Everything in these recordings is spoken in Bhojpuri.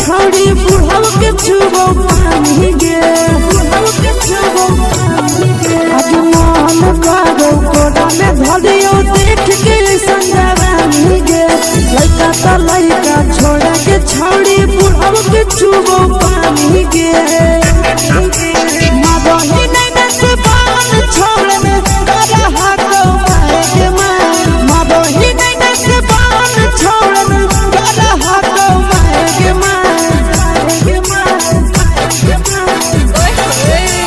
छौड़ी बुढ़ाव के छुबो पानी गे बुढ़ाव के छुबो पानी गे आज मन करो कोड़ा में धरियो देख के संजवानी गे लइका त लइका छोड़ा के छौड़ी बुढ़ाव के छुबो पानी गे माबही नैना से बान छोड़ में करा हाको माए के माँ माबही नैना से बान छोड़ में करा हाको माए के माँ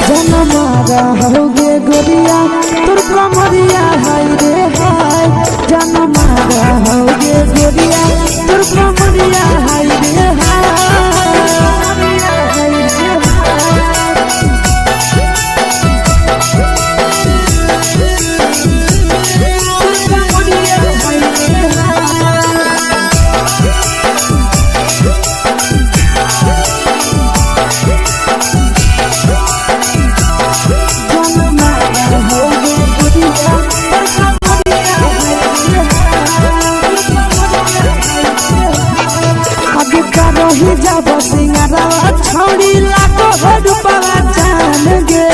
जनमारा होगे गोरिया तोर कमरिया हाय रे हाय जनमारा होगे गोरिया तोर कमरिया हाय रे हाय छौड़ी लाखों रुपया जान गे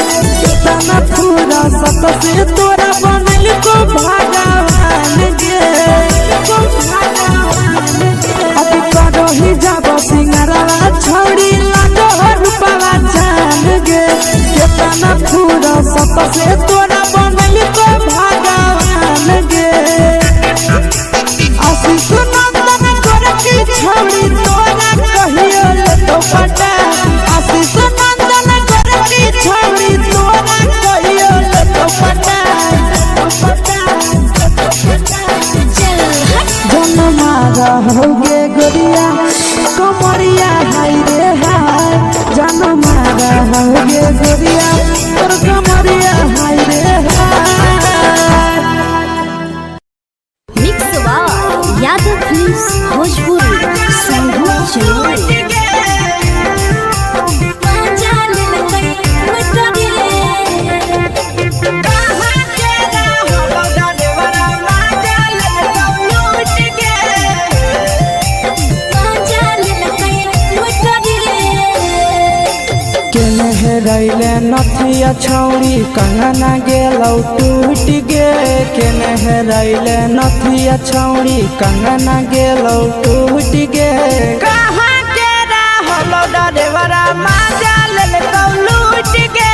कितना पूरा सत से तोरा बनल को भगवान गे अभी करो ही जब सिंगारा छौड़ी लाखों रुपया जान गे कितना पूरा सत से तोरा बनल को भगवान गे आशीष नंदन कर की छौड़ी तोरा कहियो ले तो पटा आशीष नंदन कर की छौड़ी तोरा कहियो ले तो पटा जनमारा होगे गोरिया कमरिया हाय रे हाय जनमारा होगे गोरिया तोर कमरिया हाय रे हाय मिक्स यादव फिल्म्स भोजपुरी संगीत रैले नथिया छौड़ी कंगना गेलौ टूट गे केने हेरैले नथिया छौड़ी कंगना गेलौ टूट गे कहाँ के रहलो डरेवरा माजा लेल कौ लूट गे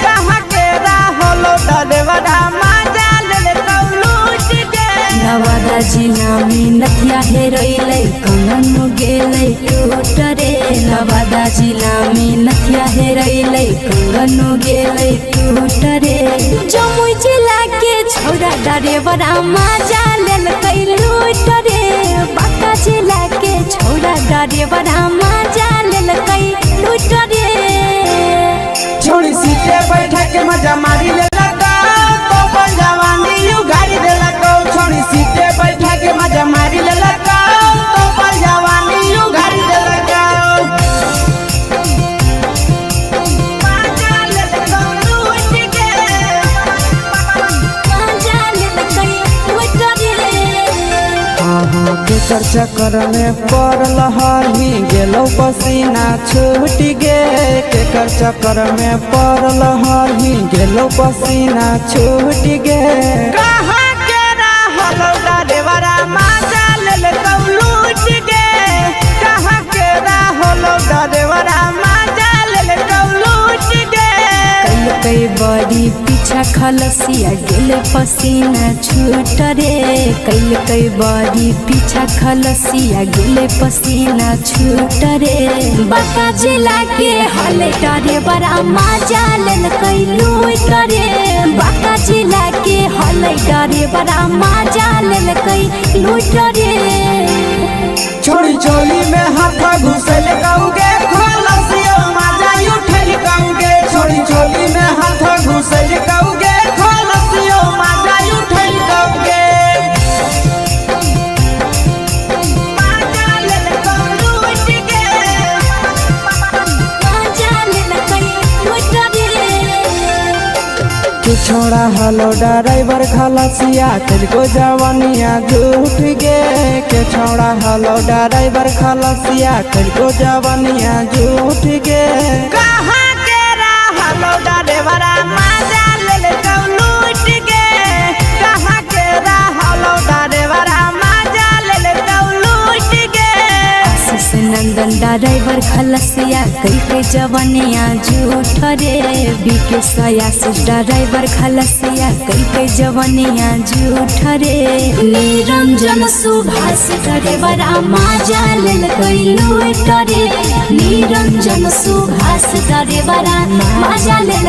कहाँ के रहलो डरेवरा माजा लेल कौ लूट गे नवादा जिला में नथिया हेरैले कंगन गेलै टूट रे नवादा जिला में नथिया हेरैले कंगन गेलै टूट रे जमुई जिला के छौड़ा डरेवरा माजा लेल कै लूट रे बांका जिला के छौड़ा डरेवरा माजा लेल कै लूट रे छोड़ी सीटे बैठा के मजा मारी ले लगा तो जवानी यू गाड़ी दे लगा छोड़ी सीटे बैठा के मजा मारी ले लगा तो जवानी यू गाड़ी दे लगा के चक्कर में पड़ल हही गेलो पसीना छूट गे के चक्कर में पड़ल हही गेलो पसीना छूट गे कहाँ के रहलो डरेवरा माजा लेल कौ लूट गे कहाँ के रहलो डरेवरा माजा लेल कौ लूट गे कई बड़ी पीछा खलसिया गेल पसीना छूट रे कई बड़ी पीछा खलसिया गेल पसीना छूट रे बांका जिला के हले डरे बड़ा माजा लेल कई लूट रे बांका जिला के हले डरे बड़ा माजा लेल कई लूट रे छोड़ी चोली में हाथ घुसल कौगे खलसियो माजा उठल कौगे छोड़ी चोली में हाथ घुसल कौगे खलसियो माजा उठल कौगे माजा लेल कौ लूट गे माजा लेल कई लूट रे छोड़ा हलो ड्राइवर खलसिया तुझको जवानिया झूठ गे के छोड़ा हलो ड्राइवर खलसिया तुझको जवानिया झूठ गे कहाँ के हलो ड्राइवर मजा ले लूट गे कहाँ के हलो ड्राइवर मजा ले लूट गे आशीष नंदन ड्राइवर खलसिया कई के जवानिया झूठ रे बीके आशीष ड्राइवर खलसिया कई के जवानिया झूठ रे निरंजन सुभाष ड्राइवर मजा ले लूट रे निरंजन सुभाष ड्राइवर मजा ले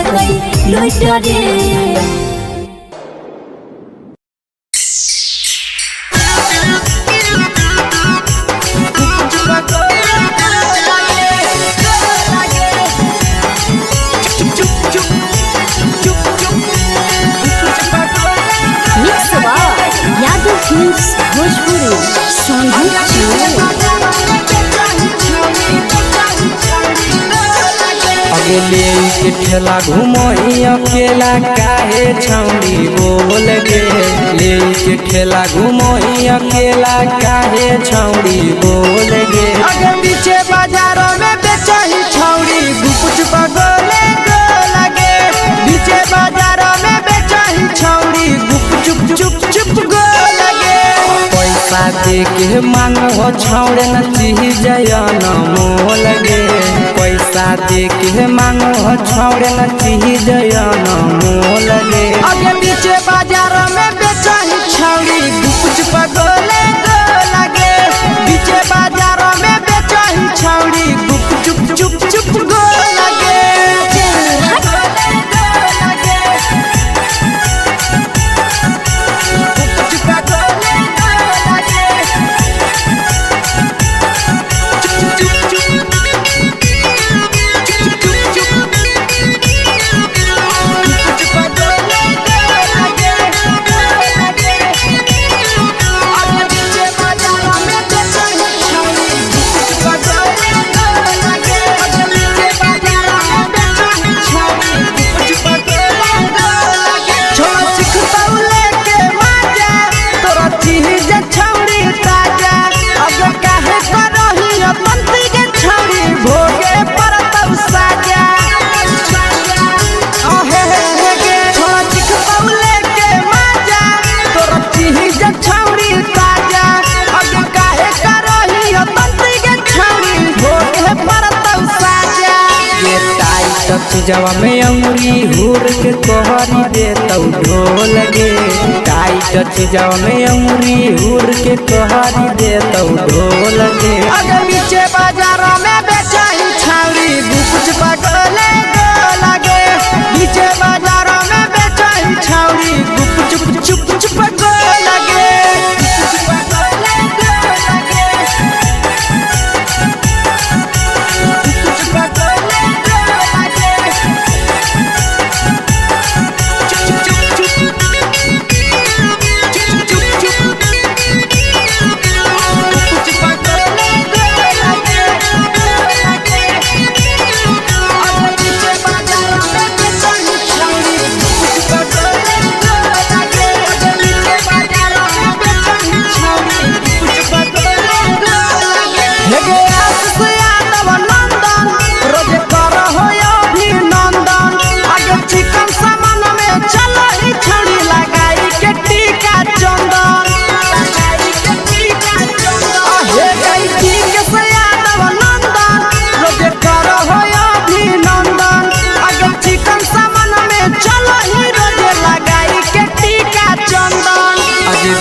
लूट रे भोजपुरी अगले के ठेला घुमोई अकेला काहे छौड़ी बोल गे ले के ठेला घुमोई अकेला काहे छौड़ी बोल गे अगे पीछे बाजारों में बेचही छौड़ी गुपुच बगले गो लगे पीछे बाजारों में बेचही छौड़ी गुप चुप चुप चुप गो लगे पैसा दे के मांगो छौड़े न चीज न मोल गे पैसा दे के मांगो छौड़े न चीज न मोल गे अगे पीछे बाजारों में बेचही छौड़ी गुपुच बगले गो लगे पीछे बाजारों में बेचही छौड़ी गुप चुप चुप चुप गो लगे जवा में अंगुरी हुर के कोहरी दे तौ ढोल गे टाइट चीजवा में अंगुरी हुर के कोहरी दे तौ ढोल गे अगे पीछे बाजारों में बेचही छौड़ी गुपुच बगले गो लगे पीछे बाजारों में बेचही छौड़ी गुप चुप चुप चुप गो लगे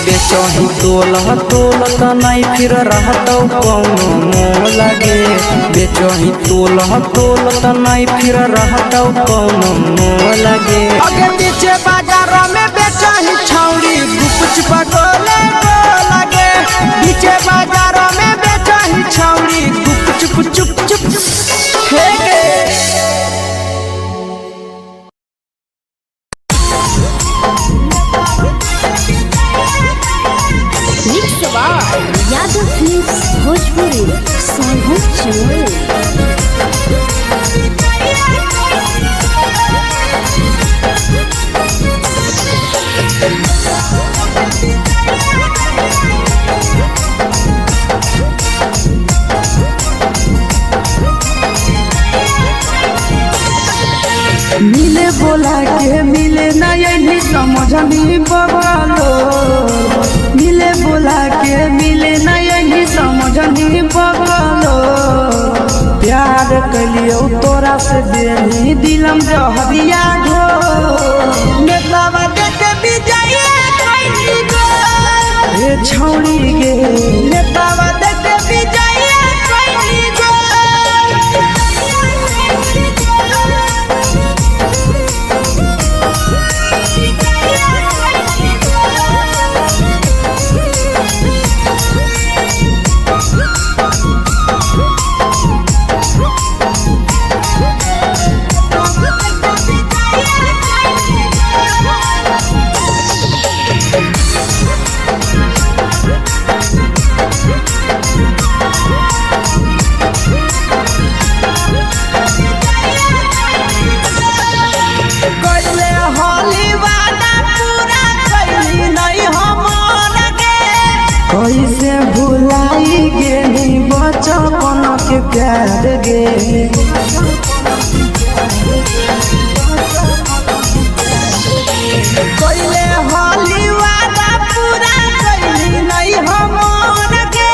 बेचही तोल त नहीं फिर रहतौ कौनो मोल गे बेचही तोल त नहीं फिर रहतौ कौनो मोल गे अगे पीछे बाजारों में बेचही छौड़ी गुपुच बगले गो लगे पीछे बाजारों में बेचही छौड़ी गुप चुप चुप चुप हे गे यादव फिल्म्स भोजपुरी समझनी बगलो मिले बोला के मिले न यही समझनी बगलो प्यार कलियो तोरा से देनी दिलम जहरिया घो नेतावा देखे विजय कैली गो ए छौड़ी गे नेतावा देखे विजय कैली गो कैसे भुलाई गेली बचपन के प्यार गे कैले होली वादा पूरा कैली नहीं हमर गे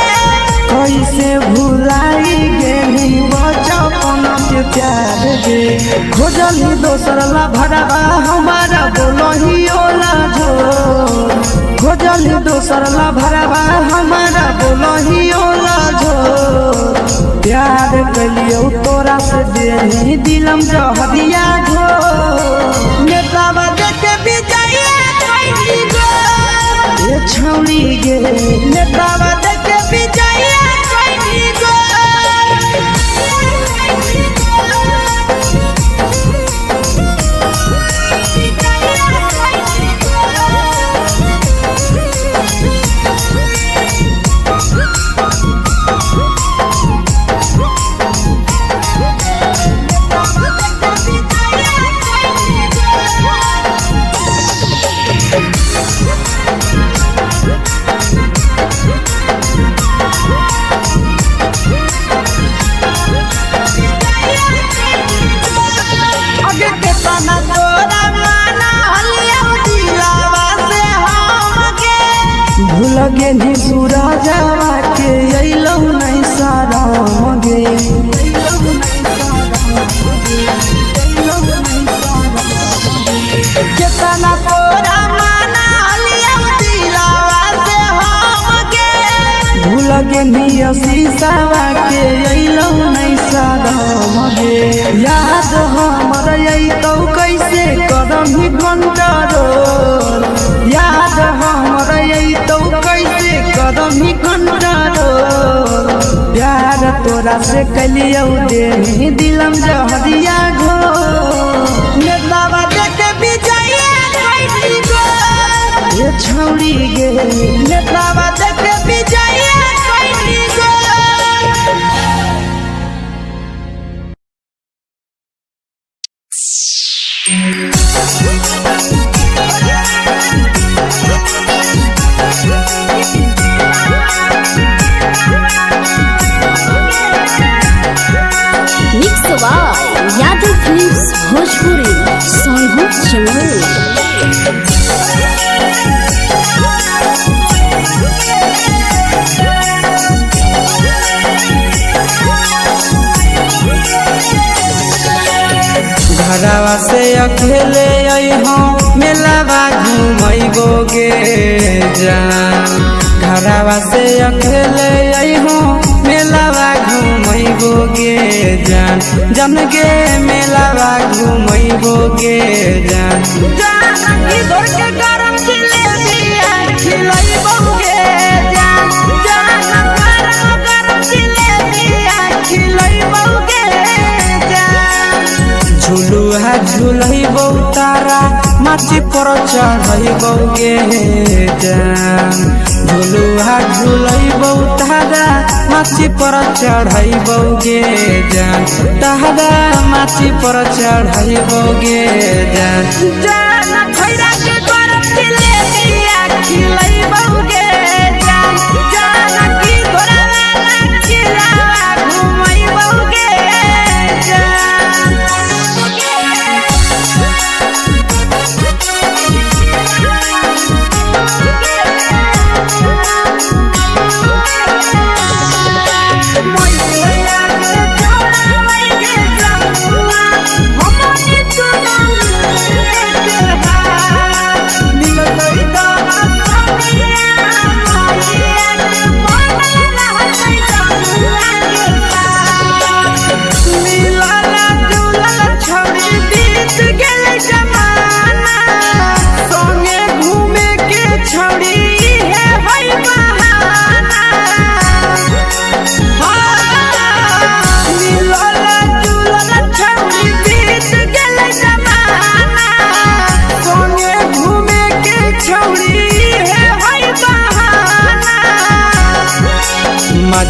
कैसे भुलाई गेली बचपन के प्यार गे खोजली दोसर ला भरवा हमारा बोलही ओला जो खोजली दोसर ला भरवा हमारा बोलही ओला जो प्यार कलियो तोरा से देनी दिलम जहरिया घो नेतावा देखे विजय कैली गो ए छौड़ी गे नेतावा देखे विजय कैली गो भूल गेली सूरजवा के अइलौ नहीं साराम गे केतना तोरा माना लिया दिलावा से हम गे भूल गेली शीशावा के अइलौ नहीं साराम गे याद हमर अइतौ कैसे करम कंट्रोल याद हमर अइतौ कैसे करम कंट्रोल प्यार तोरा से कलियो देनी दिलम जहरिया घो नेतावा देखे विजय कैली गो ए छौड़ी गे नेतावा देखे विजय कैली गो यादव फिल्म्स भोजपुरी सोनू चमल घरवा से अकेले अइहों मेलावा घूमैबो गे जान घरवा से अकेले अइहों मेलावा घूमैबो गे जान जन गे मेलावा घूमैबो गे जान जान की दौड़ के गरम जिलेबिया खिलैबो गे जान जान गरम जिलेबिया खिलैबो गे जान झुलुहा झुलैबो तारा माची पर चढ़ैबो गे जान झुलुहा झुलैबो तारा माची पर चढ़ैबो गे जान तारा माची पर चढ़ैबो गे जान जान खैरा के गरम जिलेबिया खिलैबो गे जान जान की घोड़ा वाला खिलावा घुमैबो गे जान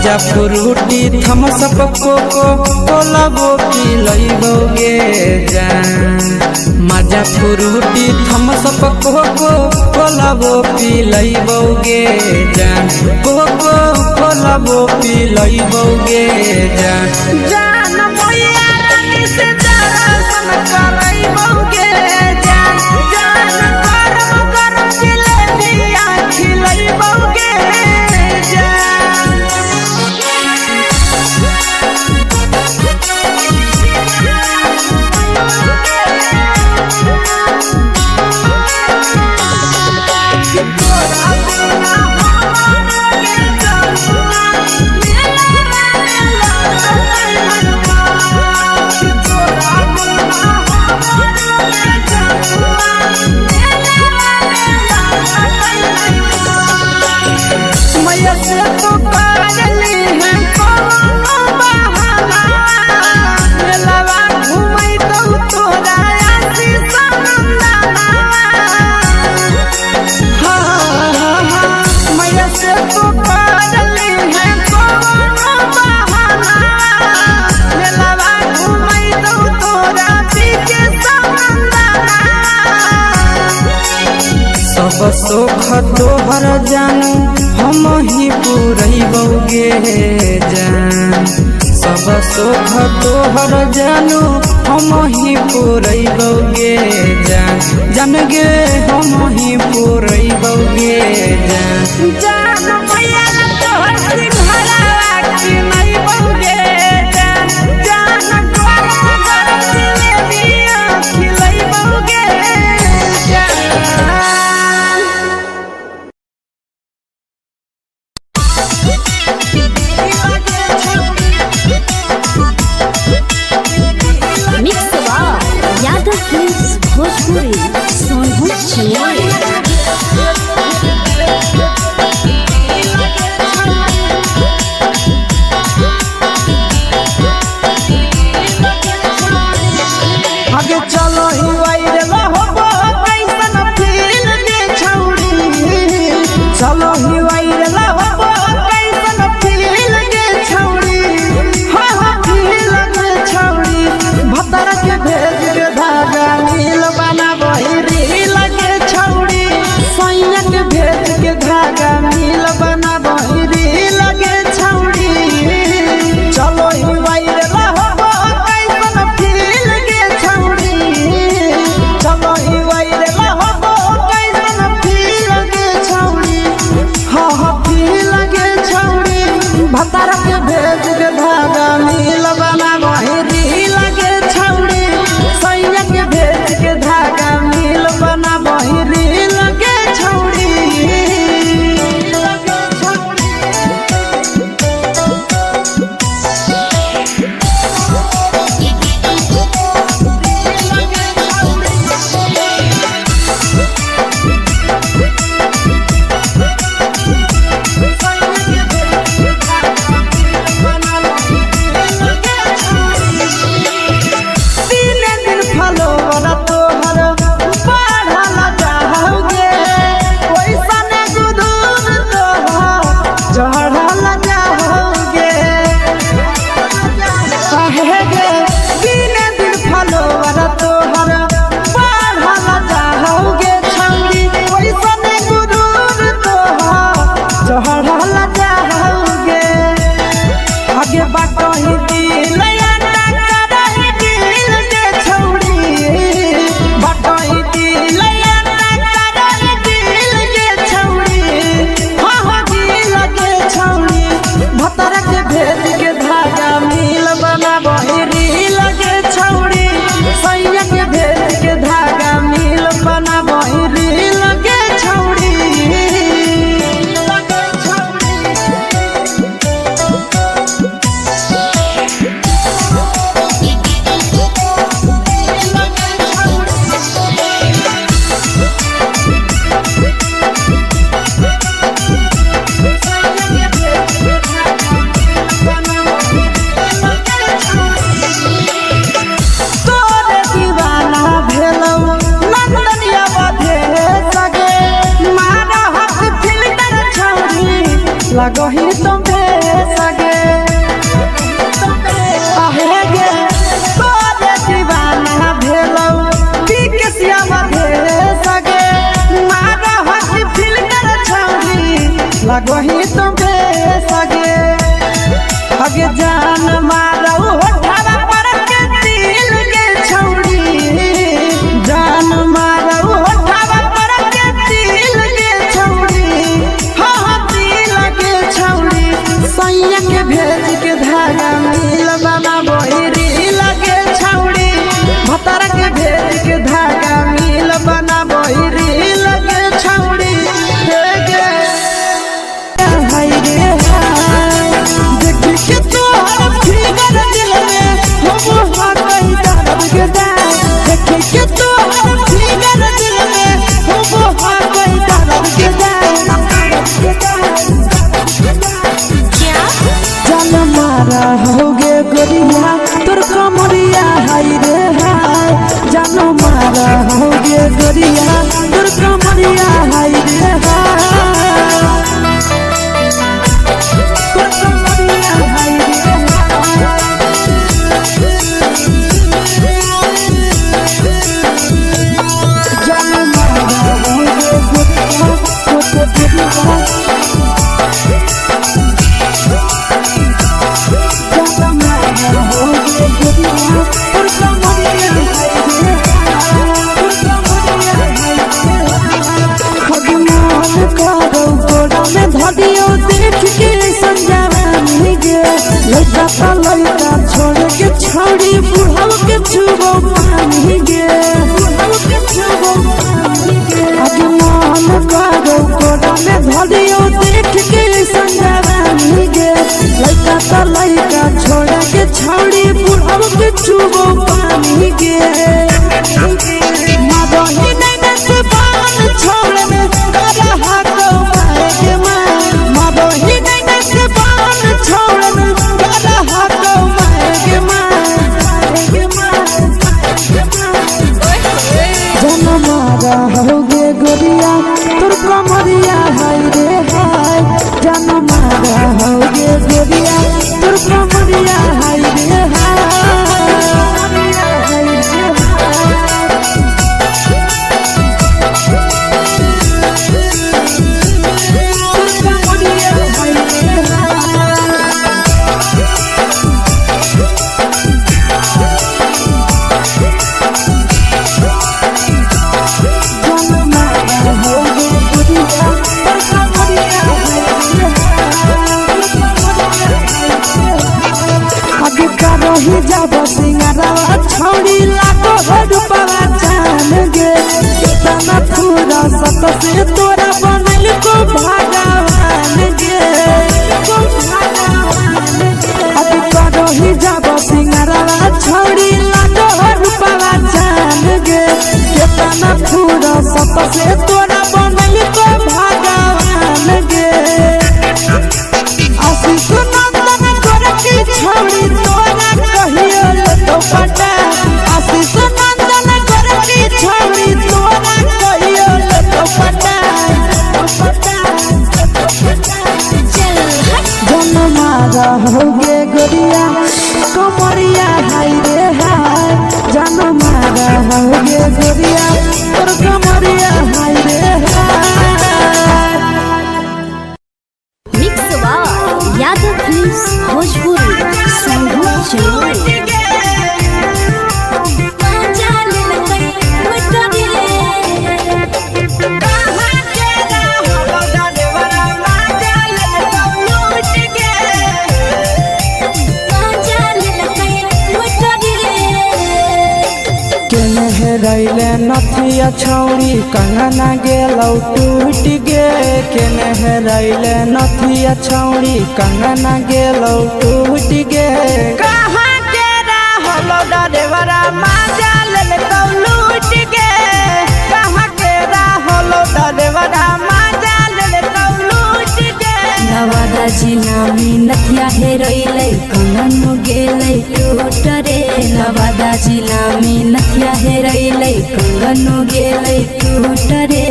मजा फ्रूटी थम्स अप कोको कोला वो पी लइबोगे जान मजा फ्रूटी थम्स अप कोको कोला वो पी लइबोगे जान कोको कोला वो पी लइबोगे जान जान मोया रानी से दर्शन करइबोगे जान जान गरम गरम जिलेबिया खिलइबोगे जान मैया से तो पागली है कोनो बहाना मेलावा घूमै तो तोरा आसी सनंदना मैया से तो पागली है कोनो बहाना मेलावा घूमै तो तोरा पीके सनंदना सब सुख तोहर जानू हम ही पूरइबोगे जान सब सुख तोहर जानू हम ही पूरइबोगे जान जान गे हम ही पूरइबोगे जान जान मैया तोहर सिंघरावा खिलइबोगे जान जान गरम गरम जिलेबिया खिलइबोगे जान मिक्स यादव फिल्म्स भोजपुरी सोनभद्र कमरिया हाय रे हाय तोर कमरिया हाय रे जान मारा हो गोरिया धदियो देख के संजावानी गे लइका ता लइका छोड़ के छौड़ी बुढ़ाव के छुबो पानी गे बुढ़ाव के छुबो पानी गे आज मन करो कोड़ा में धदियो देख के संजावानी गे लइका ता लइका छोड़ के छौड़ी बुढ़ाव के छुबो पानी गे मादही नैना से बाल छोड़ में करा हाको मारे होगे गोरिया तोर कमरिया हाय रे हाय जान मारा होगे गोरिया तोर कमरिया हाय रे रही जब सिंगारा छौड़ी लाखो रुपया जान गे कितना पूरा सत से तोरा बनल को भगवान गे को भगवान गे रही जब सिंगारा छौड़ी लाखो रुपया जान गे कितना पूरा सत से तोरा बनल को भगवान गे आशीष नंदन गोरखी छौड़ी तोरा कहियो तो पटा आशीष नंदन गोरखी छौड़ी तोरा कहियो तो पटा जन मारा होगे गोरिया कमरिया हाय रे हाय जन मारा होगे गोरिया तोर कमरिया हाय रे हाय mix by Yadav films Bhojpuri संगीत चलो रैले नथिया छौड़ी कंगना गेलौ टूट गे केने हेरैले नथिया छौड़ी कंगना गेलौ टूट गे कहाँ के रहलो डरेवरा माजा ले तो लूट गे कहाँ के रहलो डरेवरा माजा ले तो लूट गे नवादा जिला में नथिया हेरैले कंगन गेलै टूट रे नवादा जिला में नथिया हेरैले कंगन गेलै टूट रे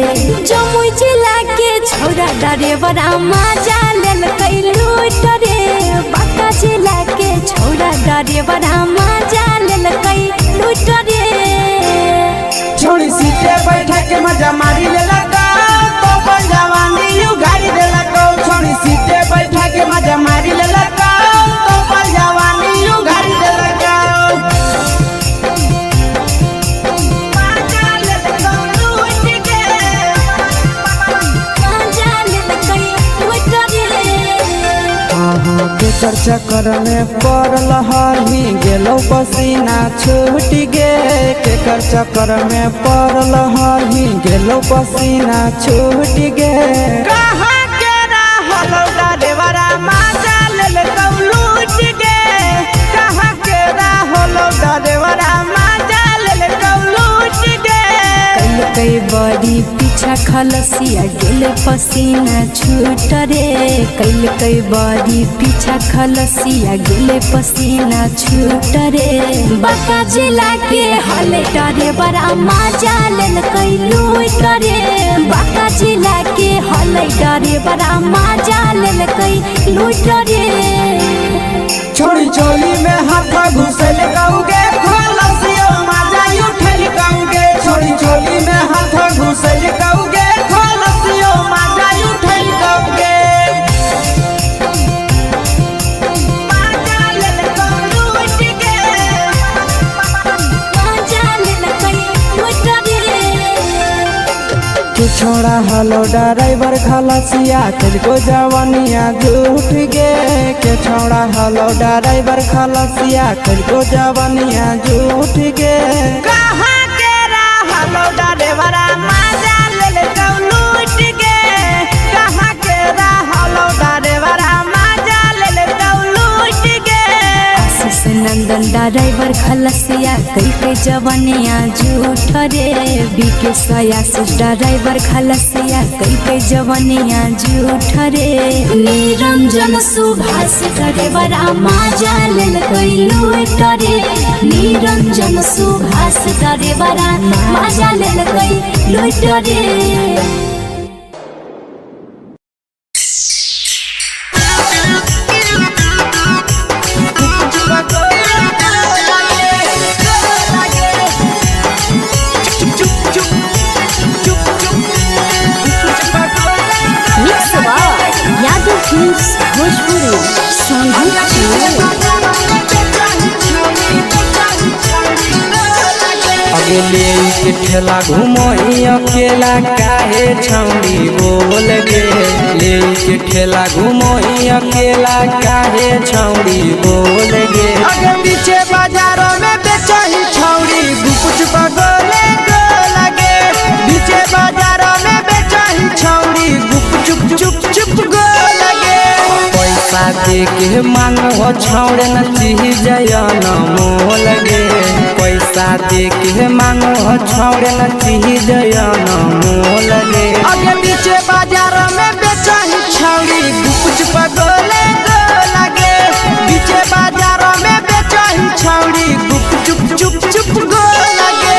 जमुई जिला के छौरा डरेवरा माजा लेलकै लूट रे बांका जिला के छौरा डरेवरा माजा लेलकै लूट रे छोड़ी सीटे बैठा के मजा मारी ले लगा तो पर जवानी यू गाड़ी दे लगा छोड़ी सीटे बैठा के मजा मारी ले लगा तो पर जवानी यू गाड़ी दे लगा केकर चक्कर में पड़ल हरही गेलौ पसीना छूट गे केकर चक्कर में पड़ल हरही गेलौ पसीना छूट गे कहाँ के रहलो डरेवरा माजा ले तो लूट गे कहाँ के रहलो डरेवरा माजा ले तो लूट गे कई बड़ी पीछा खलसिया गेल पसीना छूट रे कैल कई बड़ी पीछा खलसिया गेल पसीना छूट रे बाका जिला के हले टरे बड़ा मजा लेल कई लूट रे बाका जिला के हले टरे बड़ा मजा लेल कई लूट रे छोड़ी चोली में हाथ घुसल गाऊंगे खलसिया मजा उठल गाऊंगे छोड़ी चोली में हाथ घुसल गाऊंगे खलसिया मजा उठल गाऊंगे मजा लेल कई लूट गे मजा लेल कई लूट रे तू छोड़ा हलो ड्राइवर खलसिया तेरे जवानिया झूठ गे के छोड़ा हलो ड्राइवर खलसिया तेरे जवानिया झूठ गे कहाँ के रहलो ड्राइवरा मजा लेल लूट गे कहाँ के रहलो ड्राइवरा मजा लेल लूट गे आशीष नंदन ड्राइवर खलसिया कई के जवानिया झूठ रे बीके आशीष ड्राइवर खलसिया कई के जवानिया झूठ रे निरंजन सुभाष ड्राइवर मजा लेल कई लूट रे निरंजन सुभाष ड्राइवर मजा लेल कई लूट रे अगले के ठेला घुमोई अकेला काहे छौड़ी बोल गे ले के ठेला घुमोई अकेला काहे छौड़ी बोल गे अगे पीछे बाजारों में बेचही छौड़ी गुपुच बगले गो लगे पीछे बाजारों में बेचही छौड़ी गुप चुप चुप चुप गो लगे पैसा दे के मांगो छौड़े न चीज न मोल गे पैसा दे के मांगो छौड़े न चीज न मोल गे अगे पीछे बाजारों में बेचही छौड़ी गुपुच बगले गो लगे पीछे बाजारों में बेचही छौड़ी गुप चुप चुप चुप गो लगे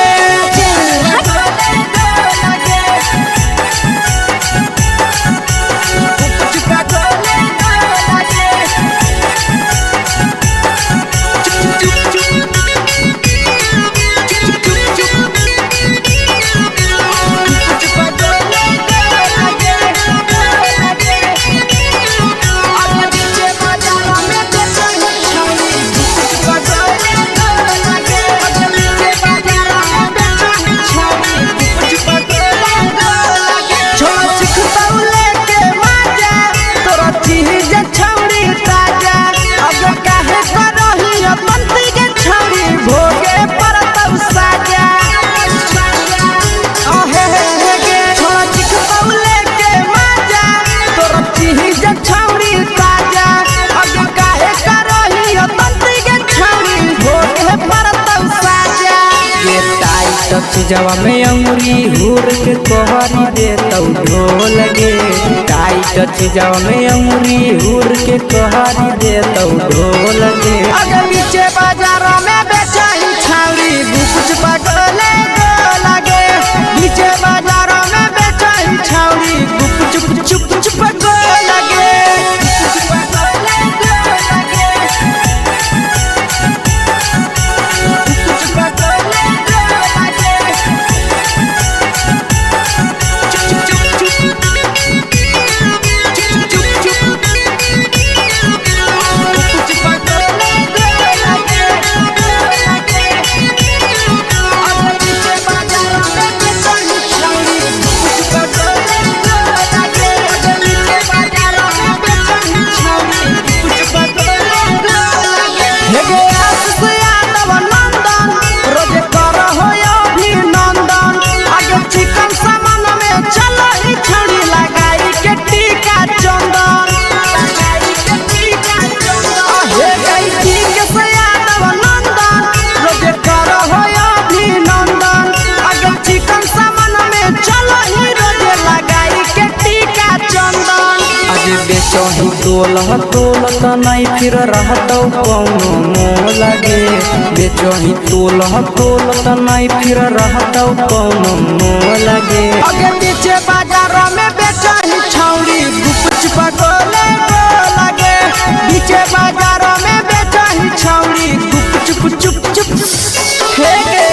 जवा में अंगुरी हुर के कोहरी दे तौ ढोल गे टाइट जवा में अंगुरी हुर के कोहरी दे तौ ढोल गे अगे पीछे बाजारों में बेचही छौड़ी गुपुच बगले गो लगे पीछे बाजारों में बेचही छौड़ी गुप चुप चुप चुप गो लगे तोलह तोलत नहीं फिर रहतौ कौनो मोह लगे बेचही तोलह तोलत नहीं फिर रहतौ कौनो मोह लगे आगे पीछे बाजारों में बेचही छौड़ी गुपचुप गोले गो लगे पीछे बाजारों में बेचही छौड़ी गुपचुप चुप चुप फेंके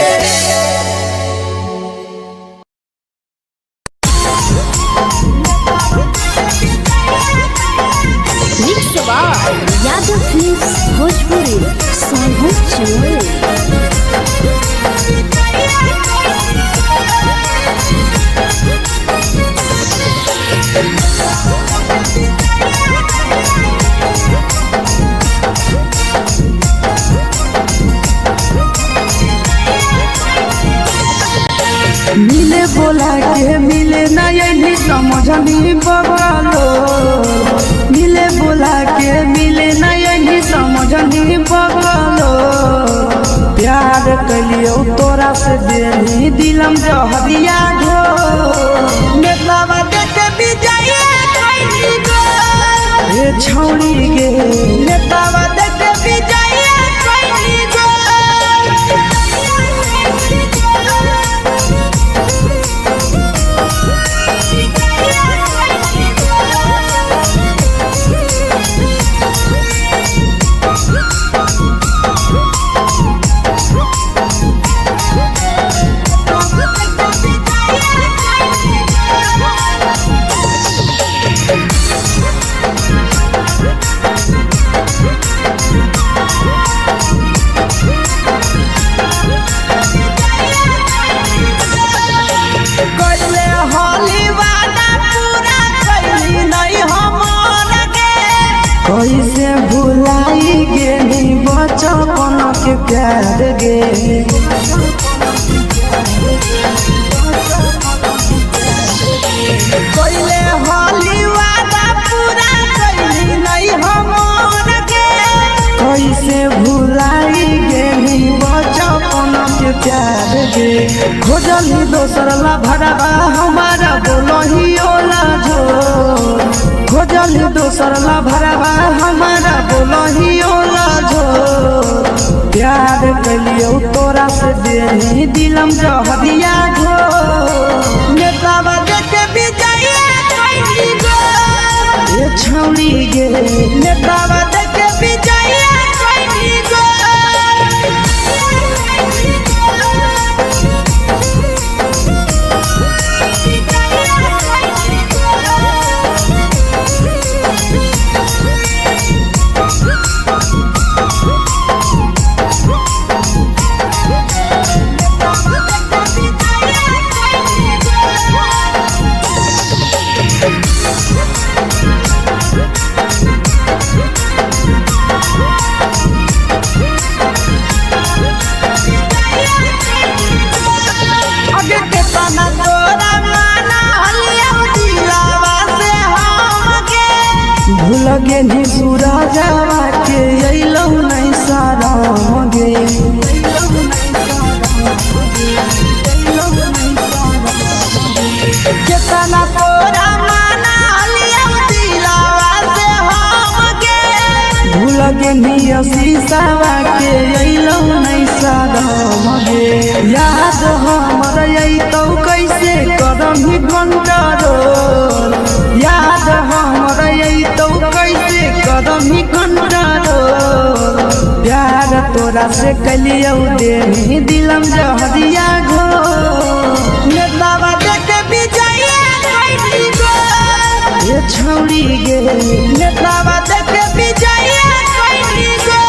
यादव फिल्म्स भोजपुरी सोनू चोर मिले बोला के मिले ना यही समझनी बगलो मिले बोला के मिले ना यही समझनी बगलो प्यार कलियो तोरा से देनी दिलम जहरिया घो नेतावा देखे विजय कैली गो ए छौड़ी गे नेतावा देखे विजय कैली गो कैसे भुलाई गेली बचपन के प्यार गे कोइले होली वादा पूरा कैली नहीं हमर के कैसे भुलाई गेली बचपन के प्यार गे खोजली दोसर ला भरवा हमारा बोलही ओला झोर खोजली दोसर ला भरवा हमारा बोलही ओला झोर प्यार कलियो तोरा से देनी दिलम जहरिया घो नेतावा देखे विजय कैली गो ए छौड़ी गे नेतावा देखे विजय कैली गो आगे के तना तोरा माना हलिया दिलावा से हमके भूल गेली सूरजवा के अइलौ नहीं सारा गे के तना तोरा माना हलिया दिलावा से हमके भूल गेली शीशावा के अइलौ नहीं सारा गे याद हमर अइतौ कैसे करही कंट्रोल याद हमर अइतौ कैसे करही कंट्रोल प्यार तोरा से कलियौ देनी दिलम जहरिया घो नेतावा देखे विजय कैली गो ए छौड़ी गे नेतावा देखे विजय कैली गो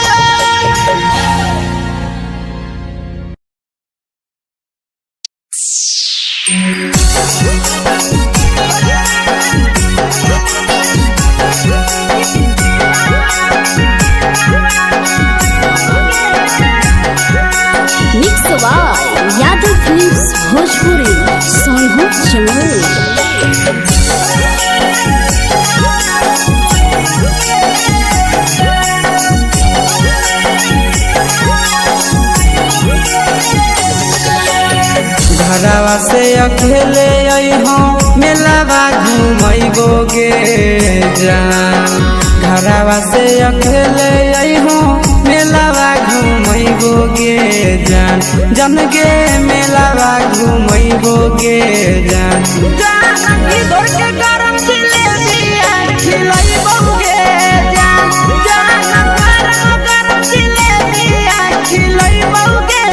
यादव फिल्म्स भोजपुरी सोनू चोर घरवा से अकेले अइहो मेलावा घुमैबो गे जान घरवा से अकेले अइहो मेलावा घूमैबो गे जान जन गे मेलावा घूमैबो गे जान जानकी घोर के गरम जिलेबिया खिलैबो गे जान गरम जिलेबिया खिलैबो गे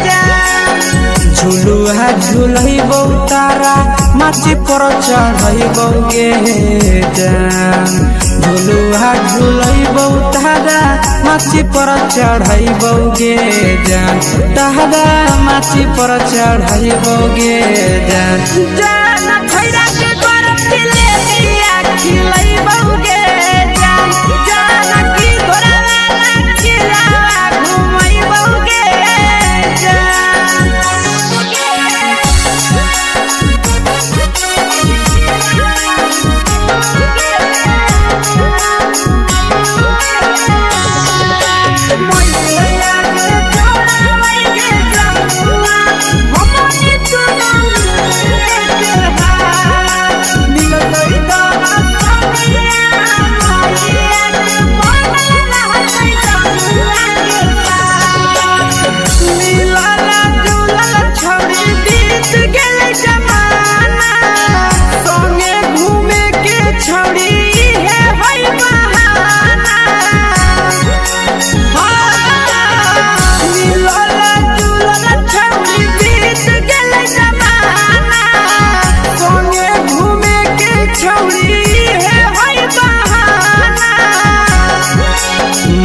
जान झुलुहा झुलैबो तारा माची पर चढ़ैबो गे जान झुलुहा झुलैबो तारा माची पर चढ़ैबो गे जान तारा माची पर चढ़ैबो गे जान जान खैरा के गरम जिलेबिया खिलैबो गे जान जानकी घोरवा खिलावा घुमैबो गे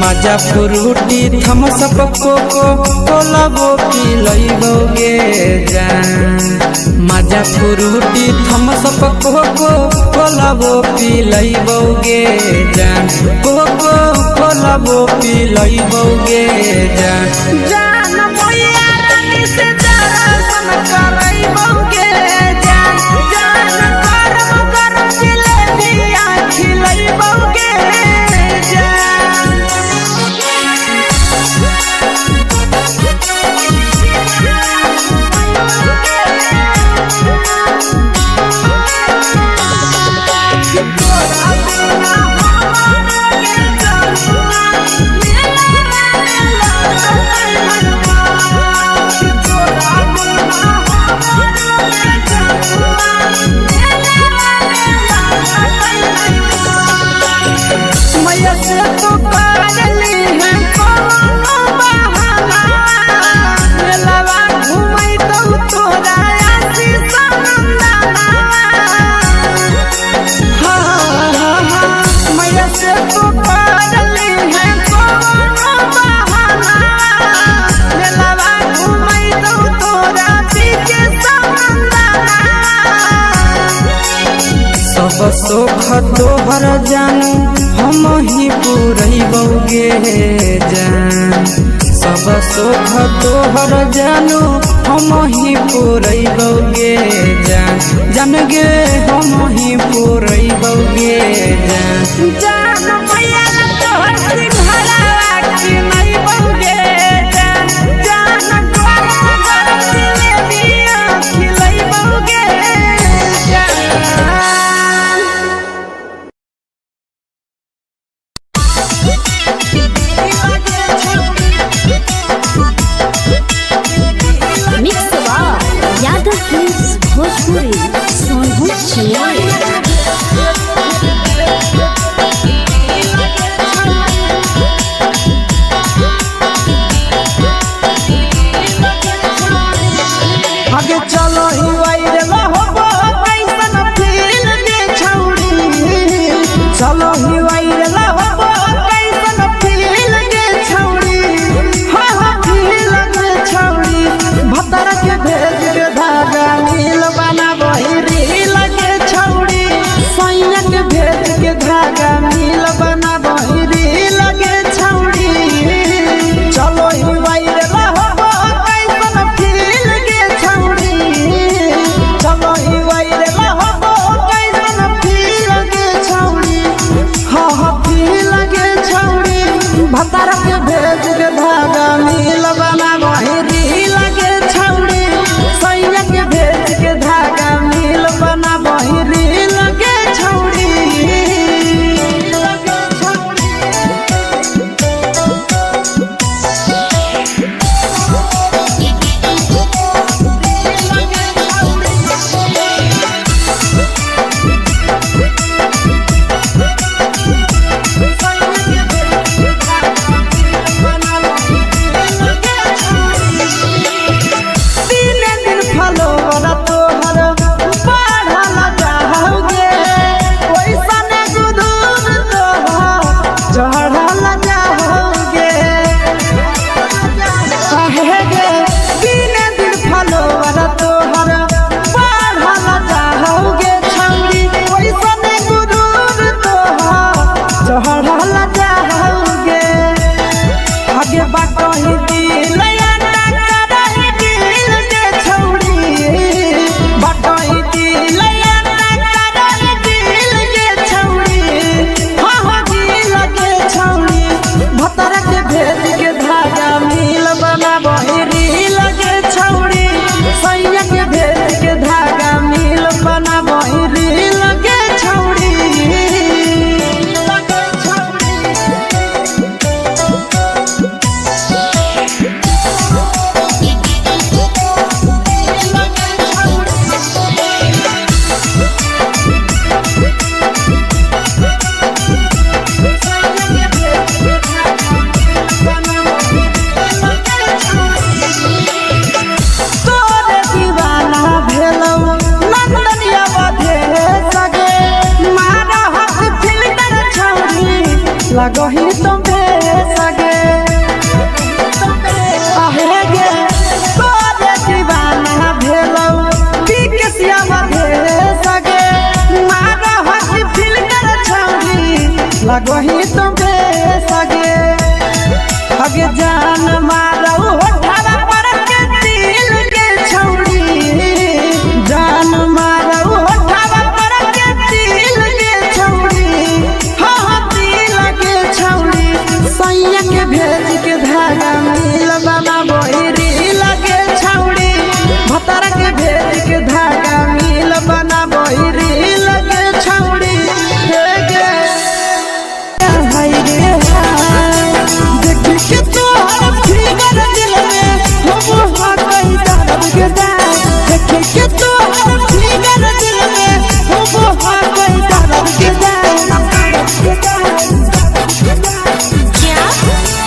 मजा फ्रूटी थम्स अप कोको कोला वो पिलैबो गे जान मजा फ्रूटी थम्स अप कोको कोला वो पिलैबो गे जान कोको कोला वो पिलैबो गे जान जान मोया रानी से दर्शन करैबो गे जान गरम गरम जिलेबिया खिलैबो गे मैया से तो करली है कोनो बहाना मेलावा घुमै तो तोरा आसी सनंदना मैया से तो करली है कोनो बहाना मेलावा घुमै तो तोरा पीके सनंदना सब सुख तोहर जानू हम ही पुरैबो गे जान सब सुख तोहर जानू हम ही पुरैबो गे जान जान गे हम ही पुरैबो गे जान जान मैया तोहर सिंघरावा खिलैबो गे जान गरम जिलेबिया खिलैबो गे मिक्स यादव फिल्म्स भोजपुरी सोनू चिड़िया लगही तुम सगे अगे जान मारो होठवा पर के दिल के छौड़ी जान मारो होठवा पर के दिल के छौड़ी हाँ दिल के छौड़ी सैया के भेज के धागा मिल बाबा बोरी लगे छौड़ी भतर के भेज के धागा मिल बना बोरी लगे छौड़ी के तो फिगर दिल में हम हाथ दर्द के देखे के तो फिगर दिल में हम हाथ दर्द के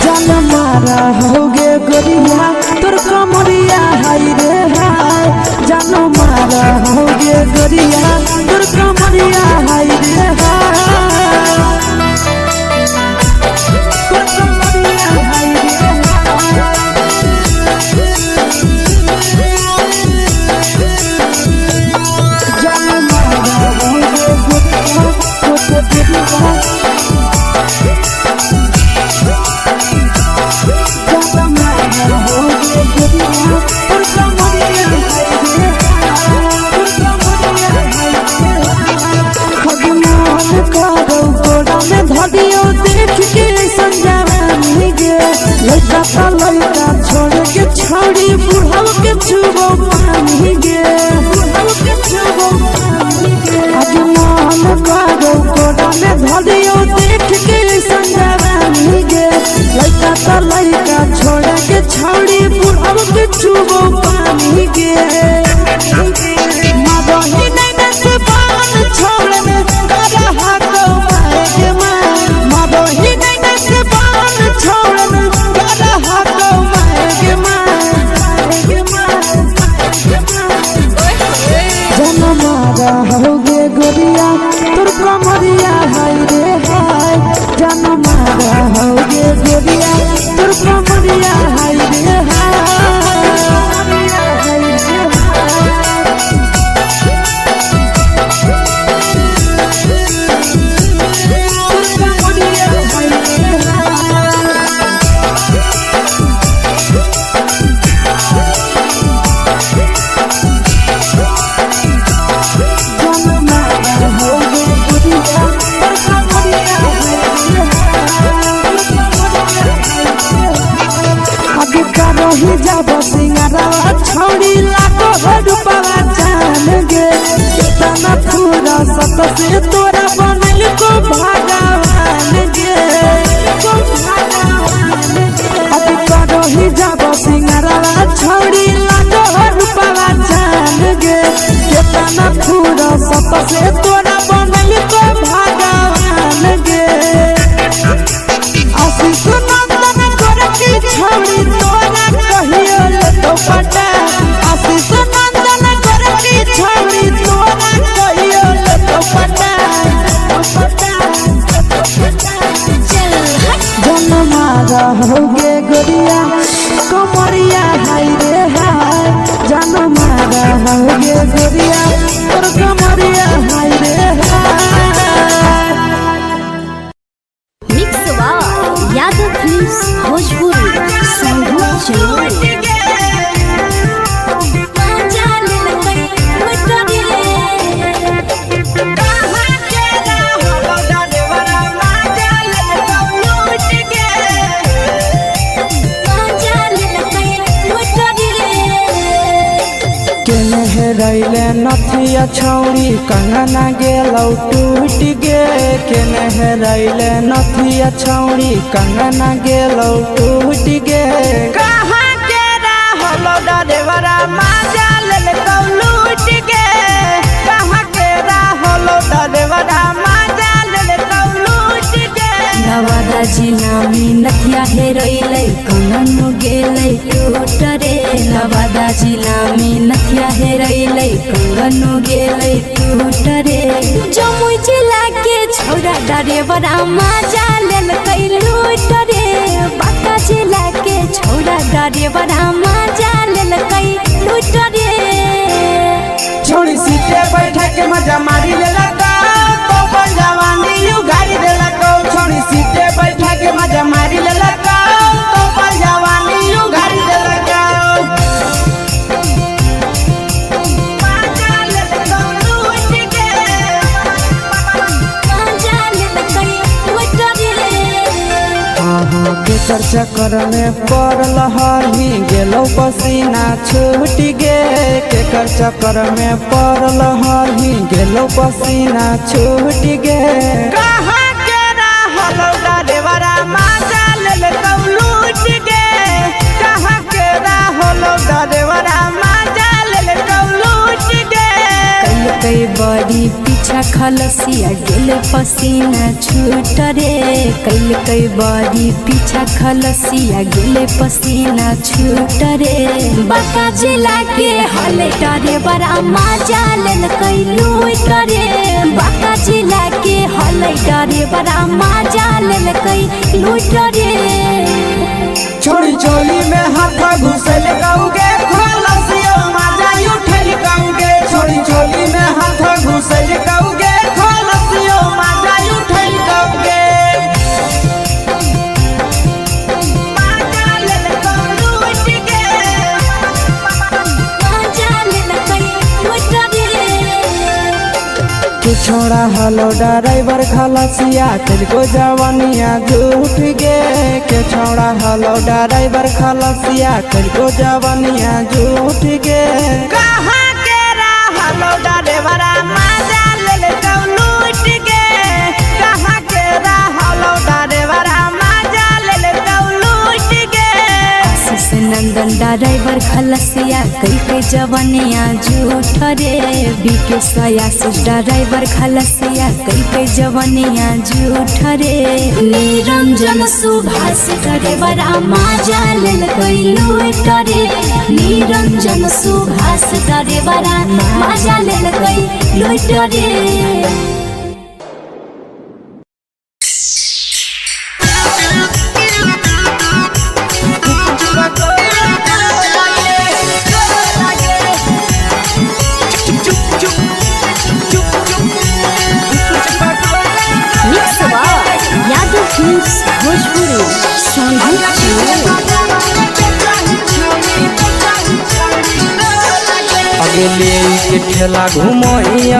जान मारा होगे गोरिया तोर कमरिया हाय रे हाय जान मारा होगे गोरिया तोर कमरिया हाय रे हाय लड़का छोड़ के छौड़ी बुढ़ाव के छुबो पानी गे आज मान करो कोड़ा में धरियो देख के संजवानी गे लड़का छोड़ के छौड़ी बुढ़ाव के छुबो पानी गे मदही नहीं से बान छोड़ में करा हाथो मारे के मां मदही नहीं से बान छोड़ में करा हाथो मारे के मां जनमारा होगे गोरिया तोर कमरिया हाय रे हाय जनमारा होगे गोरिया तोर कमरिया हाय रे ही जब सिंगारा छौड़ी लाखो रुपवा जान गे कितना पूरा सत से तोरा बनल को भगवान गे अब करो ही जब सिंगारा छौड़ी लाखो रुपवा जान गे कितना पूरा सत से तोरा बनल को भगवान गे आशीष नंदन कर की छौड़ी तोरा कहियो तो पटा आशीष नंदन कर की छौड़ी तोरा कहियो तो पटा जनमारा होगे गोरिया कमरिया हाय रे हाय जनमारा होगे गोरिया तोर कमरिया हाय रे हाय मिक्स वाव यादव फिल्म्स भोजपुरी संगीत चैनल रैले नथिया छौड़ी कंगना गेलौ टूट गे केने रैले नथिया छौड़ी कंगना गेलौ टूट गे कहाँ के रहलो डरेवरा माजा लेलकौ लूट गे कहाँ के रहलो डरेवरा माजा लेलकौ लूट गे नवादा जिला में नथिया हेरैलै कंगन गेलै टूट रे नवादा जिला में नथिया हेरैलै कंगन गेलै टूट रे जमुई जिला के छौड़ा डरेवरा माजा लेलकै लूट रे बांका जिला के छौड़ा डरेवरा माजा लेलकै लूट रे छोड़ी सीटे बैठा के मजा मारी लेलकौ तो जवानी यू गाड़ी देलकौ केकर चक्कर में पड़ल हरही गेलौ पसीना छूट गे केकर चक्कर में पड़ल हरही गेलौ पसीना छूट गे कहाँ के रहल डरेवरा माजा लेल कौ लूट गे कहाँ के रहल डरेवरा माजा लेल कौ लूट गे कई बड़ी पीछा खलसिया गेल पसीना छूट रे कई बड़ी पीछा खलसिया गेल पसीना छूट रे बाका जिला के हले डरे बड़ा मजा लेल कई लूट रे बाका जिला के हले डरे बड़ा मजा लेल कई लूट रे छोड़ी चोली में हाथ घुसल गौगे खलसियो माजा उठल गौगे छोड़ी चोली में हाथ घुसल गौगे खलसियो माजा उठल गौगे माजा लेल कौ लूट गे मजा लेल कई लूट रे तू छोड़ा हलो ड्राइवर खलसिया तेलको जवानिया झूठ गे के छोड़ा हलो ड्राइवर खलसिया तेलको जवानिया झूठ गे कहाँ के रहल डरेवरा माजा लेल कौ लूट गे कहाँ के रहल डरेवरा माजा लेल कौ लूट गे आशीष नंदन ड्राइवर खलसिया कई जवनिया झूठ रे बीके आशीष ड्राइवर खलसिया कई जवनिया झूठ रे निरंजन सुभाष ड्राइवर मजा लेल कई लूट रे निरंजन सुभाष ड्राइवर मजा लेल कई लूट रे यादव फिल्म्स भोजपुरी अगले के ठेला घूमो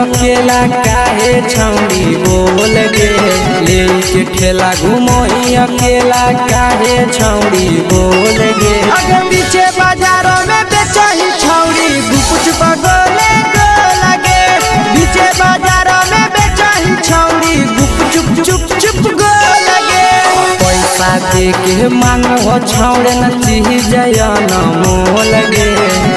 अकेला काहे छौड़ी बोल गे ले के ठेला घूमो अकेला काहे छौड़ी बोल गे अगे पीछे बाजारों में बेचही छौड़ी गुपुच पगोले गो लगे पीछे बाजारों में बेचही छौड़ी गुप चुप चुप चुप गो लगे पैसा दे के मांगो छौड़े न चीज न मोल गे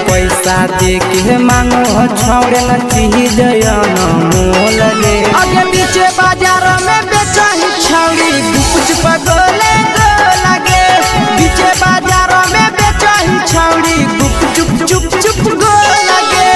पैसा दे के मांगो छौड़े न चीज न मोल गे अगे पीछे बाजारों में बेचही छौड़ी गुपुच पगोले गो लगे पीछे बाजारों में बेचही छौड़ी गुप चुप चुप चुप गो लगे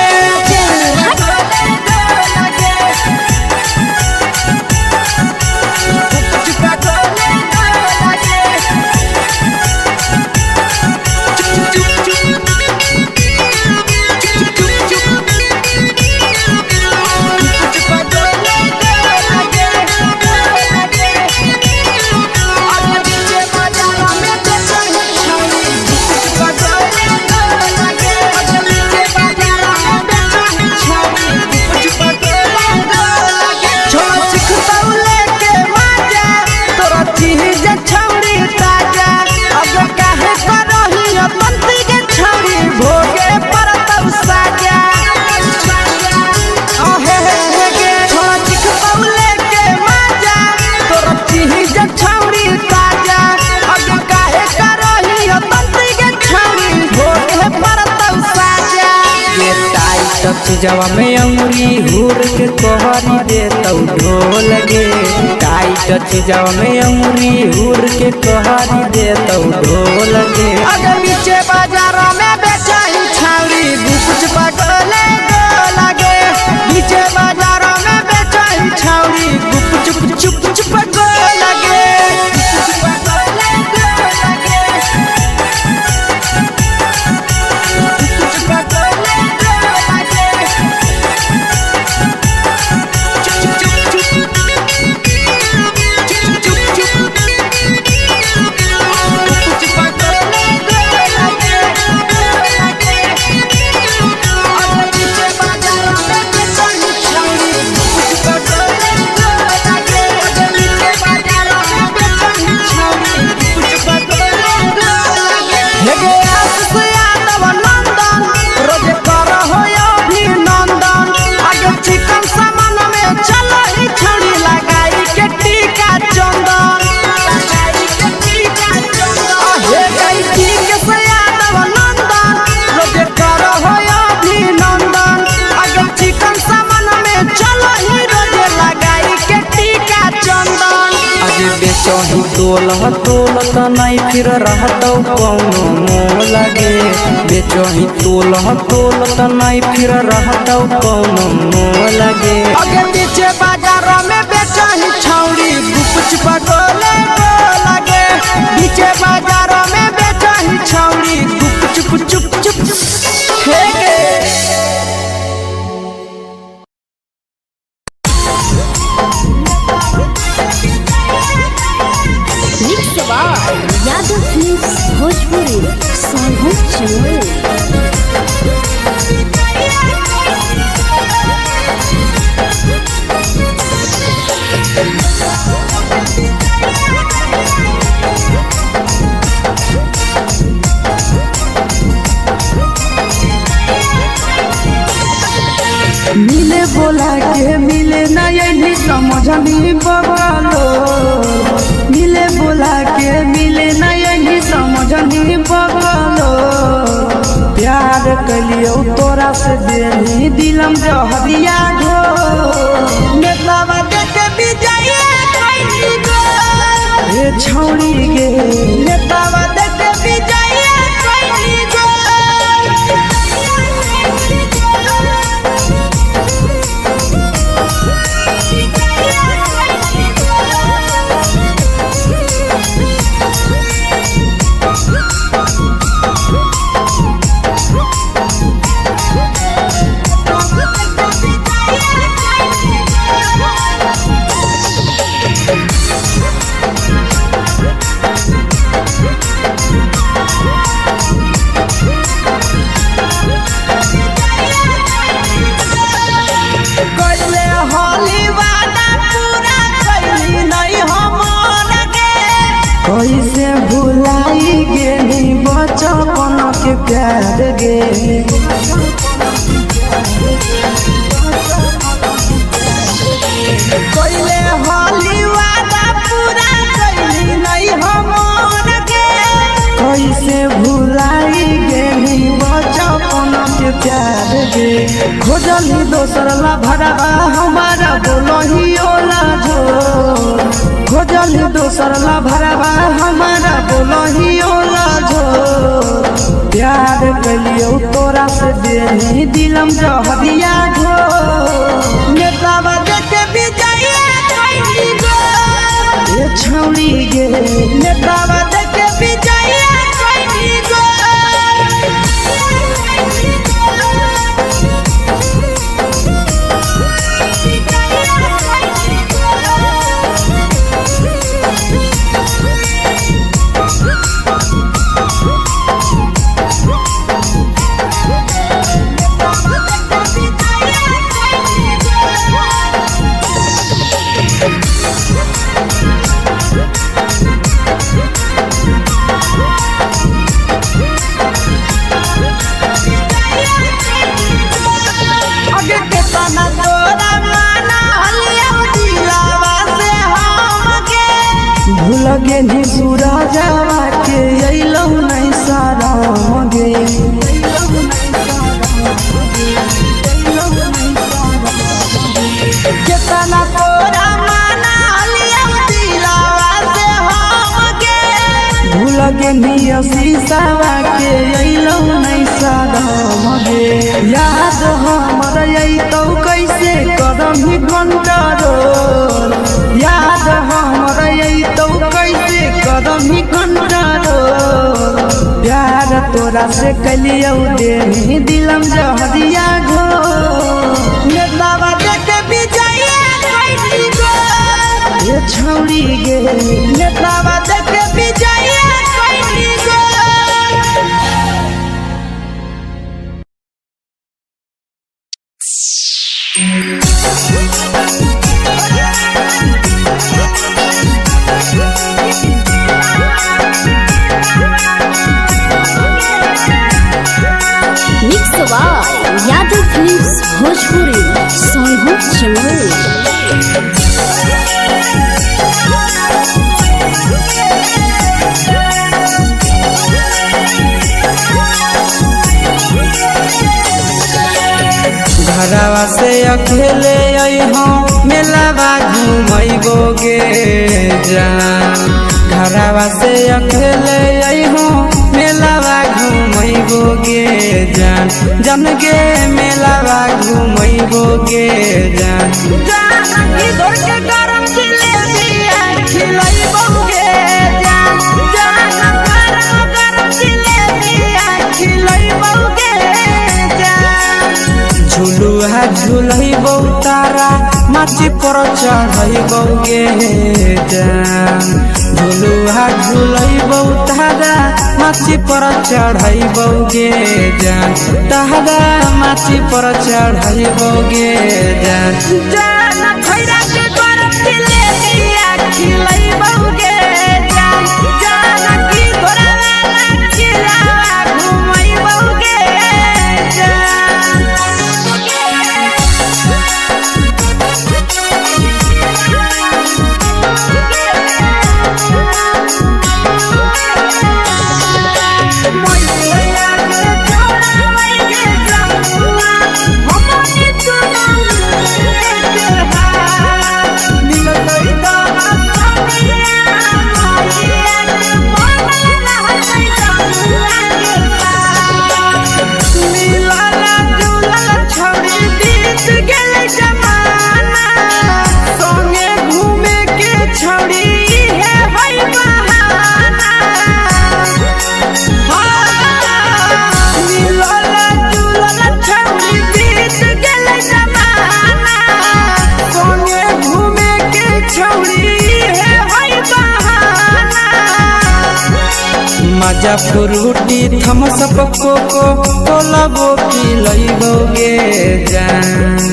जवा में अंगुरी हुर के तोहरी दे तौ ढोल गे टाइट चीजवा में अंगुरी हुर के तोहरी दे तौ ढोल गे अगे पीछे बाजारों में बेचही छौड़ी गुपुच पगोले गो लगे पीछे बाजारों में बेचही छौड़ी गुप चुप चुप चुप गो लगे तोलह तोलत नहीं फिर रहतौ कौनो मोह लगे बेचही तोलह तोलत नहीं फिर रहतौ कौनो मोह लगे आगे पीछे बाजारों में बेचही छौड़ी गुपच पगोले लगे पीछे बाजारों में बेचही छौड़ी गुपचुप चुप चुप फेंके यादव फिल्म्स भोजपुरी सोनू चमोली। मिले बोला के मिले ना यही समझनी बवालो मिले बोला के मिले ना यही समझनी बवालो प्यार कलियो तोरा से देनी दिलम जहरिया घो नेतावा देखे विजय कैली गो ए छौड़ी गे नेतावा देखे विजय कैली गो कैसे भुलाई गेली बचपन के प्यार गे कोइले होली वादा पूरा कैली नहीं हमर के कैसे भुलाई गेली बचपन के प्यार गे खोजली दोसर ला भरवा हमारा बोलही ओला जो खोजली दोसर ला भरवा हमारा बोलही ओला जो प्यार कलियो तोरा से देनी दिलम जहरिया घो नेतावा देखे विजय कैली गो ए छौड़ी गे नेतावा देखे विजय कैली गो आगे के तना तोरा माना हलिया दिलावा से हमके भूल गेली सूरजवा के अइलौ नहीं सारा गे केतना तोरा माना हलिया दिलावा से हमके भूल गेली शीशावा के अइलौ नहीं सारा गे याद हमर अइतौ कैसे करम कंट्रोल याद हमर अइतौ कैसे करम कंट्रोल प्यार तोरा से कलियो देनी दिलम जहरिया घो नेतावा देखे विजय कैली गो ए छौड़ी गे नेतावा देखे विजय कैली गो यादव फिल्म्स भोजपुरी सोनू चमोली। से अकेले अइहो मेलावा घूमैबो गे जान जन गे मेलावा घूमैबो गे जान जानकी घोर के गरम जिलेबिया खिलैबो गे जान गरम जिलेबिया खिलैबो गे जान झुलुहा झुलैबो तारा माची पर चढ़ैबो गे जान झुलुहा झुलैबो तारा माची पर चढ़ैबो गे जान तारा माची पर चढ़ैबो गे जान जान खैरा के गरम जिलेबिया खिलैबो गे जान जानकी घोरवाला खिलावा घुमैबो गे मजा फ्रूटी थम्स अप कोको कोला वो पिलैबो गे जान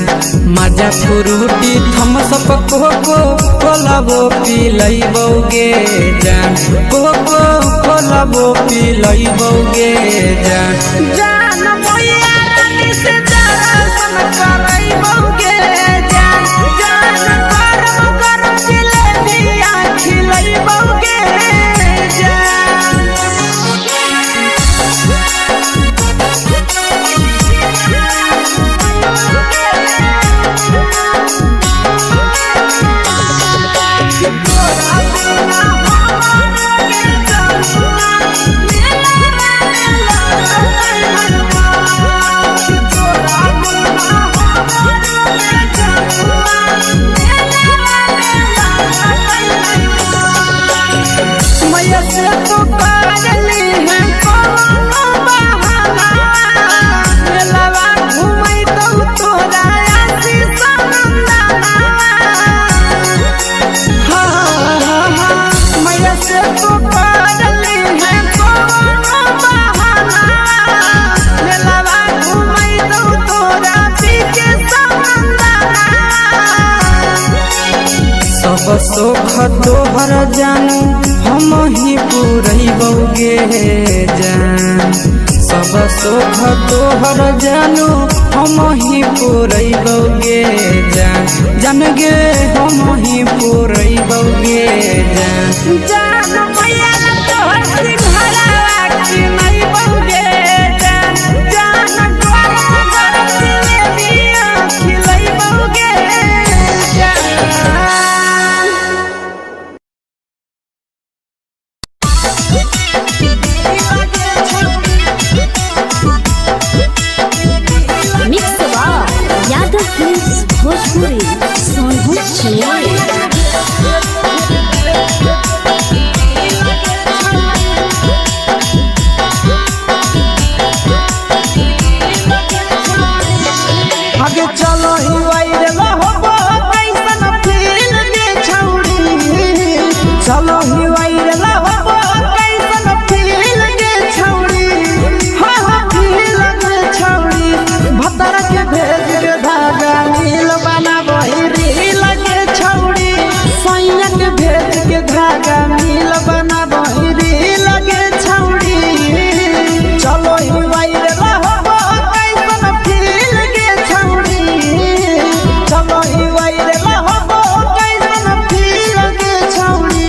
मजा फ्रूटी थम्स अप कोको कोला वो पिलैबो गे जान कोको कोला वो पिलैबो गे जान जान मोया रानी से दर्शन करैबो गे जान गरम जिलेबिया खिलैबो गे जान मैया से तो पागली है कोनो बहाना मेलावा घूमै तो तोरा आसी सनंदना मैया से तो पागली है कोनो बहाना मेलावा घूमै तो तोरा पीके सनंदना सब सुख तोहर जानू हम ही पुरैबो गे जान सब सुख तोहर जानू हम ही पुरैबो गे जान जन गे हम ही पुरैबो गे जान जान मैया तोहर सिंघरावा खिलैबो गे जान गरम जिलेबिया खिलैबो गे मिक्स यादव फिल्म्स भोजपुरी सोनभद्र चेन्नई। आगे चलो ही वायरल होबो कैसन फील के छौड़ी चलो ही वायरल होबो कैसन फील के छौड़ी हाँ फील के छौड़ी भतर के भेज के धागा नील बनाबो रील के छौड़ी सैया के भेज के धागा नील बनाबो रील के छौड़ी चलो ही वायरल होबो कैसन फील के छौड़ी चलो ही वायरल होबो कैसन फील के छौड़ी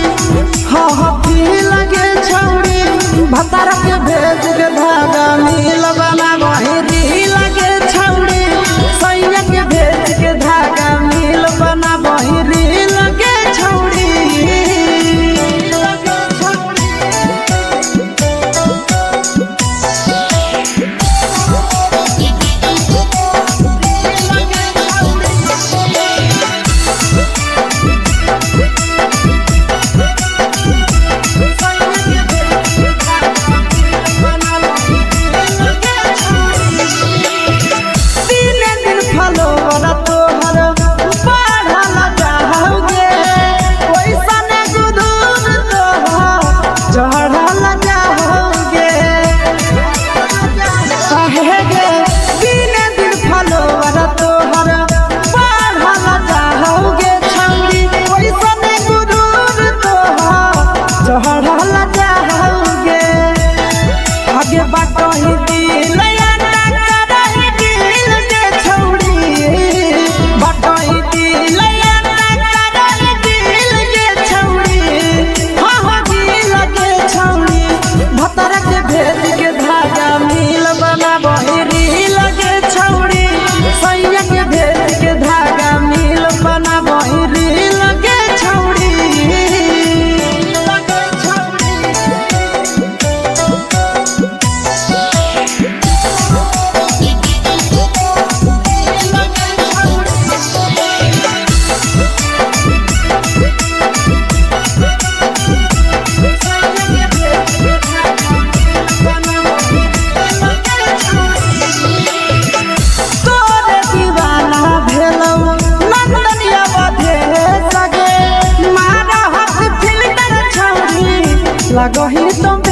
लगही तुम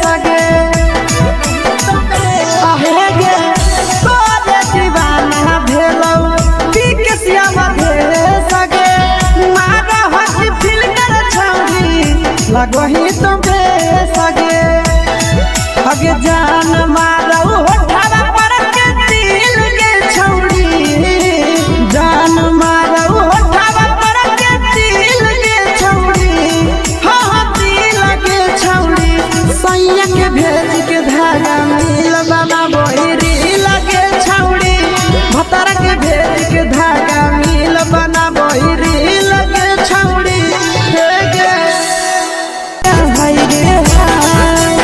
सगे आहे गे तोरे दीवाना भेलौ बिकसिया भे सगे मारा हसी फिल्टर छौरी लगही तुम सगे अगे जान मारौ होठवा पर के दिल के छौरी जान मारौ होठवा पर के दिल के छौरी हाँ दिल के छौरी सैया के भेज के धागा मिल बना बहिरी लगे छौरी भतर के भेज के धागा मिल बना बहिरी लगे छौरी हे गे हाय रे हाय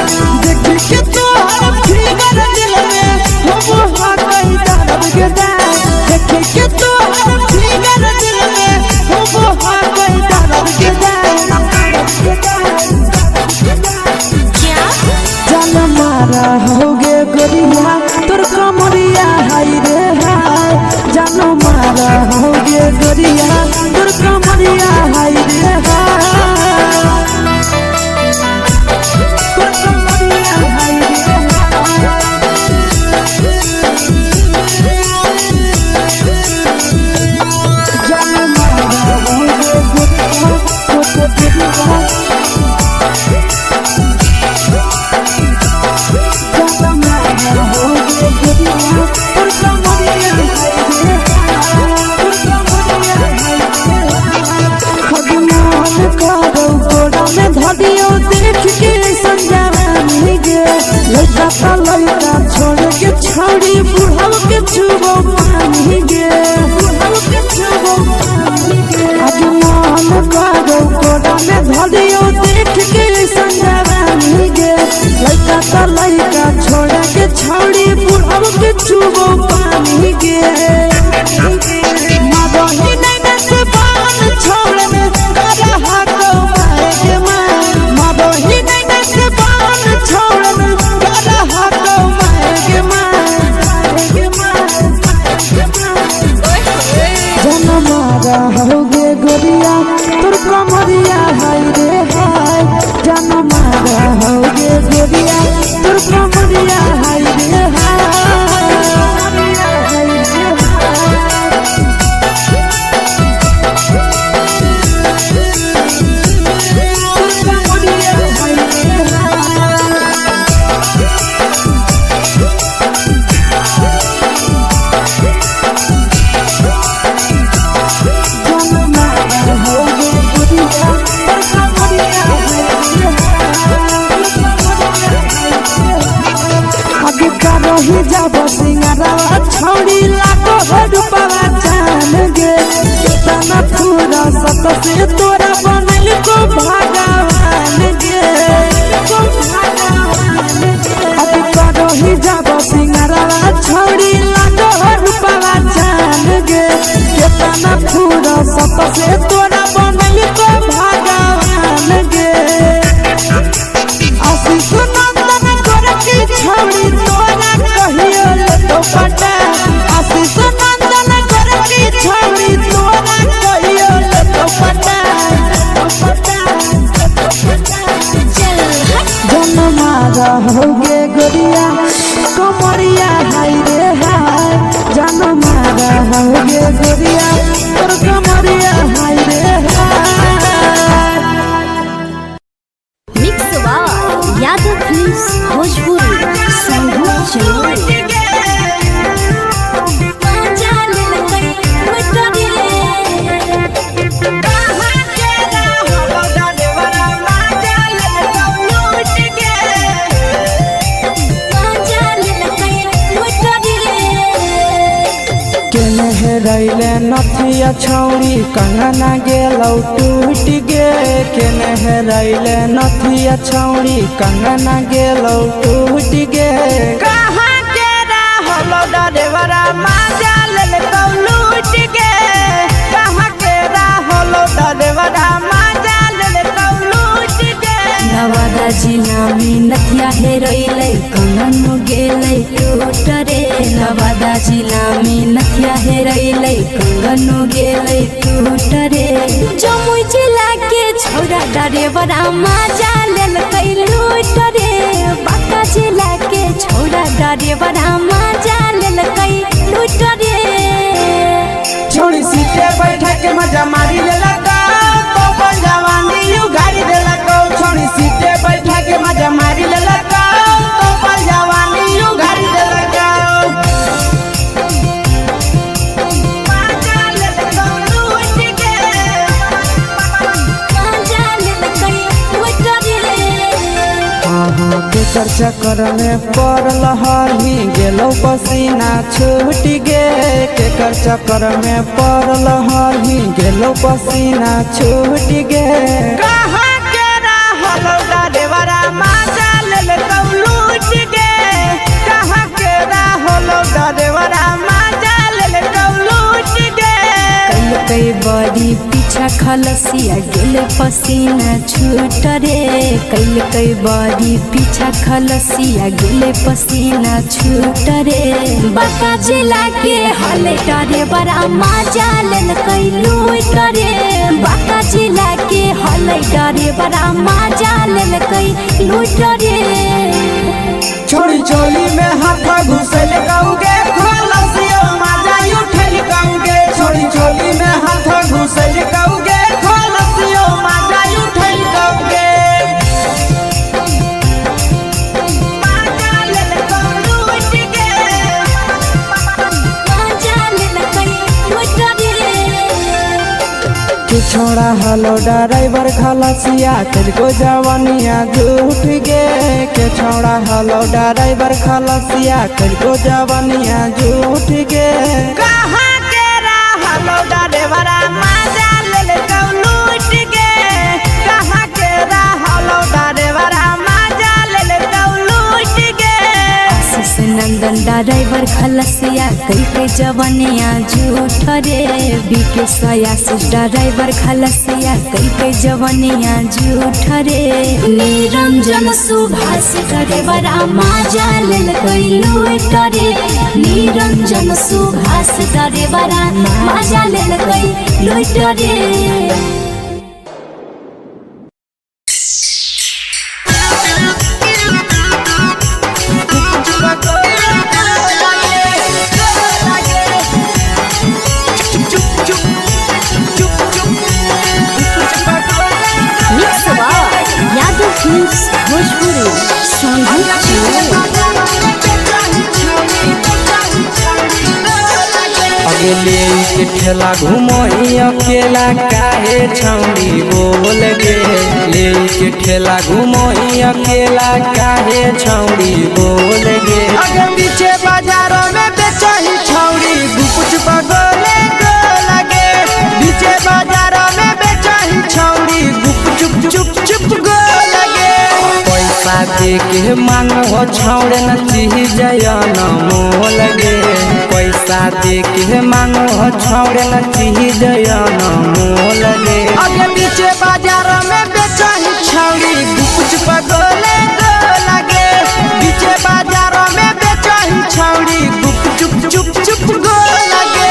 देख के तोहर फिगर दिल में हो हा कहीं दर्द के दाग देख के तोहर फिगर दिल में हो हा कहीं दर्द के दाग जान मारा होगे गोरिया तोर कमरिया हाय रे हाय जान मारा होगे गोरिया तोर कमरिया हाय रे हाय तोर कमरिया हाय रे जान मारा होगे गोरिया तोर कमरिया धदियो देख के संजानी गे लड़का का लड़का छोड़ के छौड़ी बुढ़ाव के छुबो पानी गे बुढ़ाव के छुबो पानी गे आज मन कागो कोड़ा में धदियो देख के संजानी गे लड़का का लड़का छोड़ के छौड़ी बुढ़ाव के छुबो पानी गे मादही नहीं से बान छोड़ में करा हाको के मां मादही नहीं से बान छोड़ में करा हाको के मां जन मारा होगे गोरिया तोर कमरिया हाय रे हाय जन मारा होगे गोरिया तोर कमरिया हाय रे हाय रही जब सिंगरवा छौड़ी लाखो रुपवा जान गे कितना पूरा सत से तोरा बनल को भगवान गे को भगवान गे रही जब सिंगरवा छौड़ी लाखो रुपवा जान गे कितना पूरा सत से तोरा बनल को भगवान गे आशीष नंदन गोरखी छौड़ी तोरा कहियो तो पटा आशीष नंदन गोरखी छौड़ी तोरा कहियो तो पटा जन मारा होगे गोरिया कमरिया हाय रे हाय जन मारा होगे गोरिया तोर कमरिया हाय रे हाय mix by Yadav films Bhojpuri संगीत चलो रैले नथिया छौड़ी कंगना गेलौ टूट गे केने हेरैले नथिया छौड़ी कंगना गेलौ टूट गे कहाँ के रहलो डरेवरा माजा लेलकौ लूट गे कहाँ के रहलो डरेवरा माजा लेलकौ लूट गे नवादा जिला में नथिया हेरैले कंगन गेलै टूट रे नवादा जिला में नथिया हेरैले कंगन गेलै टूट रे जमुई जिला के छौरा डरेवरा मजा लेल लूट रे बाका जिला के छौरा डरेवरा मजा लेल लूट रे छोड़ी सीटे बैठा के मजा मारी लेला तो अपन जवानी यू गाड़ी देला को छोड़ी सीटे बैठा के मजा मारी लेला तो अपन जवानी यू गाड़ी देला केकर चक्कर में पड़ल हरही गेलो पसीना छूट गे केकर चक्कर में पड़ल हरही गेलो पसीना छूट गे कहाँ के रहल डरेवरा मजा लेल लूट गे कहाँ के रहल डरेवरा मजा लेल लूट गे कई बड़ी पीछा खलसिया गेल पसीना छूट रे कई बड़ी पीछा खलसिया गेल पसीना छूट रे बाका जिला के हले डरे बड़ा मजा लेल लूट रे बाका जिला के हले डरे बड़ा मजा लेल लूट रे छोड़ी चोली में हाथ घुसल गाऊंगे खलसिया मजा उठल गाऊंगे छोड़ी चोली में हाथ घुसल गाऊंगे खलसिया मजा उठल गाऊंगे मजा लेल लूट गे मजा लेल लूट रे कि छोड़ा हलो ड्राइवर खलसिया तेरे जवानिया झूठ गे के छोड़ा हलो ड्राइवर खलसिया तेरे जवानिया झूठ गे कहाँ के रहल डरेवरा मजा लेल लूट गे कहाँ के रहल डरेवरा मजा लेल लूट गे आशीष नंदन ड्राइवर खलसिया कई जवानिया झूठ रे बीके आशीष ड्राइवर खलसिया कई जवानिया झूठ रे निरंजन सुभाष ड्राइवरा मजा लेल लूट रे निरंजन सुभाष ड्राइवरा मजा लेल लूट रे अगले के ठेला घुमोई अकेला काहे छौड़ी बोल गे ले के ठेला घुमोई अकेला काहे छौड़ी बोल गे अगे पीछे बाजारों में बेचही छौड़ी गुपुच बगले गो लगे पीछे बाजारों में बेचही छौड़ी गुप चुप चुप चुप गो लगे पैसा दे के मांगो छौड़े न चीज न मोल गे पैसा दे के मांगो छौड़े न चीज न मोल गे अगे पीछे बाजारों में बेचही छौड़ी गुपुच बगले गो लगे पीछे बाजारों में बेचही छौड़ी गुप चुप चुप चुप गो लगे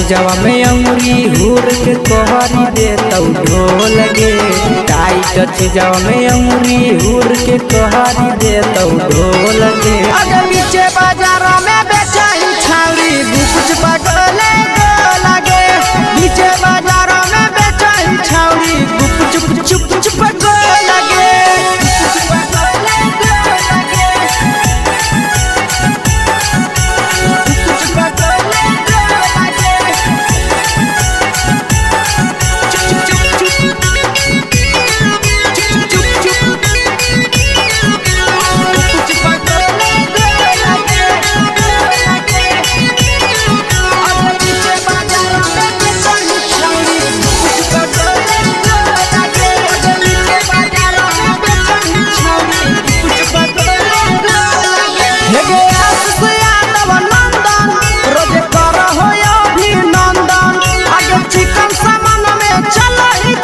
जवा में अंगुरी हुर के कोहरी दे तौ ढोल गे टाइट जवा में अंगुरी हुर के कोहरी दे तौ ढोल गे अगर पीछे बाजारों में बेचही छौड़ी गुपुच बगले गो लगे पीछे बाजारों में बेचही छौड़ी गुप चुप चुप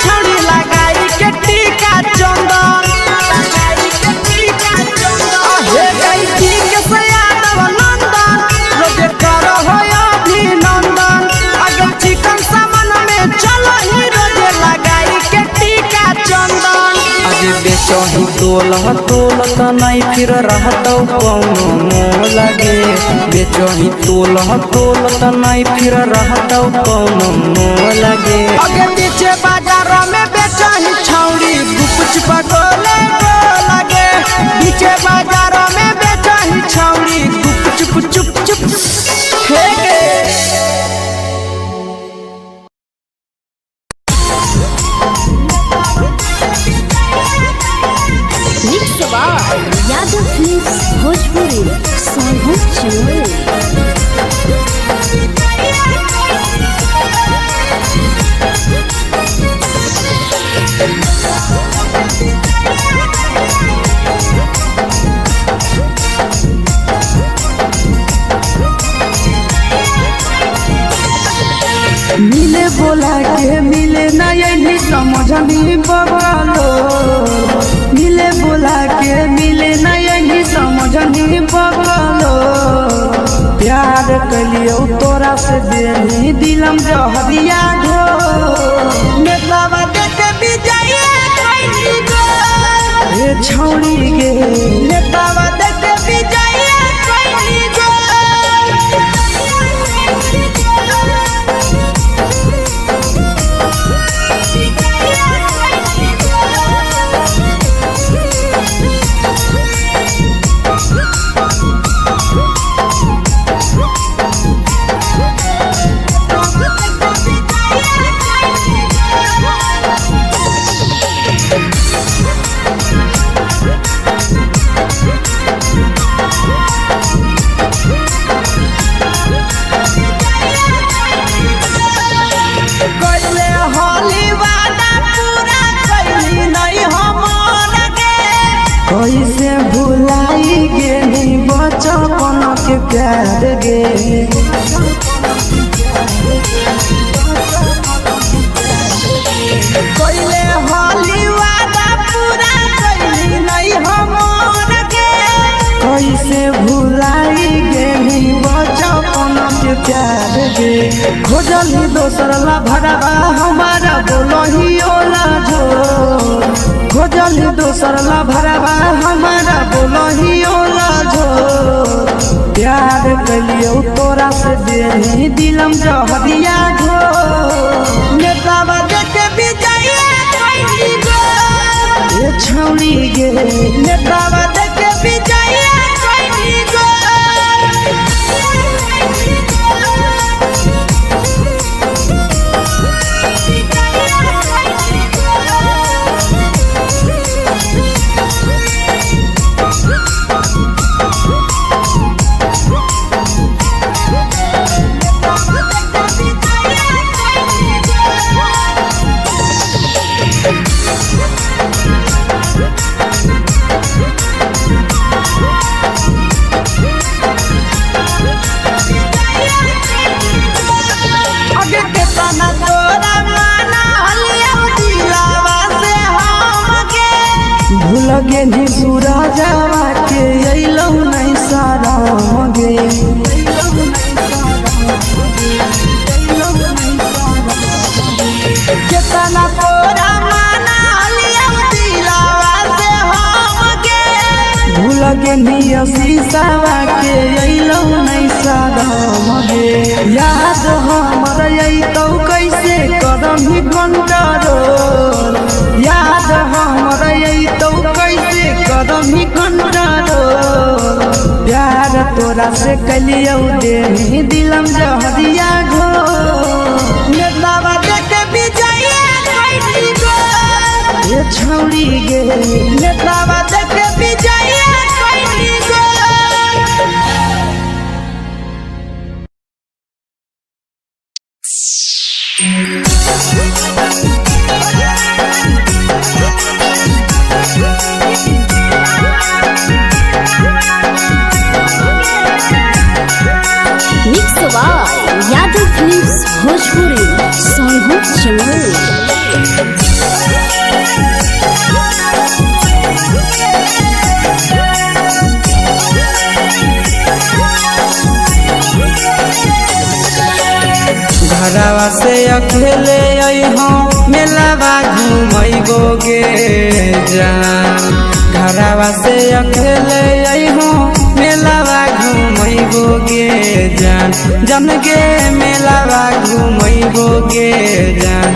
छौड़ी लगाई के टीका चंदन हे गई ठीक से यादव नंदन रोजे कर हो अभिनंदन अगर चिकन सामान में चलो ही रोजे लगाई के टीका चंदन आज बेचही तोलत नहीं फिर रहतौ कौनो मोह लगे बेचही तोलत नहीं फिर रहतौ कौनो मोह लगे अगे पीछे बाजार में बेचही छौड़ी गुपचुप गोले लगे पीछे बाजार में बेचही छौड़ी गुपचुप चुप चुप हे गे यादव फिल्म्स भोजपुरी संगीत चैनल। मिले बोला के मिले नहीं समझनी बवालो मिले बोला के मिले नहीं समझनी बवालो प्यार कलियो तोरा से देनी दिलम जहरिया ढो नेतावा देखे विजय कोई गो ए छौड़ी गे नेतावा देखे विजय कोई गो कैसे भुलाई गे बचपन के प्यार गे कोइले होली वादा पूरा कैली नहीं हमर गे कैसे भुलाई गे बचपन के प्यार गे खोजली दोसर ला भरवा हमारा बोलही ओला जो खोजली दोसर ला भरवा हमारा बोलही ओला जो प्यार कलियो तोरा से देनी दिलम जहरिया ढो नेतावा देखे विजय कोई गो ए छौड़ी गे नेतावा देखे विजय कोई गो अगे केतना तोरा माना हलिया दिलावा से हम गे भूल गे नी सूरजवा के अइलौ नहीं सारा गे केतना तोरा माना हलिया दिलावा से हम गे भूल गे नी शीशावा के अइलौ नहीं सारा गे याद हमर अइतौ कैसे करम ही कंट्रोल याद हमर अइतौ कैसे करम ही कंट्रोल प्यार तोरा से कलियो देनी दिलम जहरिया ढो नेतावा देखे विजय कोई गो ए छौड़ी गे नेतावा देखे विजय कोई गो यादव फिल्म्स भोजपुरी संगीत चैनल। मेलावा घूमैबोगे जान घरवा से अकेले अइहो मेलावा घूमैबोगे जान जन गे मेलावा घूमैबोगे जान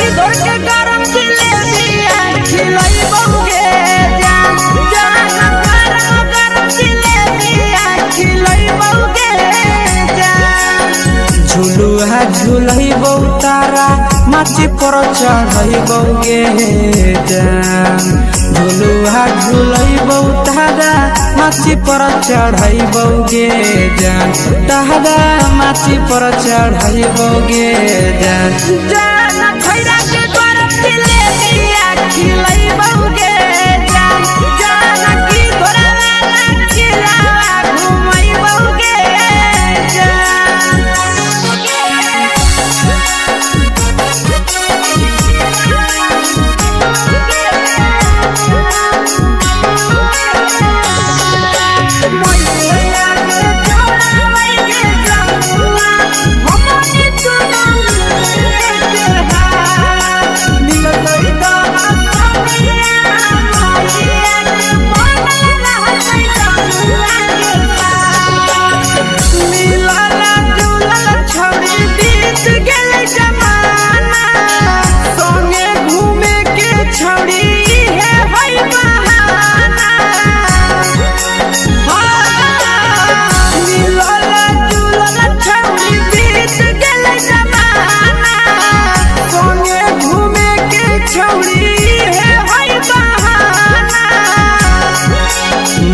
इधर के गरम जिलेबिया खिलैबोगे जान गरम जिलेबिया खिलैबोगे जान झुलुहा झुलैबौ तारा माची पर चढ़ैबोगे जान झुलुहा झुलैबौ तारा माची पर चढ़ैबोगे जान तारा माची पर चढ़ैबोगे जान खैरा के गरम जिलेबिया खिलैबोगे जान की घोड़ावाला खिलावा घुमैबोगे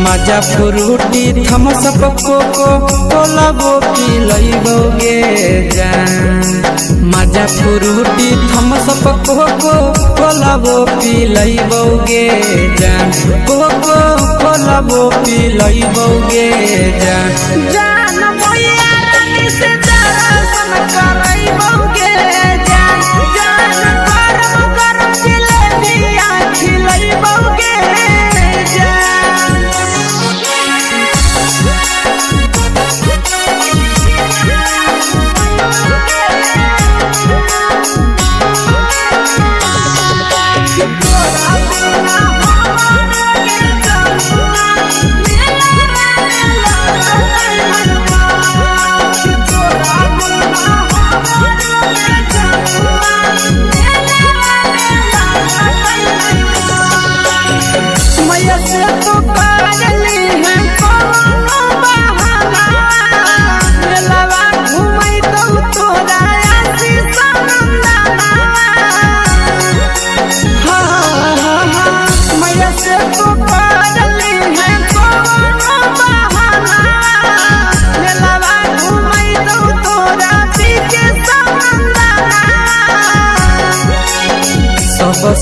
मजा फ्रूटी थमसप कोको कोलाबो पिलैबोगे जान मजा फ्रूटी थमसप कोको कोलाबो पिलैबोगे जान कोको कोलाबो पिलैबोगे जान मैया रानी से दर्शन करैबोगे जान गरम जिलेबिया खिलैबोगे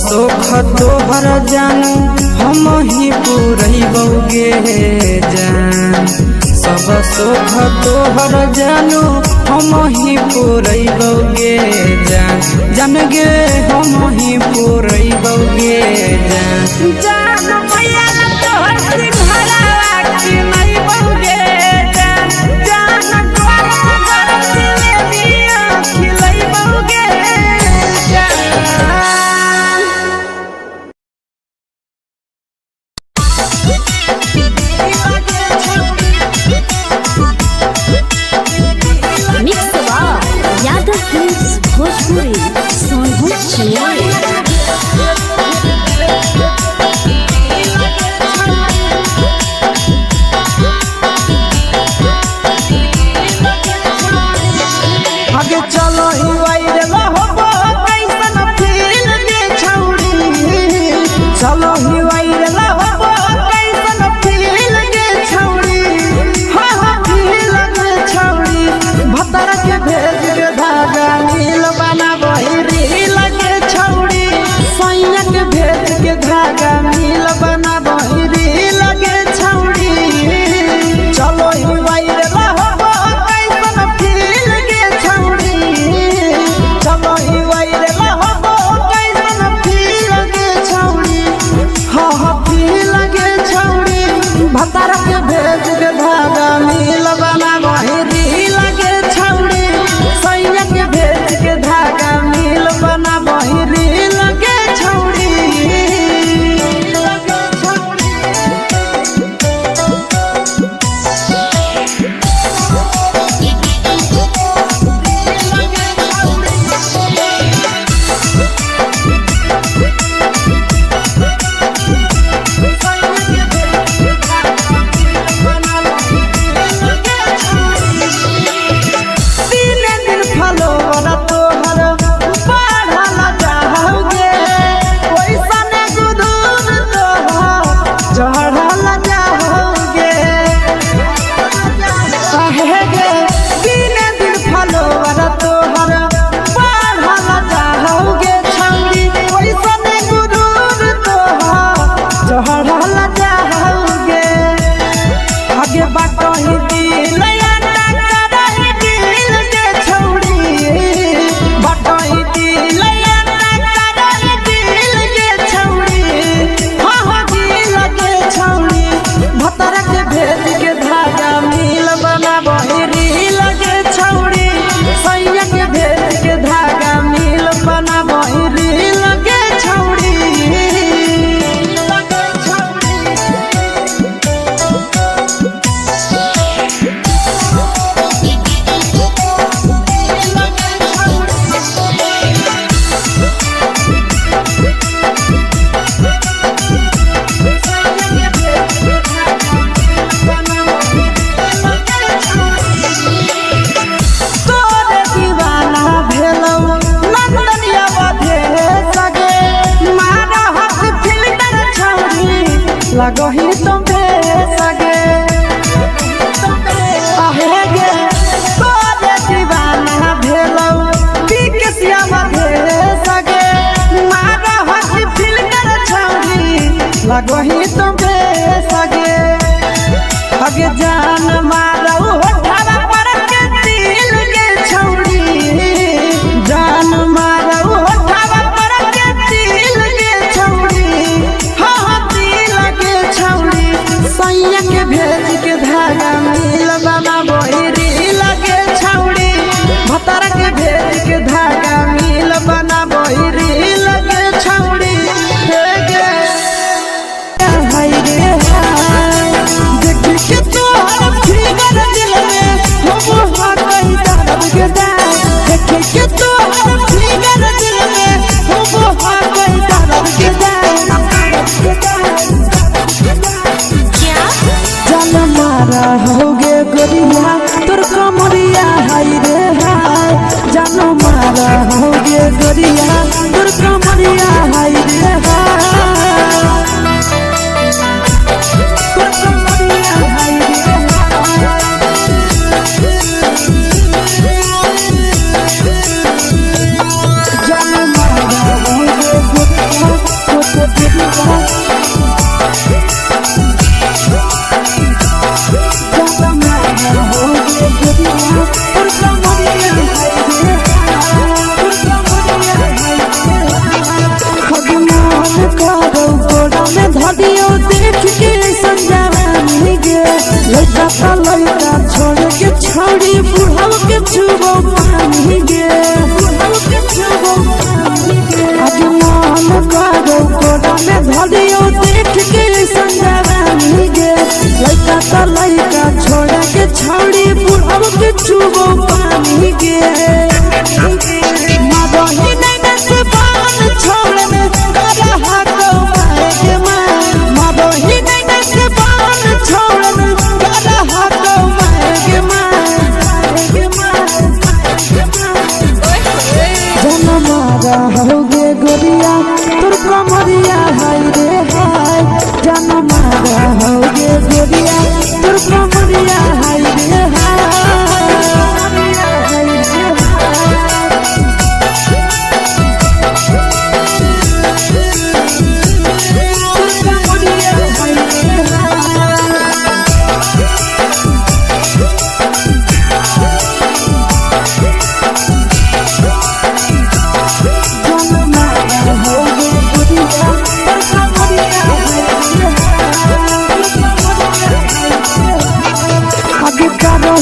सोख तोहर जानू हम ही पूरैबोगे जान सब सोख तोहर जानू हम ही पूरैबोगे जान गे हम ही पूरैबोगे जान मैया तोहर सिंघाड़ा खिलैबोगे जान गरम जिलेबिया खिलैबोगे भोजपुरी सोनू चले लगही तुम्हे सगे आहे गे तोरे दीवाना भेलौ बिकसिया मधे सगे मारा हसी फिल कर छौरी लगही तुम्हे सगे अगे जान मारौ होठवा पर के दिल के छौरी जान मारौ होठवा पर के दिल के छौरी हाँ दिल के छौरी सैया के भेज के धागा मिल बना बोहिरी लगे छौरी भतर के भेज के धागा मिल बना बोहिरी लगे छौरी हे गे हाय रे हाय देख के तोहर फिगर दिल में हम हाथई दर्द के दाग देख के तोहर फिगर दिल में हम हाथई दर्द के जान मारा होगे गोरिया तोर कमरिया हाय रे हाय जान मारा होगे गोरिया तोर कमरिया हाय रे हाय तोर कमरिया हाय रे जान मारा होगे गोरिया तोर कमरिया लड़का छोड़ के छौड़ी बुढ़ाव के छुबो पानी गे आगे मन करो कोड़ा में धरियो देख के संजवानी गे लड़का छोड़ के छौड़ी बुढ़ाव के छुबो पानी गे मादही नहीं से बान छोड़ में करा हाथो माए के मादही नहीं से बान छोड़ में करा हाथो माए के जन मारा होगे गोरिया तोर कमरिया हाय रे हाय जन मारा होगे गोरिया तोर कमरिया हाय रे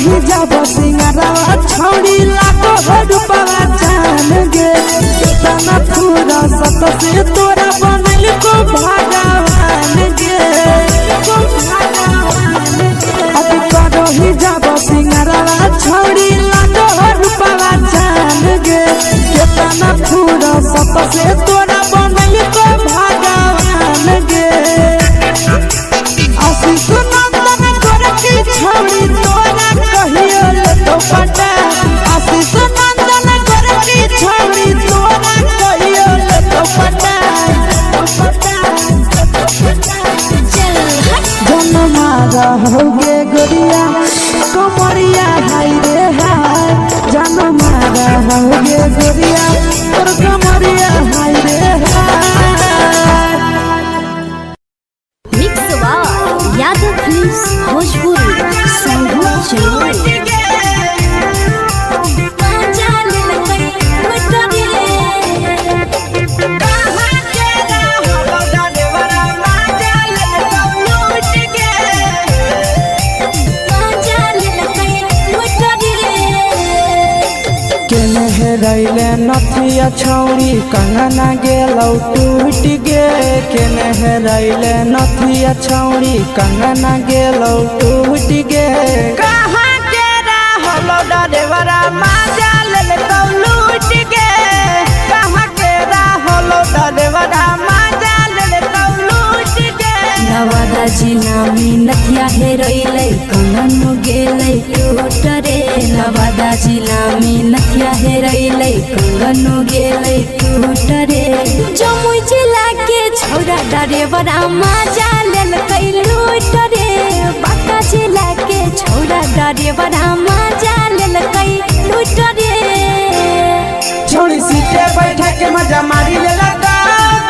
ही जब सिंगारा छौड़ी लाखो रुपवा जान गे तना पूरा सत से तोरा बनल को भगवान गे अब करो ही जब सिंगारा छौड़ी लाखो रुपवा जान गे तना पूरा सत से तोरा बनल को भगवान गे आशीष नंदन करके छौड़ी तोरा कहियो ले तो पटा आशीष नंदन करके छौड़ी तोरा कहियो ले तो पटा जन मारा होगे गोरिया कमरिया हाय रे हाय जन मारा होगे गोरिया तोर कमरिया हाय रे हाय mix by Yadav films Bhojpuri संगीत चलो रैले नथिया छौड़ी कंगना गेलौ टूट गे केने रैले नथिया छौड़ी कंगना गेलौ टूट गे कहाँ के रहलो डरेवरा माजा लेलकौ लूट गे कहाँ के रहलो डरेवरा माजा लेलकौ लूट गे नवादा जिला में नथिया हेरैलै कंगन गेलै टूट रे नवादा जिला में नथिया हेरैलै कंगन गेलै टूट रे जमुई जिला के छौरा डरेवरा माजा लेलकै ड्राइवरा मजा लेलकै लूट रे छोड़ी सीटे बैठा के मजा मारी लेलका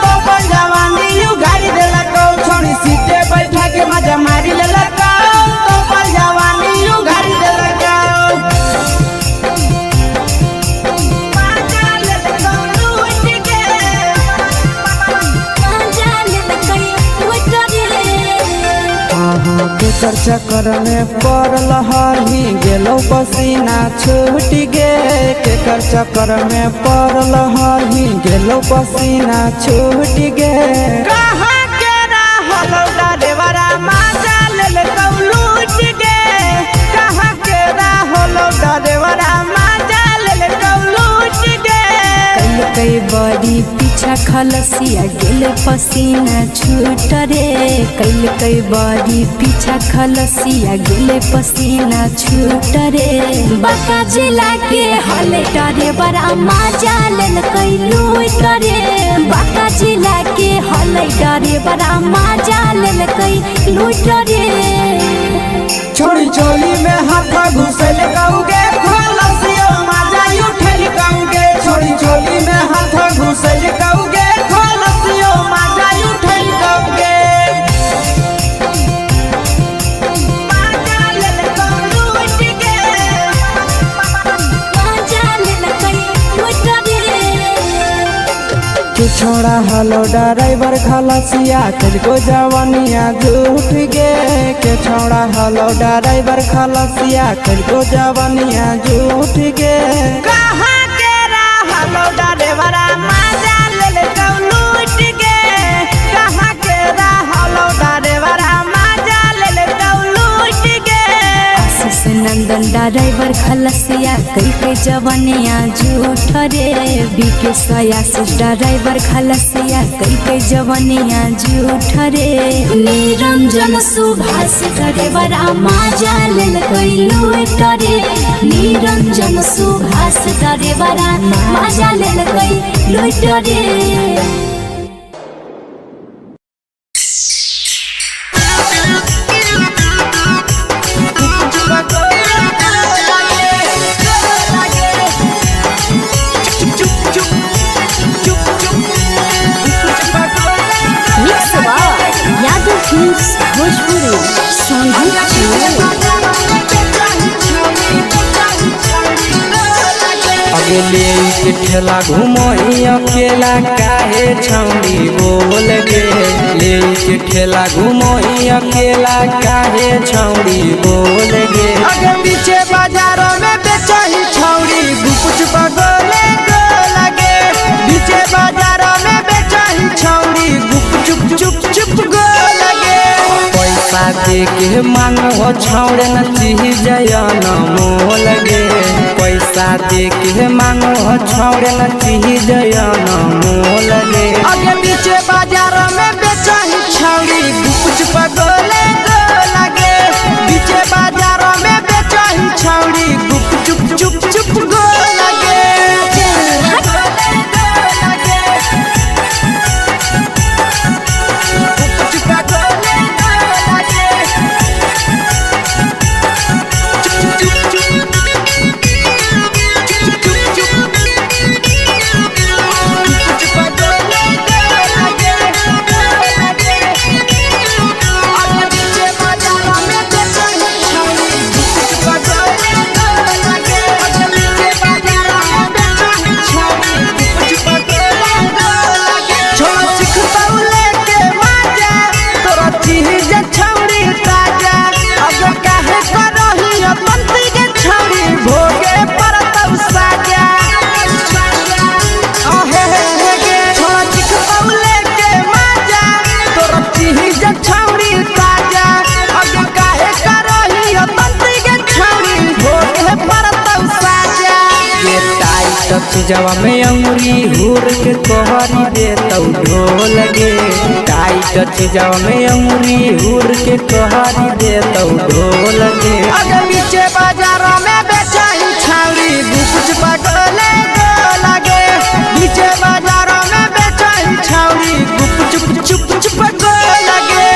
तो अपन जवानी यू गाड़ी देलका छोड़ी सीटे बैठा के मजा मारी लेलका तो अपन जवानी यू गाड़ी देलका केकर चक्कर में पड़ल हरही गेलो पसीना छूट गे केकर चक्कर में पड़ल हरही गेलो पसीना छूट गे कहाँ के रहल ड्राइवरा मजा लेलका लूट गे कहाँ के रहल ड्राइवरा मजा लेलका लूट गे कई बड़ी पीछा खलसिया गेल पसीना छूट रे कई बड़ी पीछा खलसिया गेल पसीना छूट रे बाका जिला के हले ड्राइवरा मजा लेलकै लूट रे बाका जिला के हले ड्राइवरा मजा लेलकै लूट रे छोड़ी चोली में हाथ घुसल कौगे खलसियो मजा उठल कौगे छोड़ी चोली में हाथ घुसल कौगे खलसियो मजा उठल कौगे मजा लेलका लूट गे मजा लेलकै लूट रे तू छोड़ा हलो ड्राइवर खलसिया तुझको जवानिया झूठ गे के छोड़ा हलो ड्राइवर खलसिया तुझको जवानिया झूठ गे कहाँ के रहल ड्राइवरा मजा लेलका लूट गे कहाँ के रहल ड्राइवरा मजा लेलका लूट गे आशीष नंदन ड्राइवर खलसिया कई जवानिया झूठ रे बीके आशीष ड्राइवर खलसिया कई जवानिया झूठ रे निरंजन सुभाष ड्राइवरा मजा लेलकै लूट रे निरंजन सुभाष ड्राइवरा मजा लेलकै लूट रे यादव फिल्म्स भोजपुरी अगले के ठेला घुमई अकेला काहे छौड़ी बोल गे ले के ठेला घुमई अकेला काहे छौड़ी बोल गे अगे पीछे बाजारों में बेचही छौड़ी गुपुच बगले गो लगे पीछे बाजारों में बेचही छौड़ी गुप चुप चुप चुप गो लगे पैसा दे के मांग हो छौड़े न चीज जयन मोल गे पैसा दे के मांग हो छौड़े न चीज जयन मोल गे अगे पीछे बाजारों में बेचही छौड़ी गुपुच बगले गो लगे पीछे बाजारों में बेचही छौड़ी गुप चुप चुप चुप गो लगे चीजवा में अंगुरी हुर के कोहरी दे तौ ढोल गे टाइट चीजवा में अंगुरी हुर के कोहरी दे तौ ढोल गे अगे पीछे बाजारों में बेचही छौड़ी गुपुच बगले गो लगे पीछे बाजारों में बेचही छौड़ी गुप चुप चुप चुप गो लगे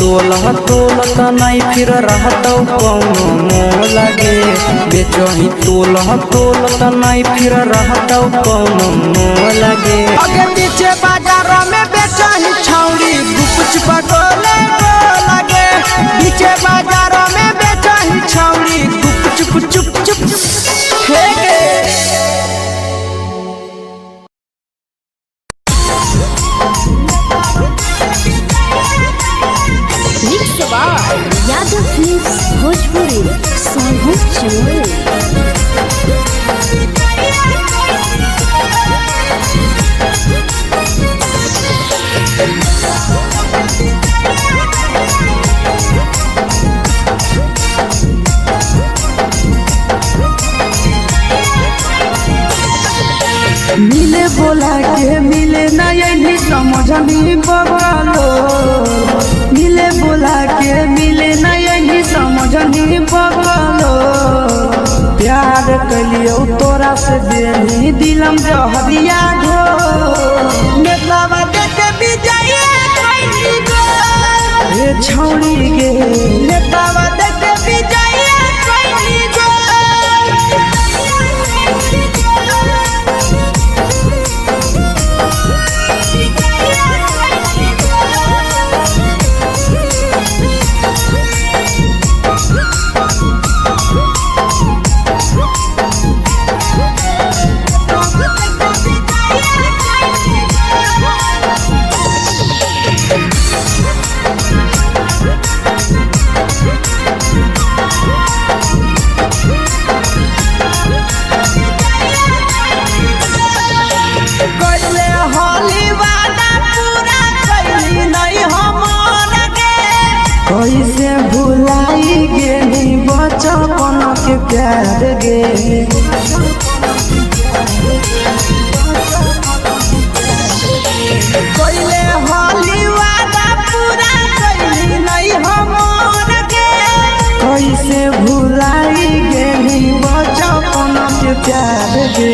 तोलह तोलत नहीं फिर रहतौ कौनो मोह लगे बेचही तोलह तोलत नहीं फिर रहतौ कौनो मोह लगे आगे पीछे बाजारों में बेचही छौड़ी गुपचुप गोले लगे पीछे बाजारों में बेचही छौड़ी गुपचुप चुप चुप हेगे यादव फिल्म्स भोजपुरी सोनू चमोली। मिले बोला के मिले ना यही समझनी बगलो मिले बोला के मिले ना यही समझनी बगलो प्यार कलियो तोरा से देनी दिलम जहरिया घो नेतावा देखे विजय कैली गो ए छौड़ी गे नेतावा देखे विजय कैली गो कैसे भुलाई गेली बचपन के प्यार गे कोइले होली वादा पूरा कैली नहीं हमर गे कैसे भुलाई गेली बचपन के प्यार गे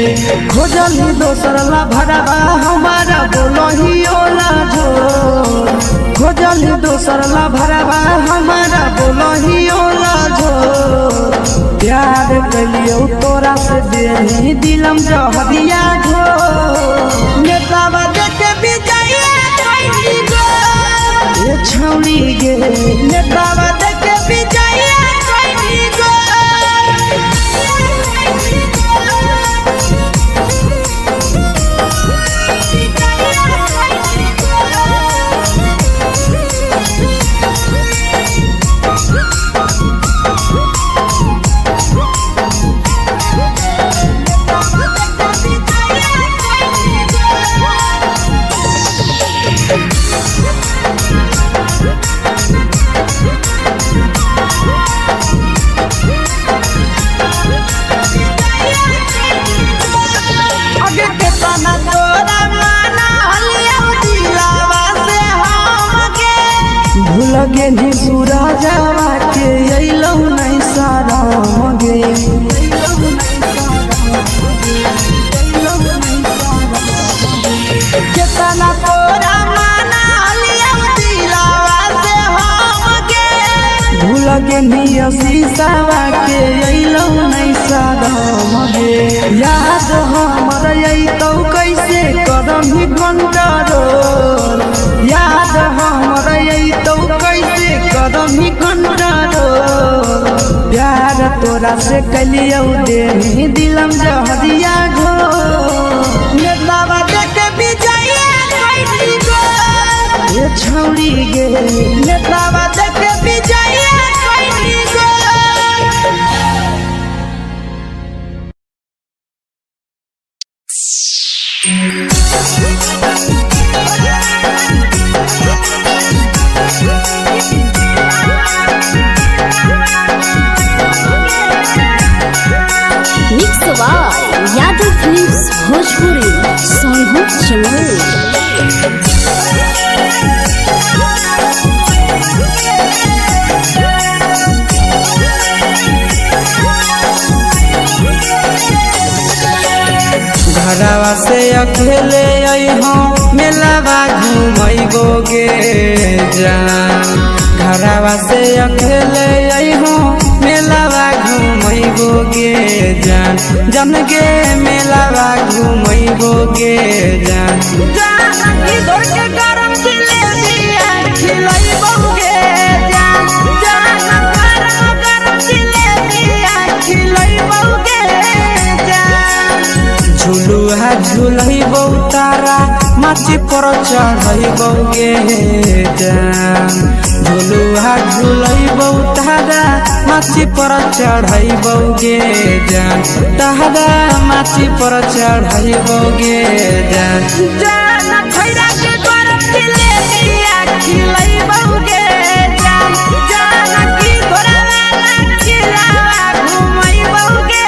खोजली दोसर ला भरवा हमारा बोलही ओला जो खोजली दोसर ला भरवा हमारा बोलही ओला जो प्यार कलियो तोरा से देनी दिलम जहरिया घो नेतावा देखे विजय कैली गो ए छौड़ी गे नेतावा देखे विजय कैली गो आगे के तना तोरा माना हलिया दिलावा से हम गे भूल गेली सूरजवा के अइलौ नहीं साराम गे केतना तोरा माना हलिया दिलावा से हम गे भूल गेली शीशावा के अइलौ नहीं साराम गे याद हमर अइतौ कैसे करही कंट्रोल याद हमर अइतौ कैसे करही कंट्रोल प्यार तोरा से कलियो देनी दिलम जहरिया घो नेतावा देखे विजय कैली गो ए छौड़ी गे नेतावा देखे विजय कैली गो मिक्स यादव फिल्म्स भोजपुरी सोनू चमोली। घरवा से अकेले अइहो मेलावा घूमैबो गे जान घरवा से अकेले अइहो मेलावा घूमैबो गे जान जन गे मेलावा घूमैबो गे जान जानकी दौड़ के गरम जिलेबिया खिलैबो गे जान गरम जिलेबिया खिलैबो गे जान झुलुहा झुलैबो तारा माची पर चढ़ैबो गे जान झुलुहा झुलैबो तारा माची पर चढ़ैबो गे जान तारा माची पर चढ़ैबो गे जान जान खैरा के गरम जिलेबिया खिलैबो गे जान जानकी घोड़ावाला खिलावा घुमैबो गे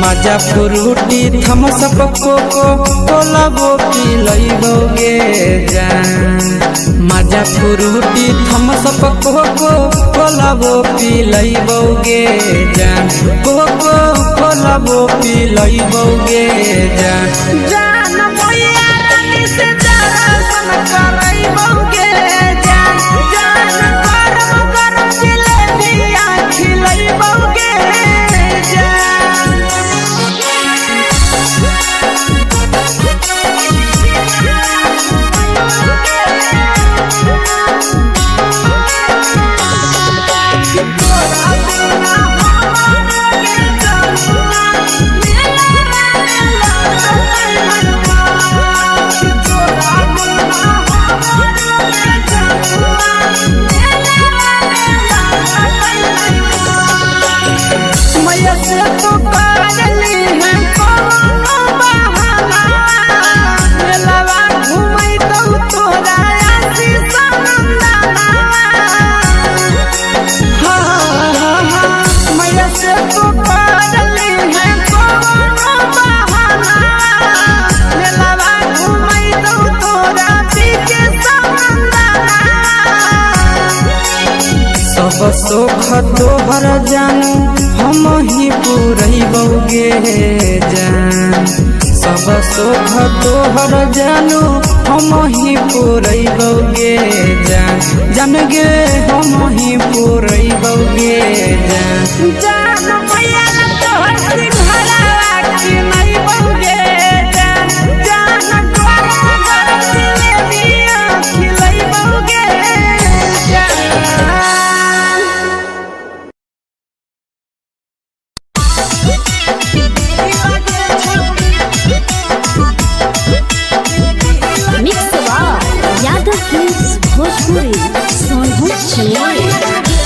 मजा फ्रूटी थम्स अप कोको कोलाबो पिलैबो गे जान मजा फ्रूटी थम्स अप कोको कोलाबो पिलैबो गे जान कोको कोलाबो पिलैबो गे जान जान मैया रानी से दर्शन करैबो गे जान गरम गरम जिलेबिया खिलैबो गे मैया से तो करली है कोनो बहाना मेलावा घुमै तो तोरा आसी सनंदना मैया से तो करली है कोनो बहाना मेलावा घुमै तो तोरा पीके सनंदना सब सुख तोहर जानू हम ही पुरैबो गे जान सब सुख तोहर जानू हम ही पुरैबो गे जान जान गे हम ही पुरैबो गे जान जान मैया तोहर सिंघरावा खिलैबो गे जान गरम गरम जिलेबिया खिलैबो गे मिक्स यादव फिल्म्स भोजपुरी सोनभद्र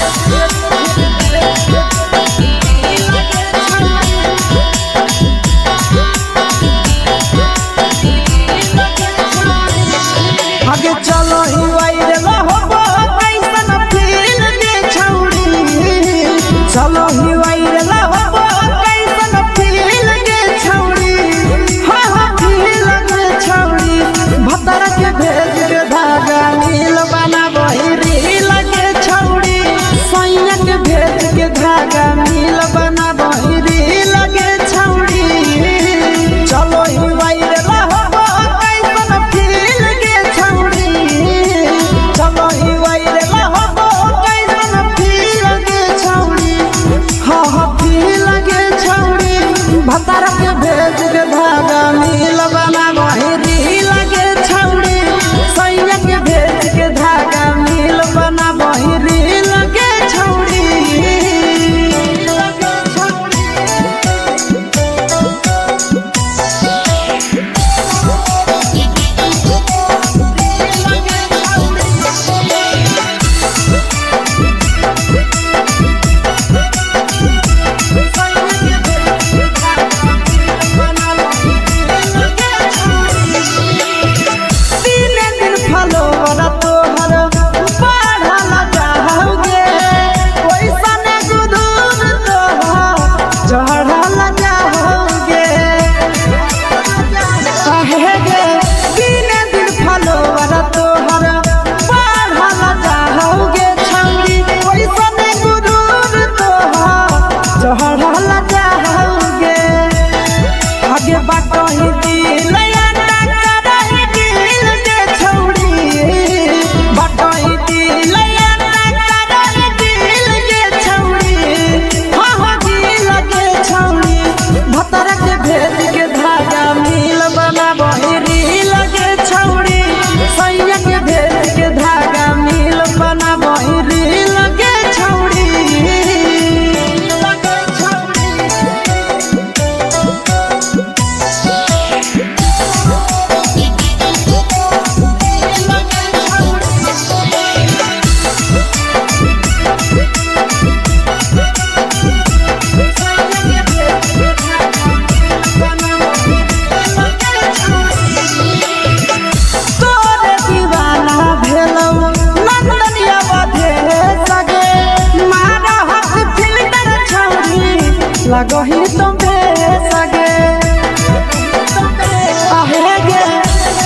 लगही तुम सगे आहे गे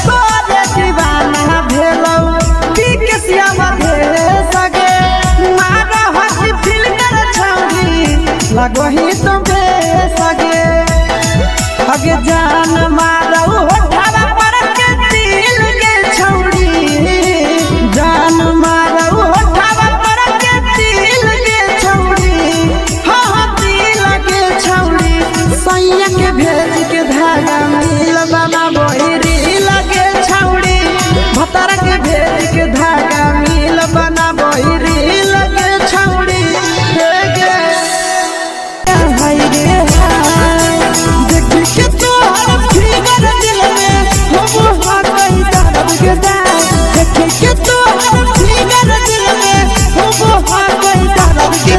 तोरे दीवाना भेलौ बिकसिया मधे सगे मारा हसी फिल्टर छौरी लगही तुम सगे अगे जान मारौ होठवा पर के दिल के छौरी जान मारौ होठवा पर के दिल के छौरी हाँ दिल के छौरी सैया के भेज के धागा मिल बना बोरी लगे छौरी भतर के भेज के धागा मिल बना बोरी लगे छौरी हे गे हाय रे हाय देख के तोहर फिगर दिल में हो हाथ कहीं दर्द के दाग देख के तोहर फिगर दिल में हो हाथ कहीं दर्द के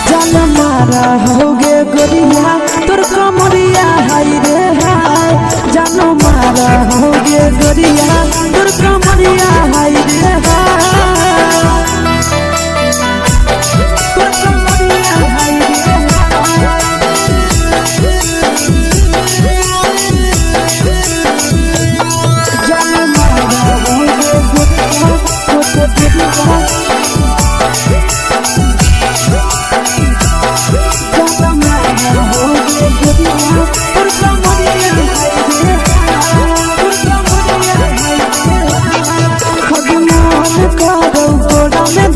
जान मारा होगे गोरिया तोर कमरिया हाय रे हाय जान मारा होगे गोरिया तोर कमरिया हाय रे हाय तोर कमरिया हाय रे जान मारा होगे गोरिया तोर कमरिया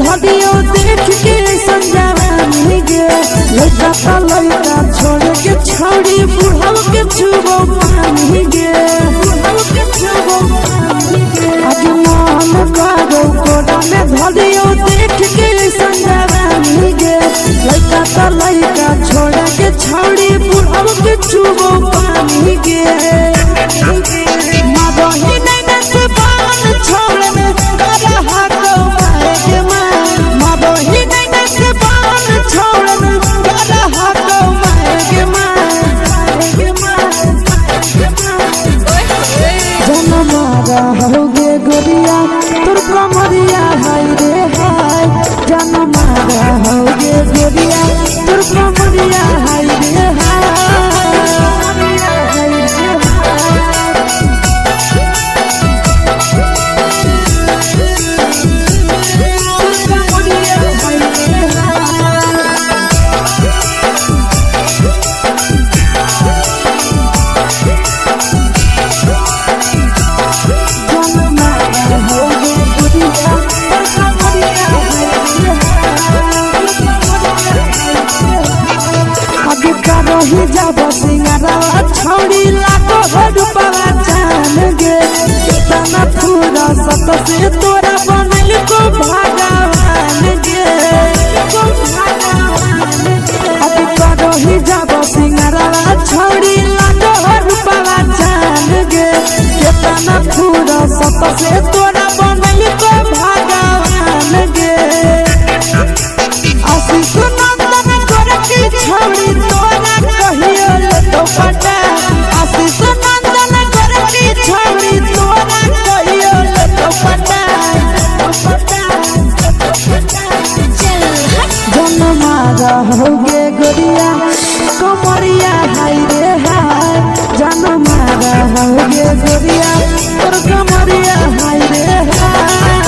धदियो देख के संजावानी गे लड़का लड़का छोड़ के छौड़ी बुढ़ाव के छुबो पानी गे बुढ़ाव के छुबो पानी गे आज मन करो कोड़ा में धदियो देख के संजावानी गे लड़का लड़का छोड़ के छौड़ी बुढ़ाव के छुबो पानी गे मादही नहीं नस पान छोड़ में करा हाथों मारे के मादही नहीं नस पान छोड़ में करा हाथों मारे के जन मारा होगे गोरिया तोर कमरिया हाय रे हाय जन मारा होगे गोरिया तोर कमरिया हाय रे हाय ही जब सिंगारा छौड़ी लाखो रुपया जान गे कितना पूरा सत से तोरा बनल को भगवान गे अब करो ही जब सिंगारा छौड़ी लाखो रुपया जान गे कितना पूरा सत से तोरा बनल को भगवान गे आशीष नंदन गोरखी छौड़ी तोरा कहियो ले तो पटा आशीष नंदन गोरखी छौड़ी तोरा कहियो ले तो पटा जन मारा होगे गोरिया कमरिया हाय रे हाय जन मारा होगे गोरिया तोर कमरिया हाय रे हाय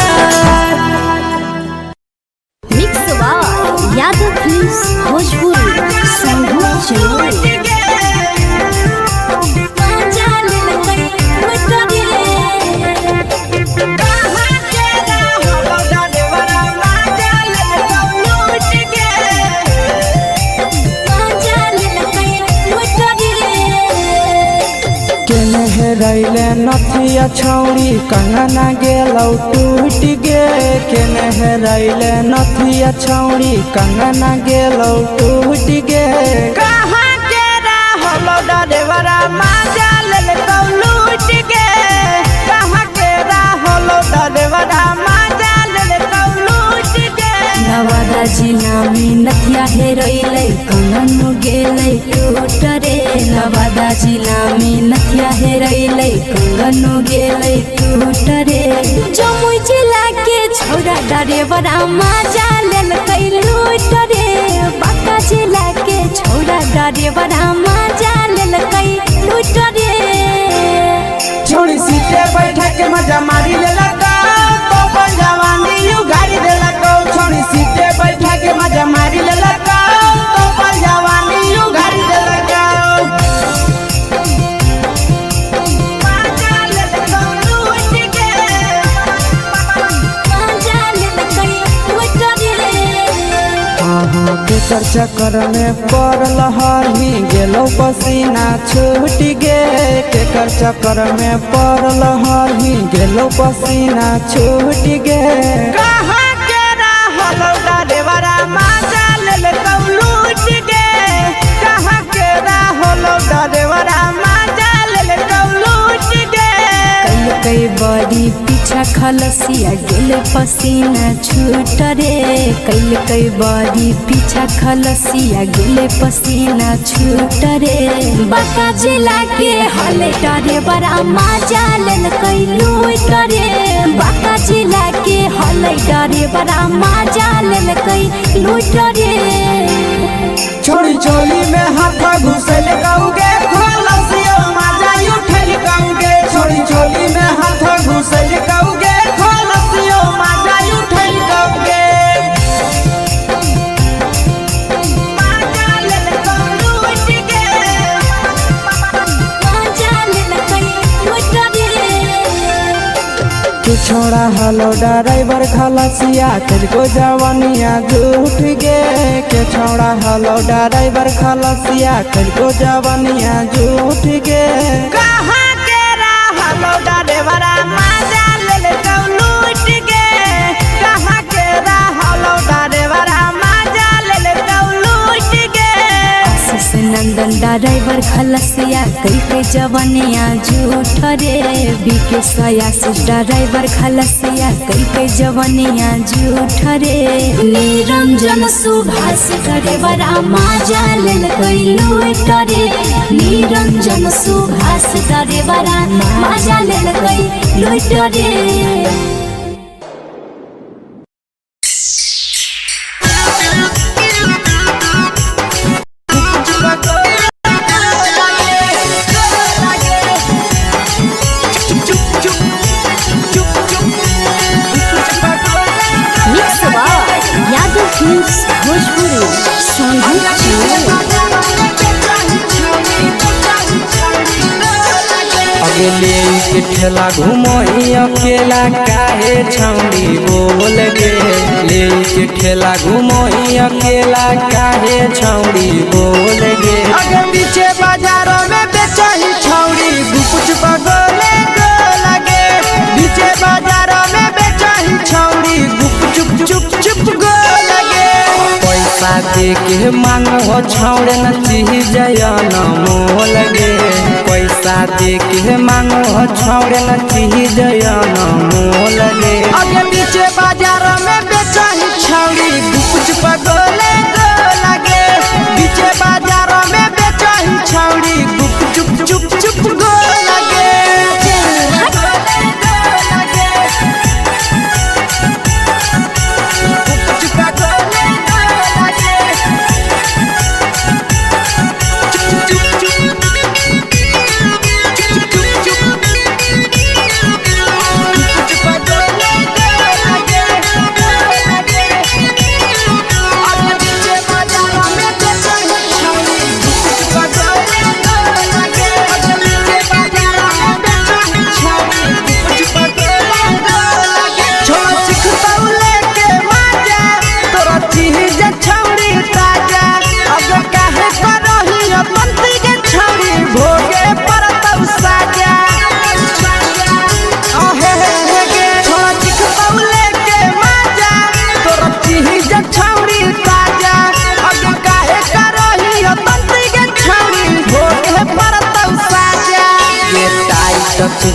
मिक्स वाव यादव फिल्म्स भोजपुरी संगीत चैनल रैले नथिया छौड़ी कंगना गेलौ टूट गे केने रैले नथिया छौड़ी कंगना गेलौ टूट गे कहाँ के रहलो डरेवरा माजा लेलकौ लूट गे कहाँ के रहलो डरेवरा माजा लेलकौ लूट गे नवादा जिला में नथिया हेरोइलै कंगन गेलै टूट रे नवादा जिला में नथिया हेरोइलै कंगन गेलै टूट रे जमुई जिला के छौड़ा डरेवरा माजा लेलकै लूट रे बाका जिला के छोड़ा डरे बड़ा मजा लेलकै लूट रे छोड़ी सीटे बैठा के मजा मारी लेलका तो अपन जवानी यू गाड़ी देलका छोड़ी सीटे बैठा के मजा मारी लेलका तो अपन जवानी यू गाड़ी देलका केकर चक्कर में पड़ल हरही गेलो पसीना छूट गे केकर चक्कर में पड़ल हरही गेलो पसीना छूट गे कहाँ के रहलो डरेवरा मजा लेलका लूट गे कहाँ के रहलो डरेवरा मजा लेलका लूट गे कई बड़ी पीछा खलसिया गेले पसीना छूट रे कई बड़ी पीछा खलसिया गेले पसीना छूट रे बाका जिला के हले डरे बड़ा मजा लेलकै लूट रे बाका जिला के हले डरे बड़ा मजा लेलकै लूट रे छोड़ी चोली में हाथ घुसल गौगे खलसियो मजा उठल गौगे छोड़ी चोली में हाथ घुसल गौगे खलसियो मजा उठल गौगे मजा लेलका लूट गे मजा लेलकै लूट रे तू छोड़ा हलो ड्राइवर खलसिया तुझको जवानिया झूठ गे के छोड़ा हलो ड्राइवर खलसिया तुझको जवानिया झूठ गे कहाँ के रहलो डरेवरा मजा लेलका लूट गे कहाँ के रहलो डरेवरा मजा लेलका लूट गे आशीष नंदन ड्राइवर खलसिया कई जवानिया झूठ रे बीके आशीष ड्राइवर खलसिया कई जवानिया झूठ रे निरंजन सुभाष ड्राइवर मजा लेलकै लूट रे निरंजन सुभाष ड्राइवर मजा लेलकै लूट रे यादव फिल्म्स भोजपुरी अगले के ठेला घूमो अकेला काहे छौड़ी बोल गे ले के ठेला घूमो अकेला काहे छौड़ी बोल गे अगे पीछे बाजारों में बेचही छौड़ी गुपुच बगले गो लगे पीछे बाजारों में बेचही छौड़ी गुप चुप चुप चुप गो लगे पैसा दे के मांगो छौड़े न चीज न मोल गे पैसा दे के मांगो छौड़े न चीज न मोल गे अगे पीछे बाजारों में बेचही छौड़ी गुपुच बगले गो लगे पीछे बाजारों में बेचही छौड़ी गुप चुप चुप चुप गो लगे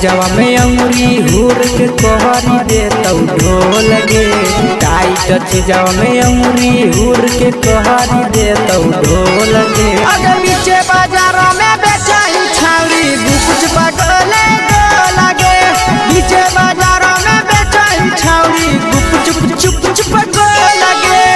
जवा में अंगुरी हुर के कोहरी दे तो ढोल गे टाइट जवा में अंगुरी हुर के कोहरी दे तो ढोल गे अगर पीछे बाजारों में बेचही छौड़ी गुपुच बगले गो लगे पीछे बाजारों में बेचही छौड़ी गुप चुप चुप चुप गो लगे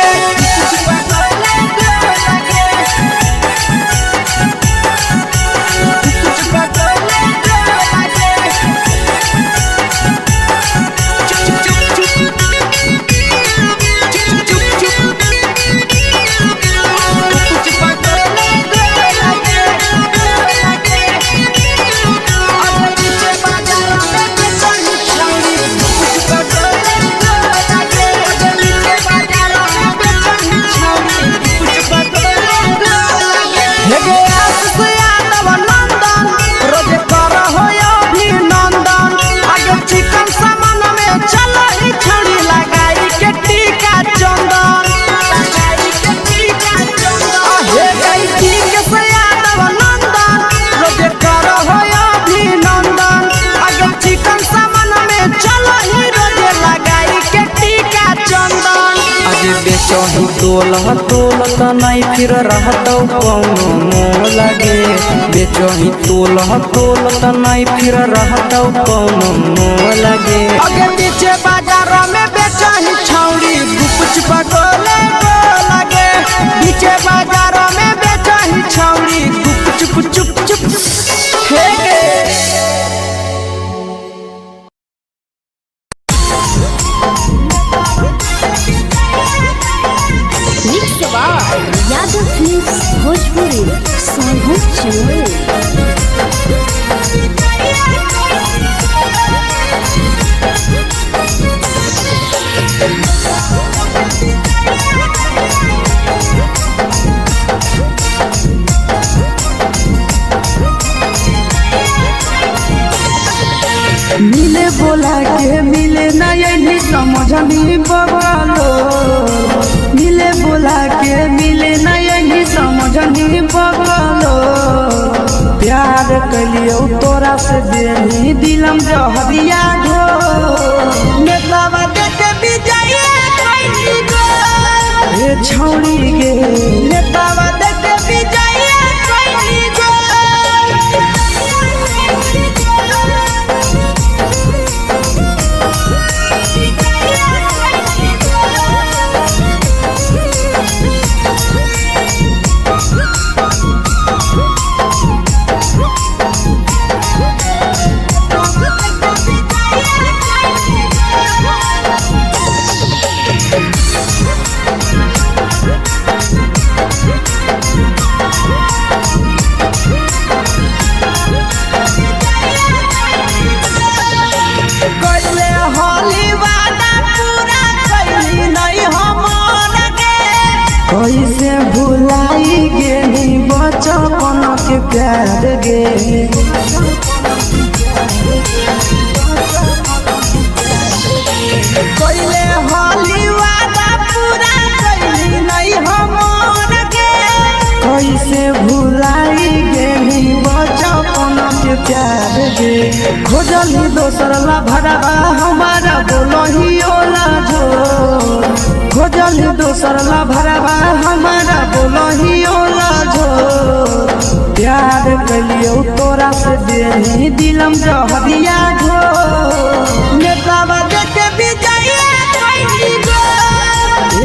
बेचही तोलह तोलत नहीं फिर रहतौ कौनो मोह लगे बेचही तोलह तोलत नहीं फिर रहतौ कौनो मोह लगे आगे पीछे बाजार में बेचही छौड़ी गुपचुप गोले गो लगे पीछे बाजार में बेचही छौड़ी गुपचुप चुप चुप हे गे यादव फिल्म्स भोजपुरी सोनू चमोली। मिले बोला के मिले ना यही समझनी बवालो मिले बोला के मिले ना यही समझनी बवालो प्यार कलियो तोरा से देनी दिलम जहरिया घो नेतावा देखे विजय कैली गो ए छौड़ी गे नेतावा देखे विजय कैली गो कैसे भुलाई गेली बचपन के प्यार गे कोइले होली वादा पूरा कैली नहीं हमर के कैसे भुलाई गेली बचपन के प्यार गे खोजली दोसर ला भरवा हमारा बोलही ओला जो खोजली दोसर ला भरवा हमारा बोलही ओला जो प्यार कलियो तोरा से देनी दिलम जहरिया घो नेतावा देखे विजय कैली गो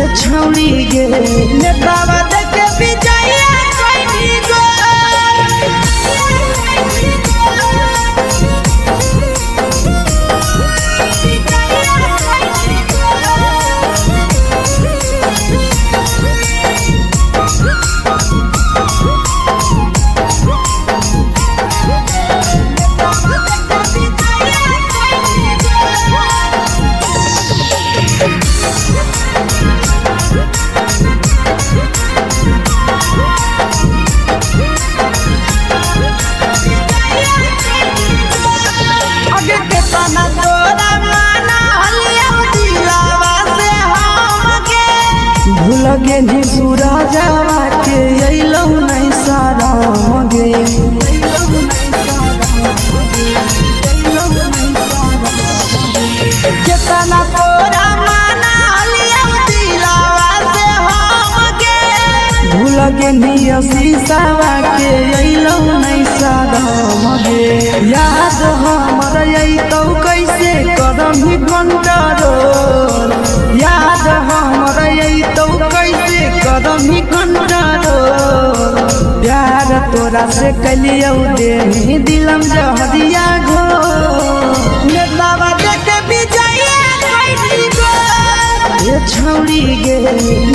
ए छौड़ी गे नेतावा देखे विजय कैली गो भूल गेली सूरजवा के अइलौ नहीं साराम गे केतना तोरा माना लिया दिलावा से हम गे भूल गेली शीशावा के अइलौ नहीं साराम गे याद हमर अइतौ कैसे करम कंट्रोल याद हमर अइतौ कैसे करम कंट्रोल प्यार तोरा से कलियौ देनी दिलम जहरिया घो नेतावा देखे विजय कैली गो ए छौड़ी गे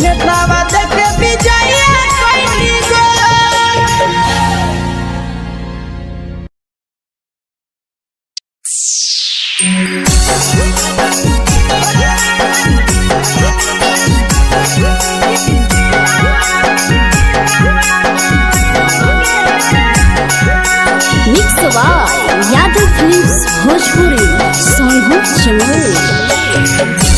नेतावा देखे विजय कैली गो यादव फिल्म्स भोजपुरी सोनू चमोली।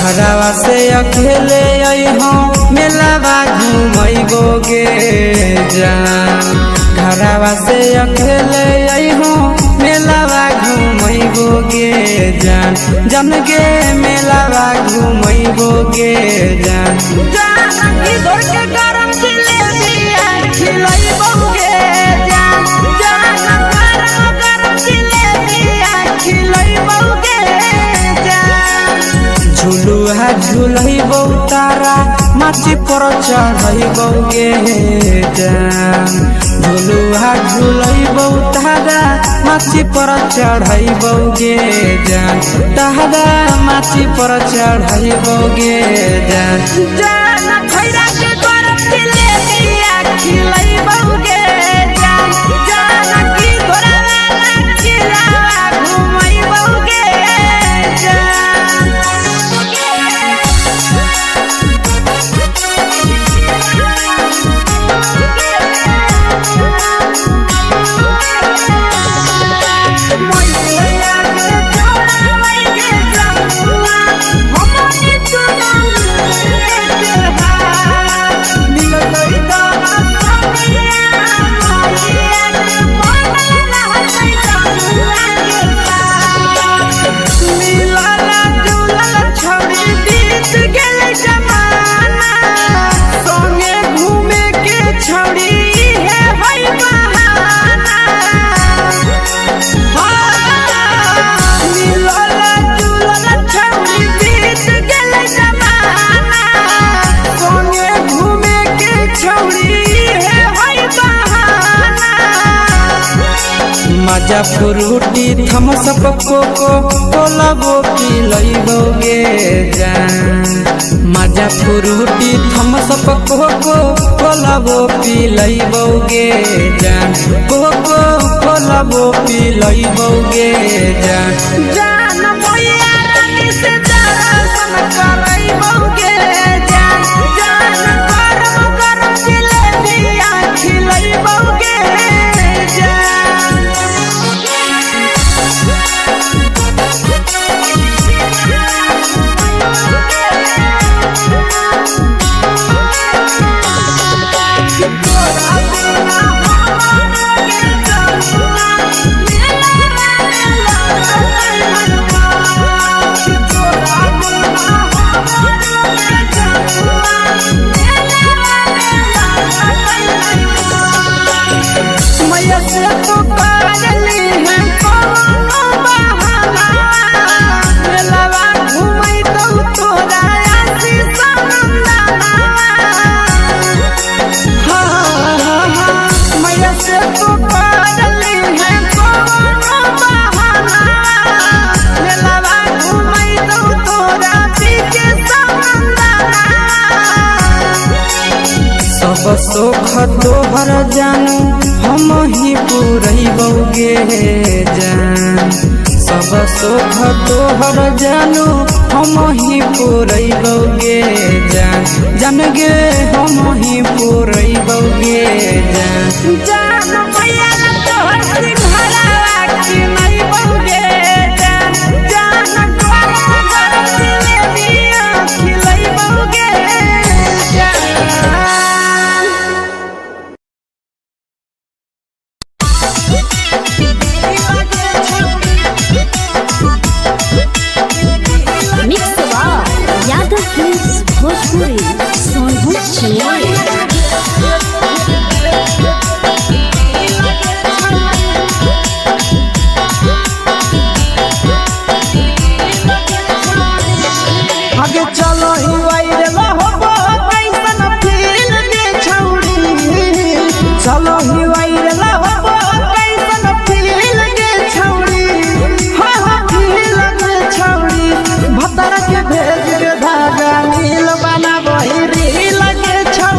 घरवा से अकेले अइहो मेलावा घूमई घुमैबोगे जान घरवा से अकेले अइहो मेलावा घुमैबोगे जान जन गे मेलावा घुमैबोगे जान जानकी घोर के गरम जिलेबिया खिलैबोगे जान गरम जिलेबिया खिलैबोगे जान झुलुहा झुलैबौ तारा माची पर चढ़ैबोगे जान झुलुहा झुलैबौ तारा माची पर चढ़ैबोगे जान तारा माची पर चढ़ैबोगे जान जान खैरा के गरम जिलेबिया खिलैबोगे जान जानकी घोरवाला खिलावा घुमैबोगे मजा फ्रूटी थम्स अप कोको कोला वो पिलैबोगे जान मजा फ्रूटी थम्स अप कोको कोला वो पिलैबोगे जान कोको कोला वो पिलैबोगे जान जान भैया रानी से दर्शन करैबोगे जान गरम गरम जिलेबिया खिलैबोगे मैया से तो पागली है कोनो बहाना मेलावा घुमै तो तोरा आशीष नंदना मैया से तो पागली है कोनो बहाना मेलावा घुमै तो तोरा पीछे नंदना सब सुख तोहर जानू हम ही पुरैबोगे जान सब सुख तोहर जानू हम ही पुरैबोगे जान जन गे हम ही पुरैबोगे जान जान भैया तोहर सिंघरावा खिलैबोगे जान गरम गरम जिलेबिया खिलैबोगे मिक्स यादव फिल्म्स भोजपुरी सोनभद्र चेन्नई आगे चलो ही वायरल होबो कैसन फील दे छौड़ी चलो ही वायरल होबो कैसन फील दे छौड़ी हाँ फील दे छौड़ी भतर के भेज के धागा नील बनाबो रील के छौड़ी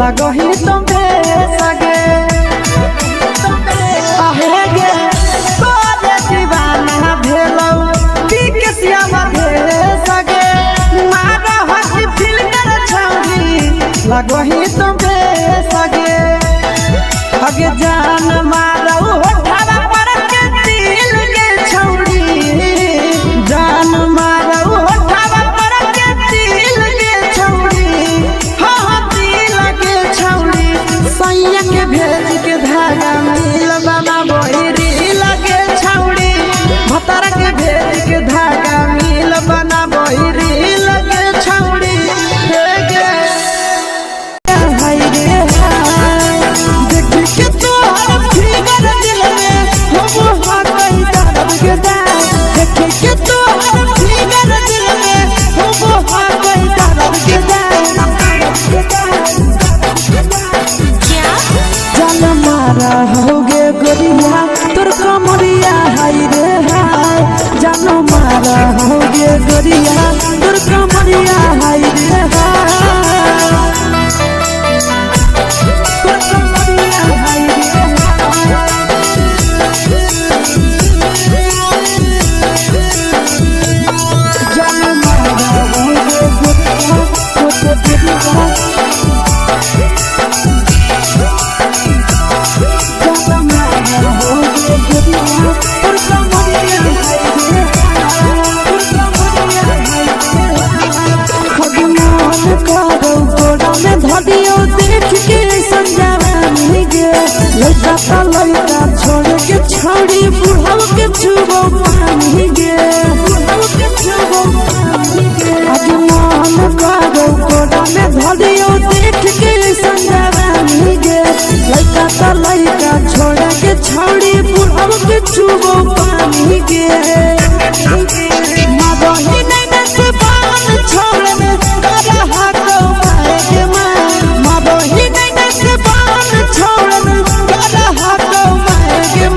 लगही तुम्हे सगे आहे गे तोरे दीवाना भेलौ के सियामा भेले सगे मारा हसी फिल्म छौरी लगही तुम्हे सगे अगे जान मारौ होठवा पर के दिल के छौरी जान मारौ होठवा पर के दिल के छौरी हाँ दिल के छौरी सैया के भेज के धागा मिल बाबा बोरी लगे छौरी भतर के भेज के धागा मिल बना बोरी लगे छौरी हे गे हाय रे हाय देख के तोहर फिगर दिल में हो कहीं दर्द के दाग देख के तोहर फिगर दिल में हो कहीं दर्द के जान मारा होगे गोरिया तोर कमरिया हाय रे हाय जान मारा होगे गोरिया तोर कमरिया हाय रे हाय तोर कमरिया हाय रे जान मारा होगे गोरिया तोर कमरिया लड़का छोड़ के छौड़ी बुढ़ाव के छुबो पानी गे आज मन करो कोड़ा में धरियो देख के संजवानी गे लड़का छोड़ के छौड़ी बुढ़ाव के छुबो पानी गे मादही नहीं से बान छोड़ में रहा तो माए के मादही नहीं से बान छोड़ में रहा तो माए के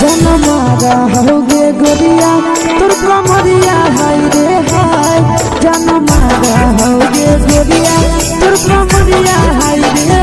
जन मारा होगे गोरिया तोर कमरिया हाय रे हाय जन मारा होगे गोरिया तोर कमरिया हाय रे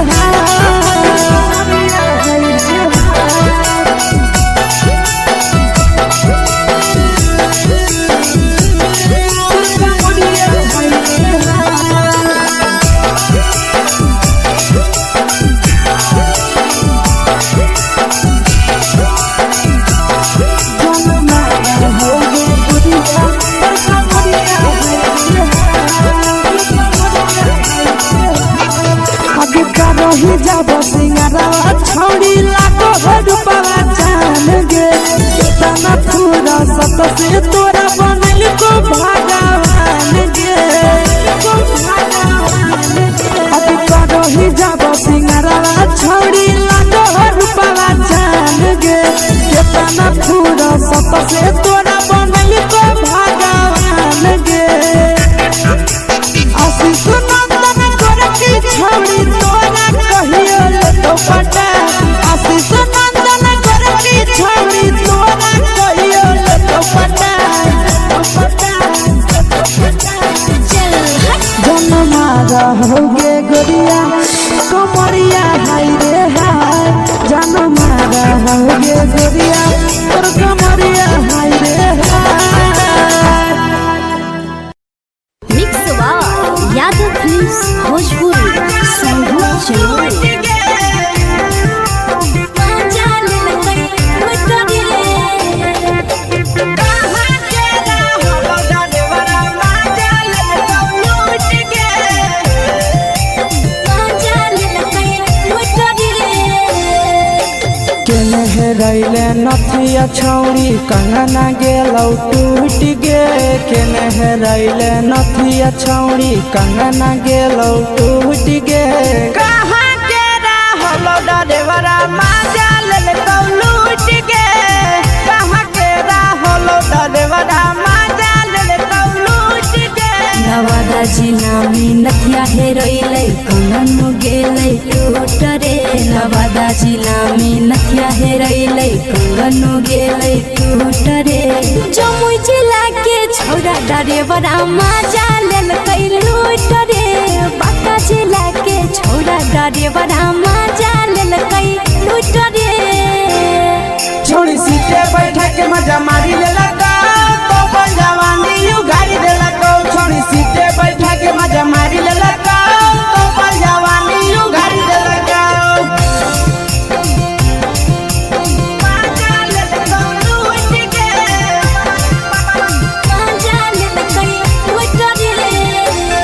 रही जब सिंगारा छौड़ी लागो रूपवा जान गे कितना पूरा सत से तोरा बनल को भगवान गे अभी रही जब सिंगारा छौड़ी लागो रूपवा जान गे कितना पूरा सत से तोरा बनल को भगवान गे आशीष नंदन करके छौड़ी तोरा कहियो तो पटा आशीष नंदन करके छौड़ी तोरा कहियो तो पटा जन मारा होगे गोरिया कमरिया हाय रे हाय जन मारा होगे गोरिया तोर कमरिया हाय रे हाय मिक्स यादव फिल्म्स भोजपुरी संगीत चैनल रैले नथिया छौड़ी कंगना गेलौ टूट गे केने रैले नथिया छौड़ी कंगना गेलौ टूट गे कहाँ के रहलो डरेवरा माजा लेलकौ लूट गे कहाँ के रहलो डरेवरा माजा लेलकौ लूट गे नवादा जिला में नथिया हेरैलै कंगन गेलै टूट रे नवादा जिला में नथिया हेरैलै कंगन गेलै टूट रे जमुई जिला के छौरा ड्राइवरा मजा लेल लूट रे बाका जिला के छोड़ा ड्राइवरा मजा लेल लूट रे छोड़ी सीटे बैठा के मजा मारी ले लगा तो बन जवानी यू गाड़ी दे लगा छोड़ी सीटे बैठा के मजा मारी ले लगा तो बन जवानी यू गाड़ी दे लगा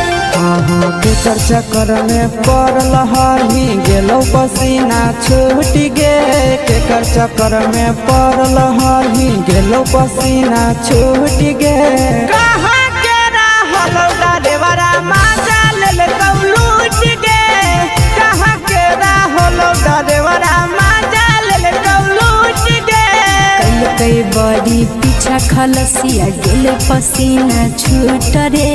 केकर चक्कर में पड़ल हरही गेलो पसीना छूट गे केकर चक्कर में पड़ल हरही गेलो पसीना छूट गे कहाँ के रहल ड्राइवरा मजा ले लूट गे कहाँ के रहल ड्राइवरा मजा ले लूट गे कई बड़ी पीछा खलसिया गेल पसीना छूट रे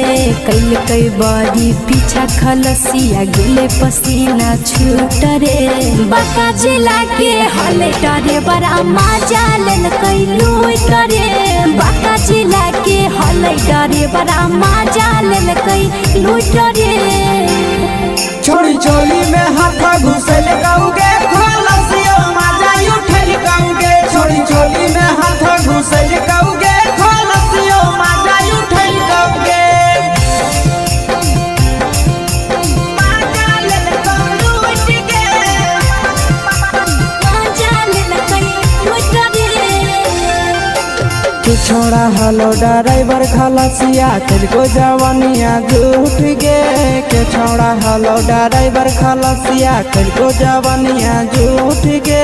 कई बड़ी पीछा खलसिया गेल पसीना छूट रे बाका जिला के हले ड्राइवरा मजा लेल लूट रे बाका जिला के हले ड्राइवरा मजा लेल लूट रे छोड़ी चोली में हाथ घुसल गाऊगे खलसियो मजा उठल गाऊगे छोड़ी चोली में हाथ घुसल गाऊगे खलसियो मजा उठल गाऊगे छोड़ा हलो ड्राइवर खलसिया तेरे जवानिया झूठ गे के छोड़ा हलो ड्राइवर खलसिया तेरे जवानिया झूठ गे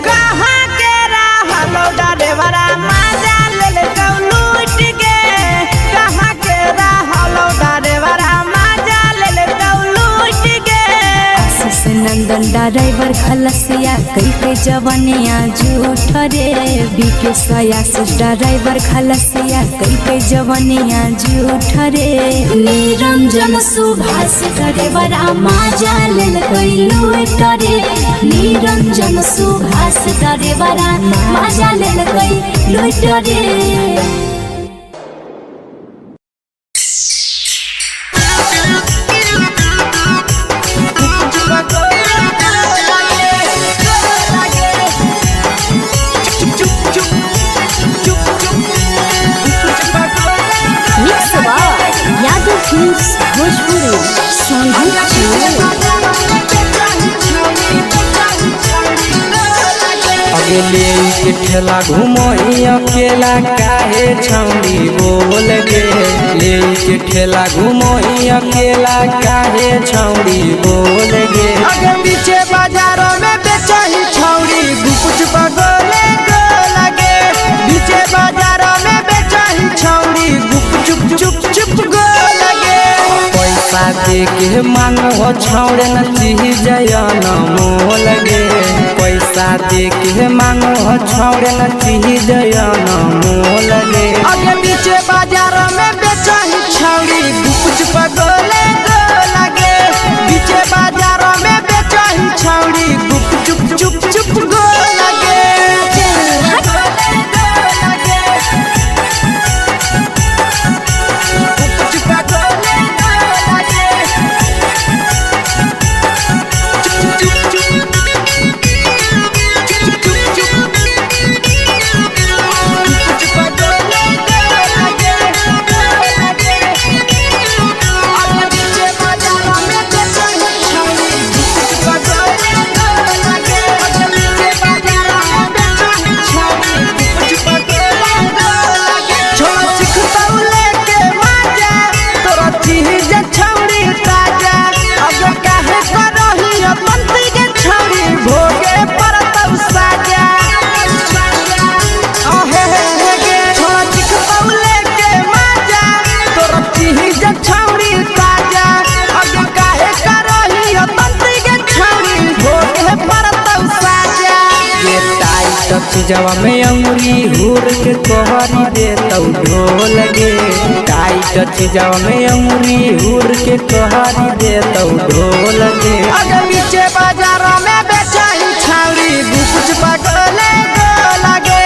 कहाँ के रहलो ड्राइवरा मजा ले लूट गे कहाँ के रहलो ड्राइवरा मजा ले लूट गे आशीष नंदन ड्राइवर खलसिया कई जवानिया झूठ रे बीके आशीष ड्राइवर खलसिया कई जवानिया झूठ रे निरंजन सुभाष ड्राइवरा मजा लेल लूट रे निरंजन सुभाष ड्राइवरा मजा लेल लूट रे भोजपुरी अगले के ठेला घूमो अकेला काहे छौड़ी बोल गे ले के ठेला घूमो अकेला काहे छौड़ी बोल गे अगे पीछे बाजारों में बेचही छौड़ी गुपुच बगोले गो लगे पीछे बाजारों में बेचही छौड़ी गुप चुप चुप गो लगे पैसा दे के मांगो छौड़े न चीज जयन मोल गे पैसा दे के मांगो छौड़े न चीज जयन मोल गे अगे पीछे बाजारों में बेचही छौड़ी गुपुच बगोले गो लगे पीछे बाजारों में बेचही छौड़ी गुप चुप गो लगे चीजवा में अंगुरी हुर के कोहरी दे तौ ढोल गे टाइट चीजवा में अंगुरी हुर के कोहरी दे तौ ढोल गे अगे पीछे बाजारों में बेचही छौड़ी गुपुच बगोले गो लगे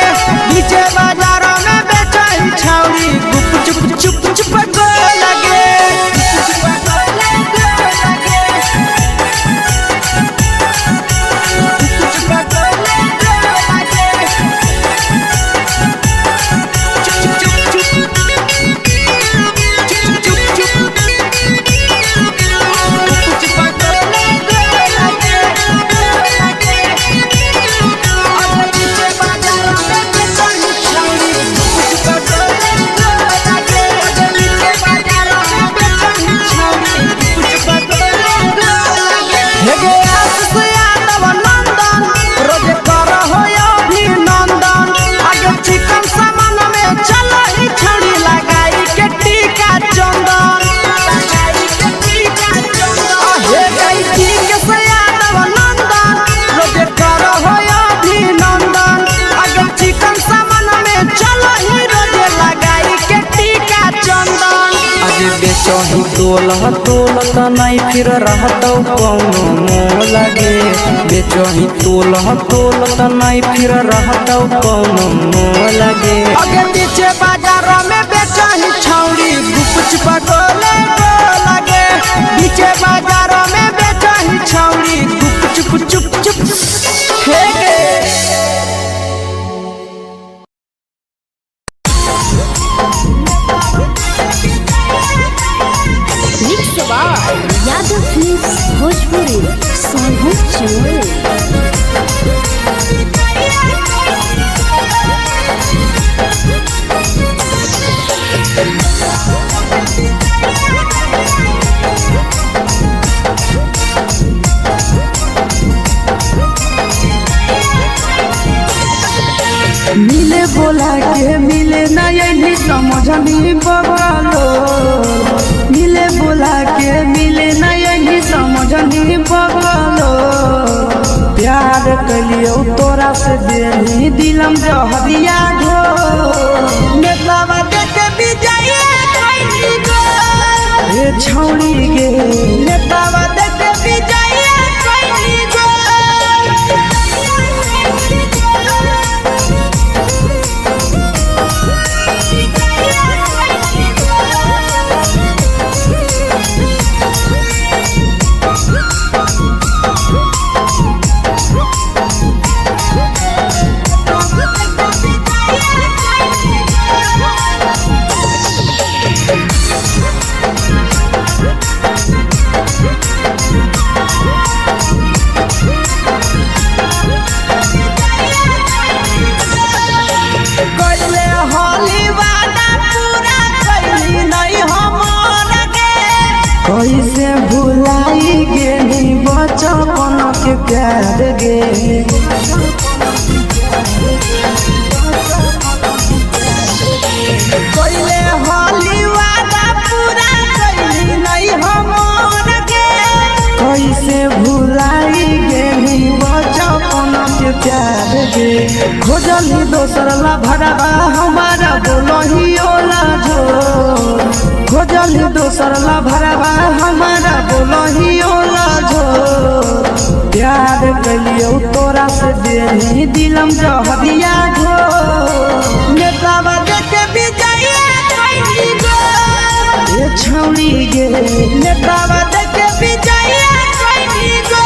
पीछे बाजारों में बेचही छौड़ी गुप चुप बेचही तोलत नहीं फिर रहतौ कौनो मोह लगे बेचही तोलत नहीं फिर रहतौ कौनो मोह लगे आगे पीछे बाजारों में बेचही छौड़ी गुपचुप गोले लगे पीछे बाजारों में बेचही छौड़ी गुपचुप चुप चुप हे गे यादव फिल्म्स भोजपुरी सोनू चमोली। मिले बोला के मिले नहीं समझनी बगलो मिले बोला के मिले नहीं समझनी बगलो प्यार कलियो तोरा से देनी दिलम जहरिया घो नेतावा देखे विजय कैली गो ए छौड़ी गे नेतावा देखे विजय कैली गो कैसे भुलाई गेली बचपन के प्यार गे कोइले होली वादा पूरा कैली नहीं हमर गे कैसे भुलाई गेली बचपन के प्यार गे खोजली दोसर ला भरवा हमारा बोलही ओला झोर खोजली दोसर ला भरवा हमारा बोलही ओला झोर प्यार कलियो तोरा से देनी दिलम जहरिया घो नेतावा देखे विजय कैली गो ए छौड़ी गे नेतावा देखे विजय कैली गो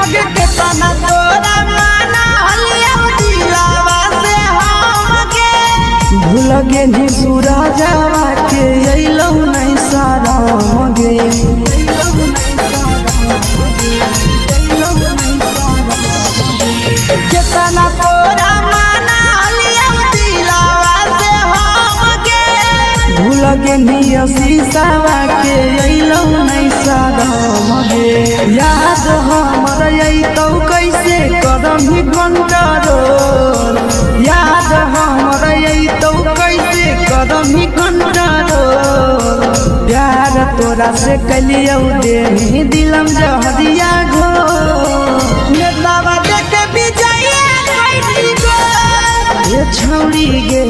आगे के तना तोरा माना हलिया दिलावा से हम गे भूल गेली सूरजवा के अइलौ नहीं सारा गे केतना तोरा माना हलिया दिलावा से हम गे भूल गेली शीशावा के अइलौ नहीं सारा गे याद हमर अइतौ कैसे करही कंट्रोल याद हमर अइतौ कैसे करही कंट्रोल प्यार तोरा से कलियो देनी दिलम जहरिया घो नेतावा देखे विजय कैली गो ए छौड़ी गे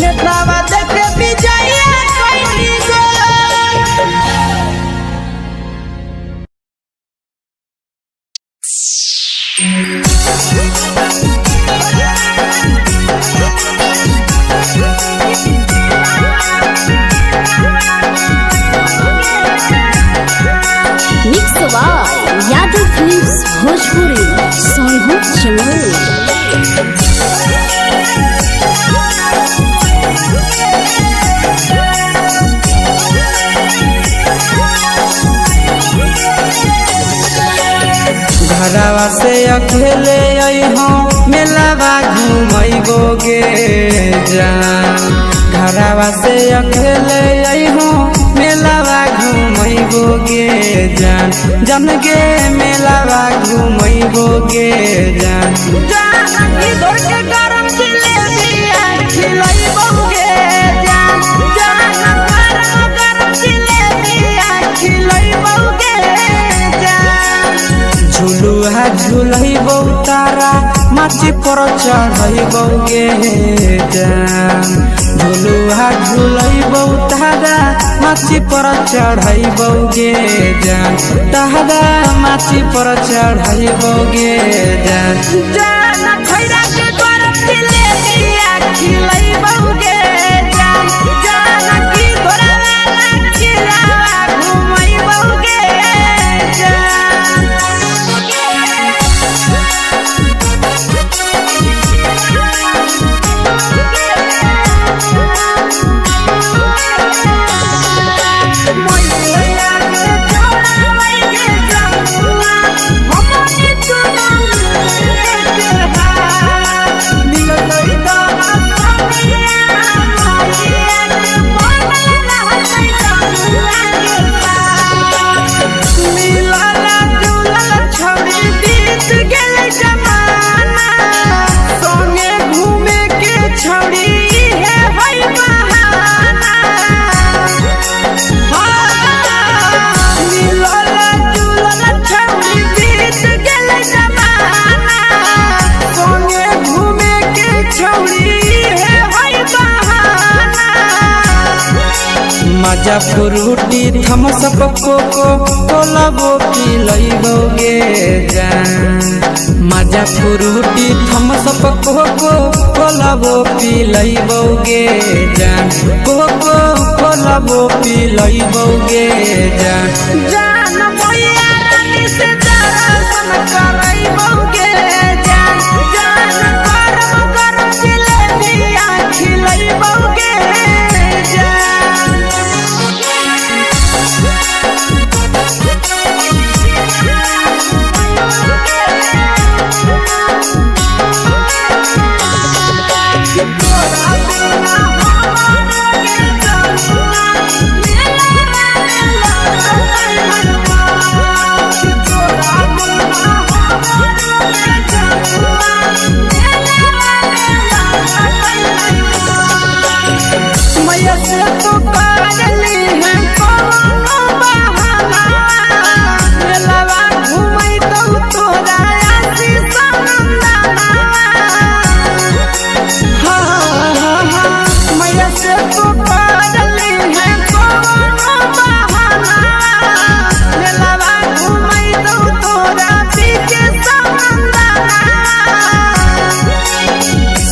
नेतावा देखे विजय कैली गो यादव फिल्म्स भोजपुरी सोनू चमोली। मेलावा घूमैबोगे जान घरवा से अकेले अइहो मेलावा घूमैबोगे जान जन गे मेलावा घूमैबोगे जान इधर के गरम जिलेबिया खिलैबोगे जान गरम जिलेबिया खिलैबोगे जान झुलुहा झुलैबौ तारा माची पर चढ़ैबोगे जान झुलुहा झुलैबौ तारा माची पर चढ़ैबोगे जान तारा माची पर चढ़ैबोगे जान खैरा के गरम जिलेबिया खिलैबोगे जान की घोड़ावाला खिलावा घुमैबोगे जान मजा फ्रूटी थम्सअप कोको कोलाबो पिलैबोगे जान मजा फ्रूटी थम्सअप कोको कोलाबो पिलैबोगे जान कोको कोलाबो पिलैबोगे जान मैया रानी से दर्शन करैबोगे जान गरम जिलेबिया खिलैबोगे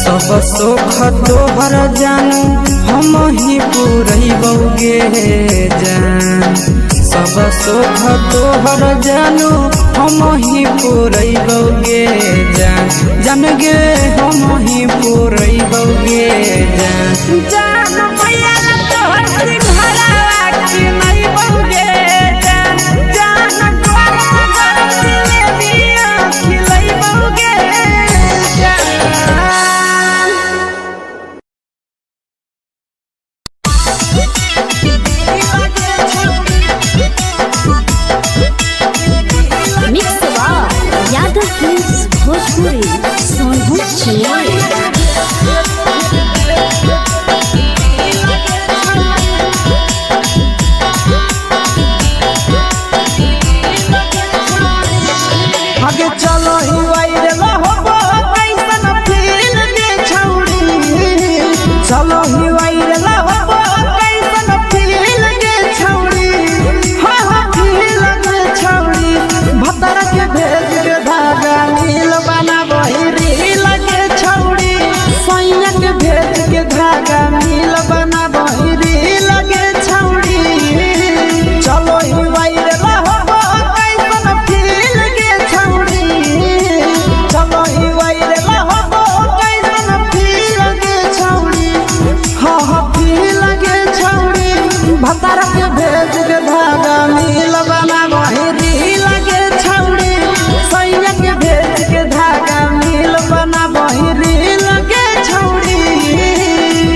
सब सुख तोहर जानू हम ही पुरैबोगे जान सब सुख तोहर जानू हम ही पुरैबोगे जान जान गे हम ही पुरैबोगे जान मैया तोहर सिंघाड़ा खिलैबोगे जान गरम जिलेबिया खिलैबोगे भोजपुरी सोनभद्र बहिरी लगे छौड़ी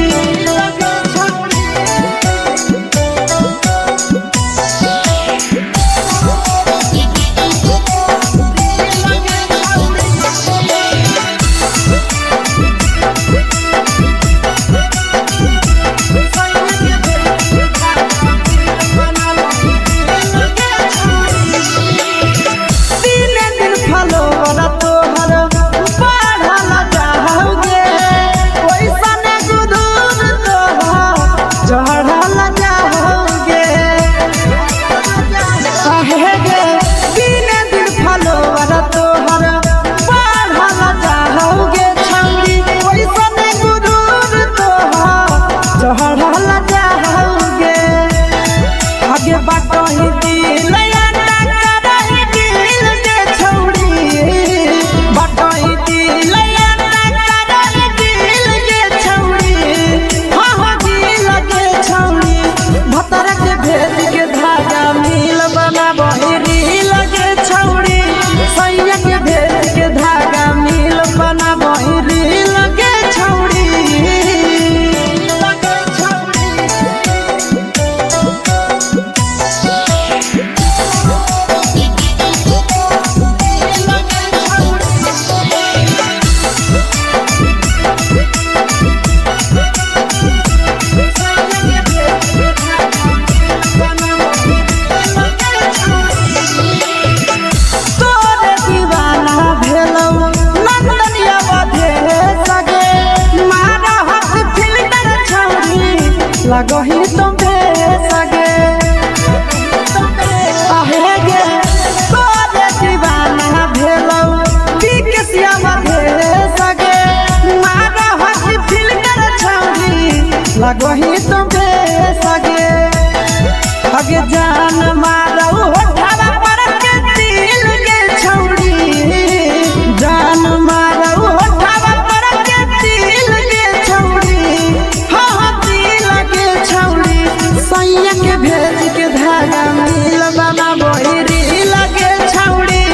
लगही तुम्हे सगे आहे गे तोरे दीवाना भेलौ बिकसिया मधे सगे मारा हसी फिल्टर छौरी लगही तुम्हे सगे अगे जान मारौ होठवा पर के दिल के छौरी जान मारौ होठवा पर के दिल के छौरी सैया के भेज के धागा मिल बना बहिरी लगे छौड़ी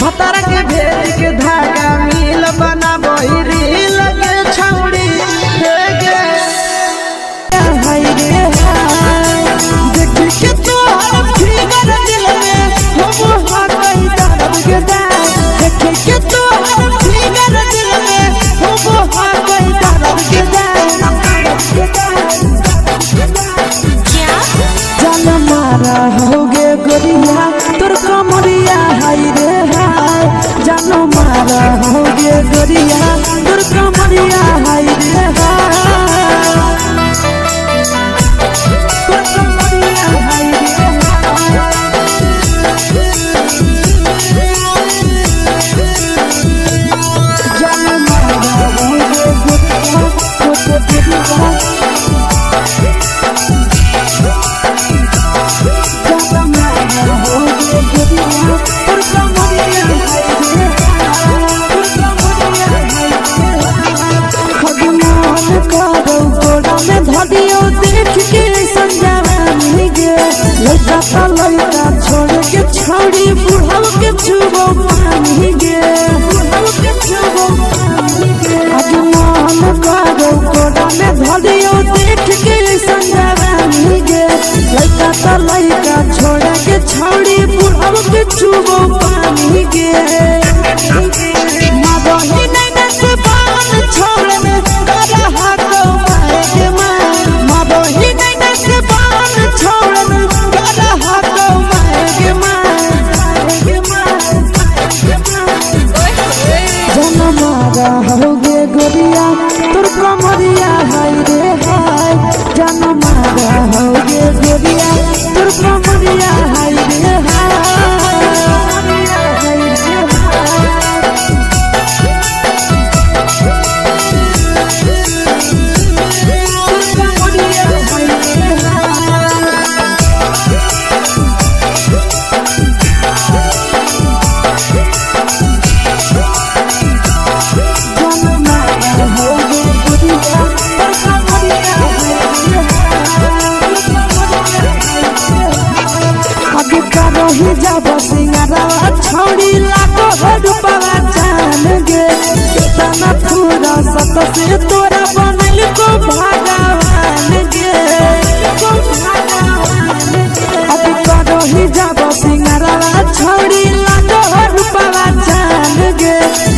भतर के भेज के धागा मिल बना बहिरी लगे छौड़ी हाय रे हाय देख के तोहर फिगर दिल में हम हाथई दर्द के देख के तोहर फिगर दिल में हम हाथई दर्द के जान मारा होगे गोरिया तोर कमरिया हाय रे हाय जान मारा होगे गोरिया तोर कमरिया हाय रे हाय तोर कमरिया हाय रे जान मारा होगे गोरिया तोर कमरिया धदियो देख के संजवानी गे लड़का लड़का छोड़ के छौड़ी बुढ़ाव के छुबो पानी गे बुढ़ाव के छुबो पानी गे आज मन करो कोड़ा में धदियो देख के संजवानी गे लड़का लड़का छोड़ के छौड़ी बुढ़ाव के छुबो पानी गे मदही नहीं नस बान छोड़ में करा हाथों मारे मदही नहीं नस बान छोड़ में करा हाथों मारे जन मारा होगे गोरिया तोर कमरिया हाय रे हाय जन मारा होगे गोरिया तोर कमरिया हाय रे फुर्सत से तोरा बनल को भगवान गे अब करो ही जब सिंगारवा छोड़ी लाडो रूपवा जान गे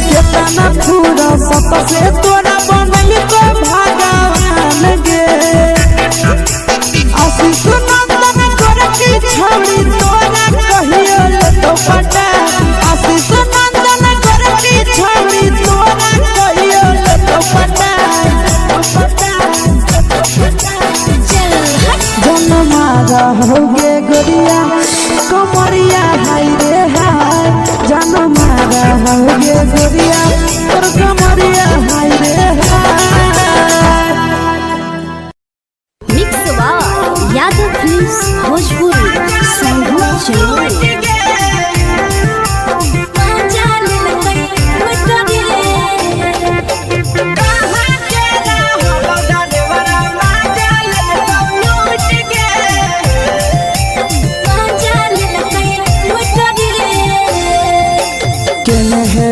केतना फुर्सत से तोरा बनल को भगवान गे आशीष नंदन गोरखी छोड़ी तोरा कहियो तो पटा आशीष नंदन गोरखी छोड़ी तोरा कहियो तो पटा जन्मा रहोगे गोरिया कमरिया हाय रे हाय जन्मा रहोगे गोरिया तोर कमरिया हाय रे हाय। Mix by Yadav films Bhojpuri संगीत चैनल।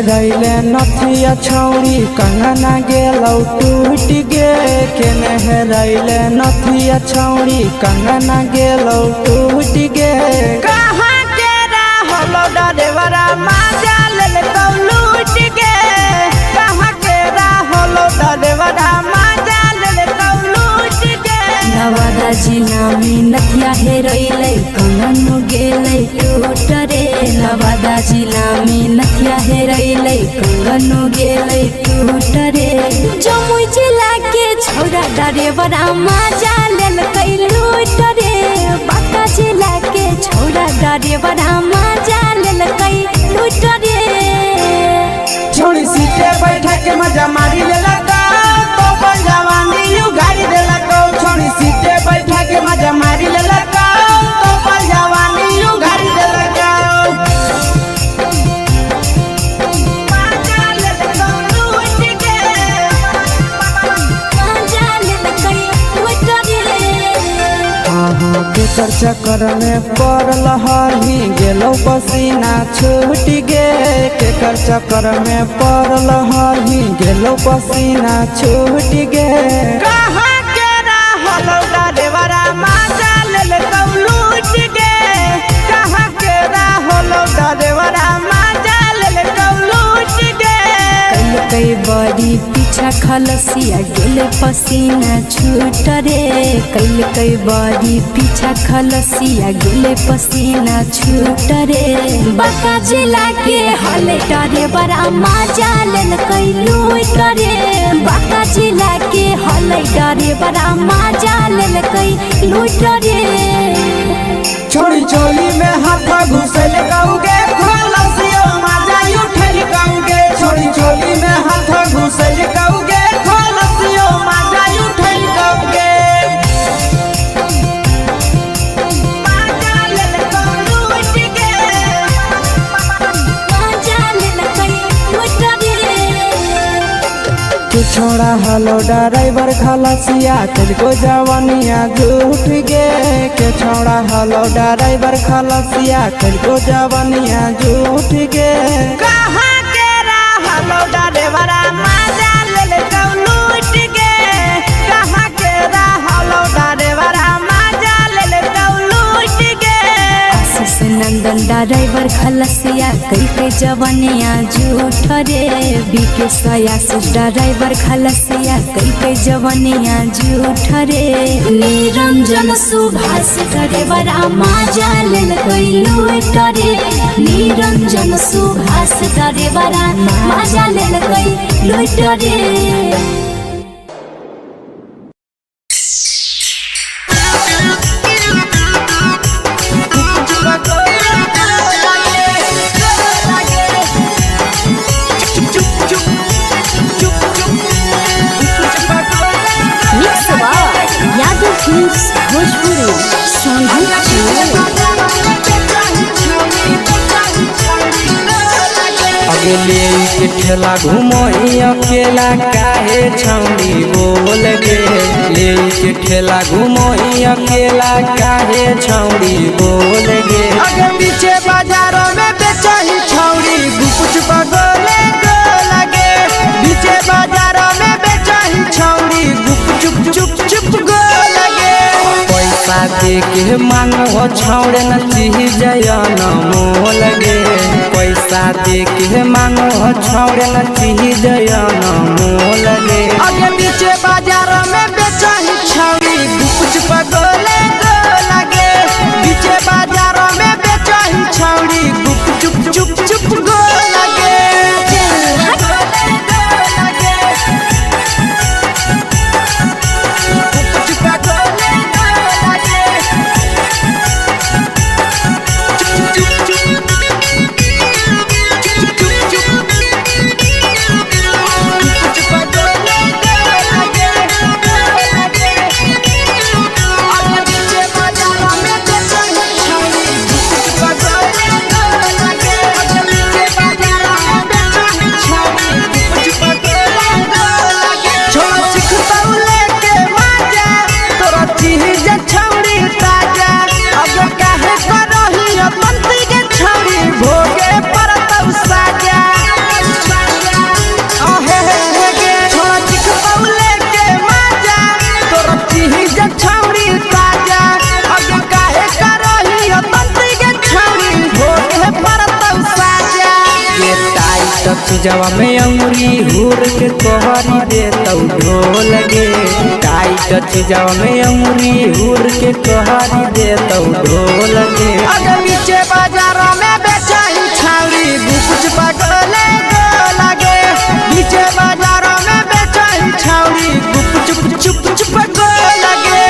रैले नथिया छौड़ी कंगना गेलौ टूट गे केने रैले नथिया छौड़ी कंगना गेलौ टूट गे कहाँ के रहलो डरेवरा माजा लेलकौ लूट गे कहाँ के रहलो डरेवरा माजा लेलकौ लूट गे नवादा जिला में नथिया हेरैलै कंगन गेलै टूट रे नवादा जिला में नथिया हेरैलै कंगन गेलै टूट रे जमुई जिला के छौड़ा डरेवरा माजा लेलकै लूट रे बांका जिला के छौड़ा डरेवरा माजा लेलकै लूट रे छोड़ी सीटे बैठा के मजा मारी लेलकौ तो अपन जवानी यू गाड़ी देलकौ छोड़ी सीटे बैठा के मजा मारी लेलकौ तो अपन जवानी यू गाड़ी देलकौ केकर चक्कर में पड़ल हरही गेलौ पसीना छूट गे केकर चक्कर में पड़ल हरही गेलौ पसीना छूट गे कहाँ के रहलो डरेवरा माजा लेलकौ लूट गे कहाँ के रहलो डरेवरा माजा लेलकौ लूट गे कई बड़ी पीछा खलसिया गेले पसीना छूट रे कई बड़ी पीछा खलसिया गेले पसीना छूट रे बांका जिला के हले डरे बड़ा माजा लेलकै लूट रे बांका जिला के हले डरे बड़ा माजा लेलकै लूट रे छोड़ी चोली में हाथ घुसल कौगे खलसियो माजा उठल कौगे छोड़ी चोली में हाथ घुसल कौगे खलसियो माजा उठल कौगे माजा लेलकौ लूट गे माजा लेलकै लूट रे तू छोड़ा हलो ड्राइवर खलसिया तुझको जवानिया झूठ गे के छोड़ा हलो ड्राइवर खलसिया तुझको जवानिया झूठ गे कहाँ के रहलो डरेवरा माजा लेलकौ लूट गे कहाँ के रहलो डरेवरा माजा लेलकौ लूट गे आशीष नंदन ड्राइवर खलसिया कई जवानिया झूठ रे बीके आशीष ड्राइवर खलसिया कई जवानिया झूठ रे निरंजन सुभाष ड्राइवरा माजा लेलकै लूट रे निरंजन सुभाष ड्राइवरा माजा लेलकै लूट रे। Mix by Yadav films Bhojpuri संगीत चैनल। अगले के ठेला घुमोई अकेला काहे छौड़ी बोल गे ले के ठेला घुमोई अकेला काहे छौड़ी बोल गे आगे पीछे बाजारों में बेचही छौड़ी गुपुच पगोले को लगे पीछे बाजारों दे के मांगो छौड़े न चीज मोल गे पैसा दे के मांगो छौड़े न चीज मोल गे आगे पीछे बाजार में बेचही छौड़ी कुछ पगोले लगे पीछे बाजार में बेचही छौड़ी चुप चुप चुप गो लगे जवा में अंगुरी हुर के कोहरी दे तौ ढोल गे टाइट जवा में अंगुरी हुर के कोहरी दे तौ ढोल गे आगे पीछे बाजार में बेचही छौड़ी कुछ पगोले लगे पीछे बाजार में बेचही छौड़ी चुप चुप चुप गो लगे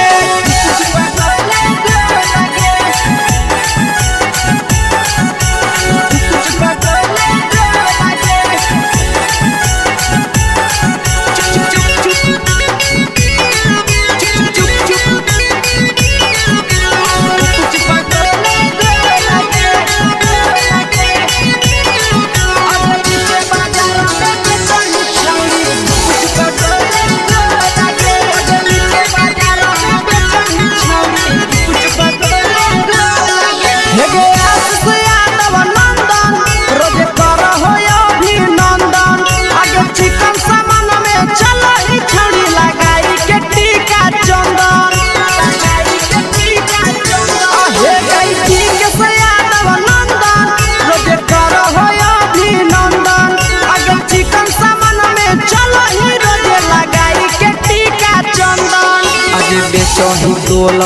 बेचही तोल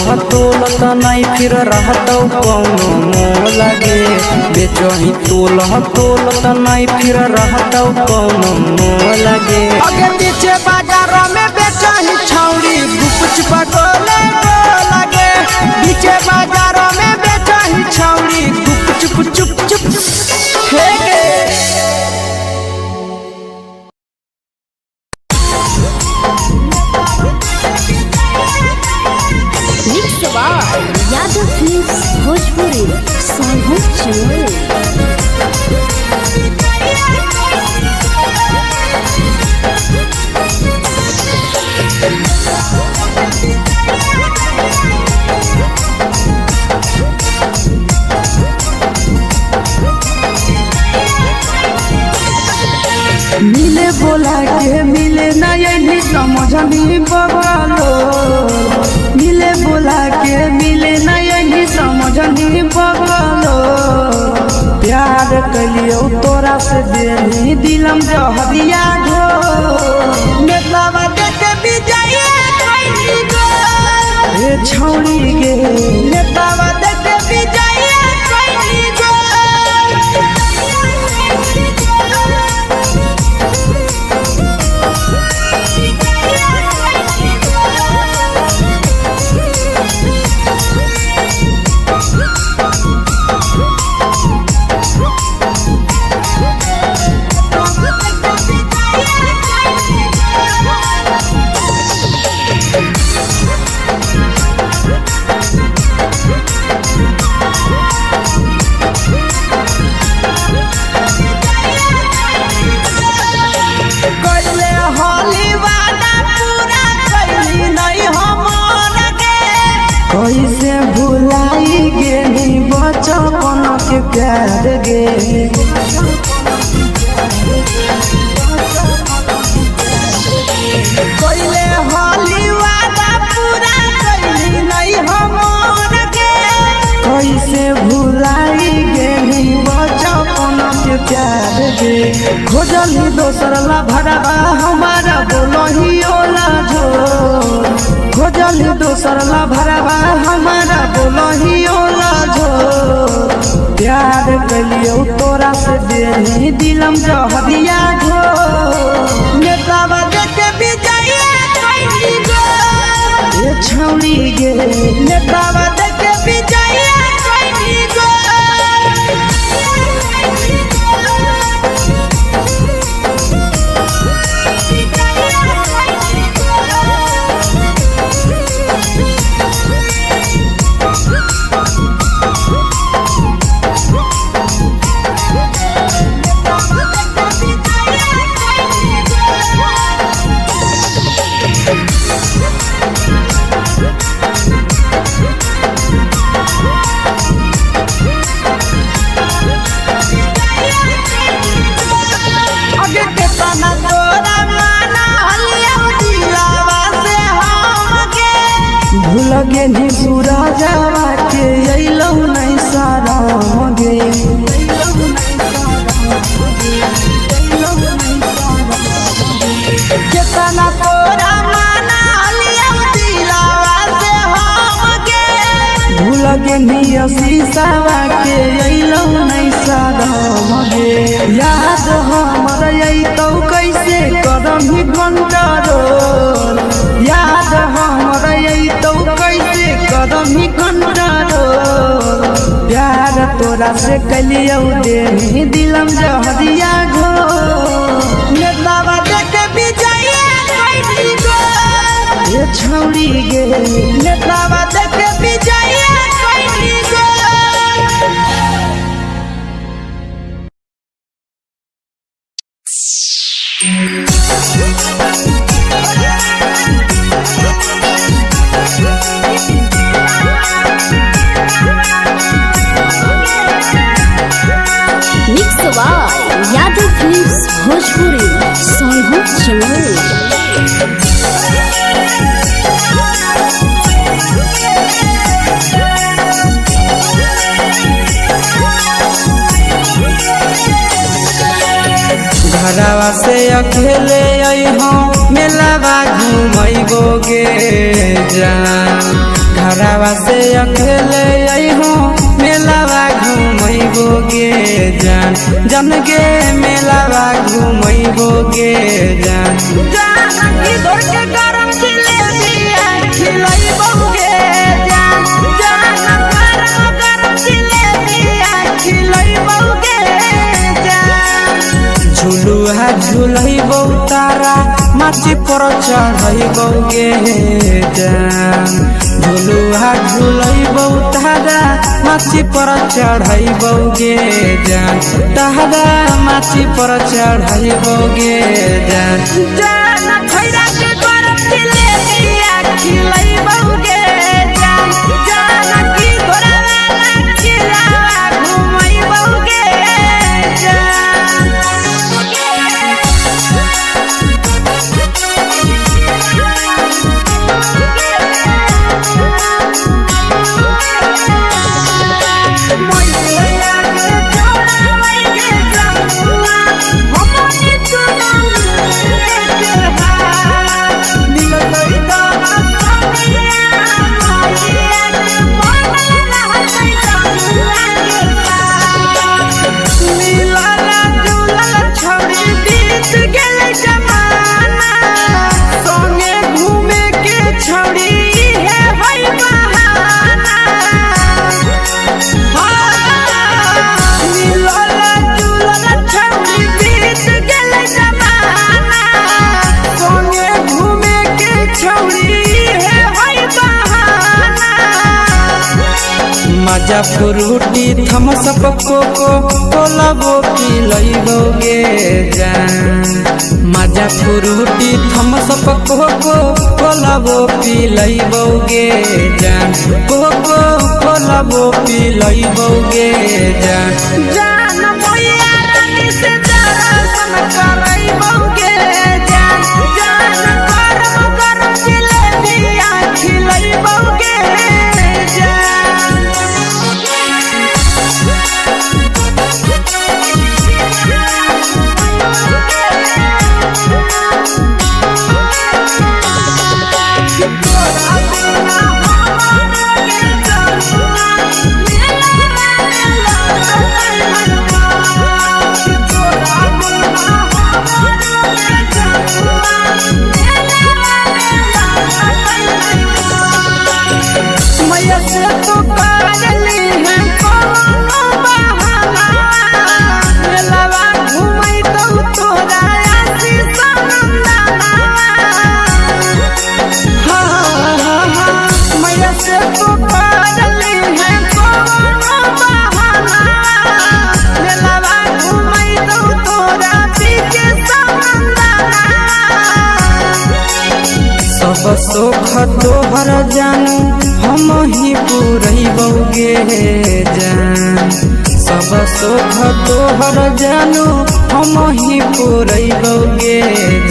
त नहीं फिर रहतौ कौनो मोल गे बेचही तोल त नहीं फिर रहतौ कौनो मोल गे आगे पीछे बाजार में बेचही छौड़ी कुछ पगोले लगे पीछे बाजार में बेचही छौड़ी चुप चुप चुप हे यादव फिल्म्स भोजपुरी मिले बोला के मिले ना यही समझ नहीं बगलो मिले बोला के मिले ना यही समझ नहीं बगलो प्यार कलियो तोरा से देनी दिलम जहरिया घो नेतावा देखे विजय कइली गो ए छौड़ी गे नेतावा देखे विजय कइली गो कैसे भुलाई गेली बचपन के प्यार गे कोइले होली वादा पूरा कइली नहीं हम खोजली दोसर ला भरवा हमारा बोलही ओला झोर खोजली दोसर ला भरवा हमारा बोलही ओला झोर प्यार कलियो तोरा से देही दिलम जहरिया झोर नेतावा देखे विजया कैली गो ये छौड़ी गे नेतावा देखे विजया कैली गो लगे नी पूरा जावा के अइलौ नहीं सारा गे केतना तोरा माना लिया दिलावा से हम गे भूल गे नी शीशावा के अइलौ नहीं सारा गे याद हमर अइतौ कैसे करम ही कंट्रोल याद हमर अइतौ कैसे करम ही कंट्रोल प्यार तोरा से कलियौ देही दिलम जहरिया घो नेतावा देखे विजया कैली गो ये छौड़ी गे नेतावा देखे विजया कैली गो यादव फिल्म्स भोजपुरी सोनू चमोली घरवा से अकेले अइहो मेलावा घूमैबो गे जान घरवा से अकेले अइहो मेलावा घूमैबो गे जान जन गे मेलावा घूमैबो गे जान जान की दौड़ के गरम जिलेबिया खिलैबो गे जान जान गरम जिलेबिया खिलैबो गे जान झुलुहा झुलैबो तारा माची पर चढ़ैबो गे जान झुलुहा झुलैबो तारा माची पर चढ़ैबो गे जान तारा माची पर चढ़ैबो गे जान जान खैरा के गरम जिलेबिया खिलैबो गे जान जान की घोड़ावाला खिलावा घुमैबो गे जान मजा फ्रूटी थम्स अप कोको कोला वो पिलैबो गे जान मजा फ्रूटी थम्स अप कोको कोला वो पिलैबो गे जान कोको कोला वो पिलैबो गे जान जान मोया रानी से दर्शन करैबो गे जान जान गरम गरम जिलेबिया खिलैबो गे जान सुख तोहर जानू हम ही पुरैबौगे जान सब सुख तोहर जानू हम ही पुरैबौगे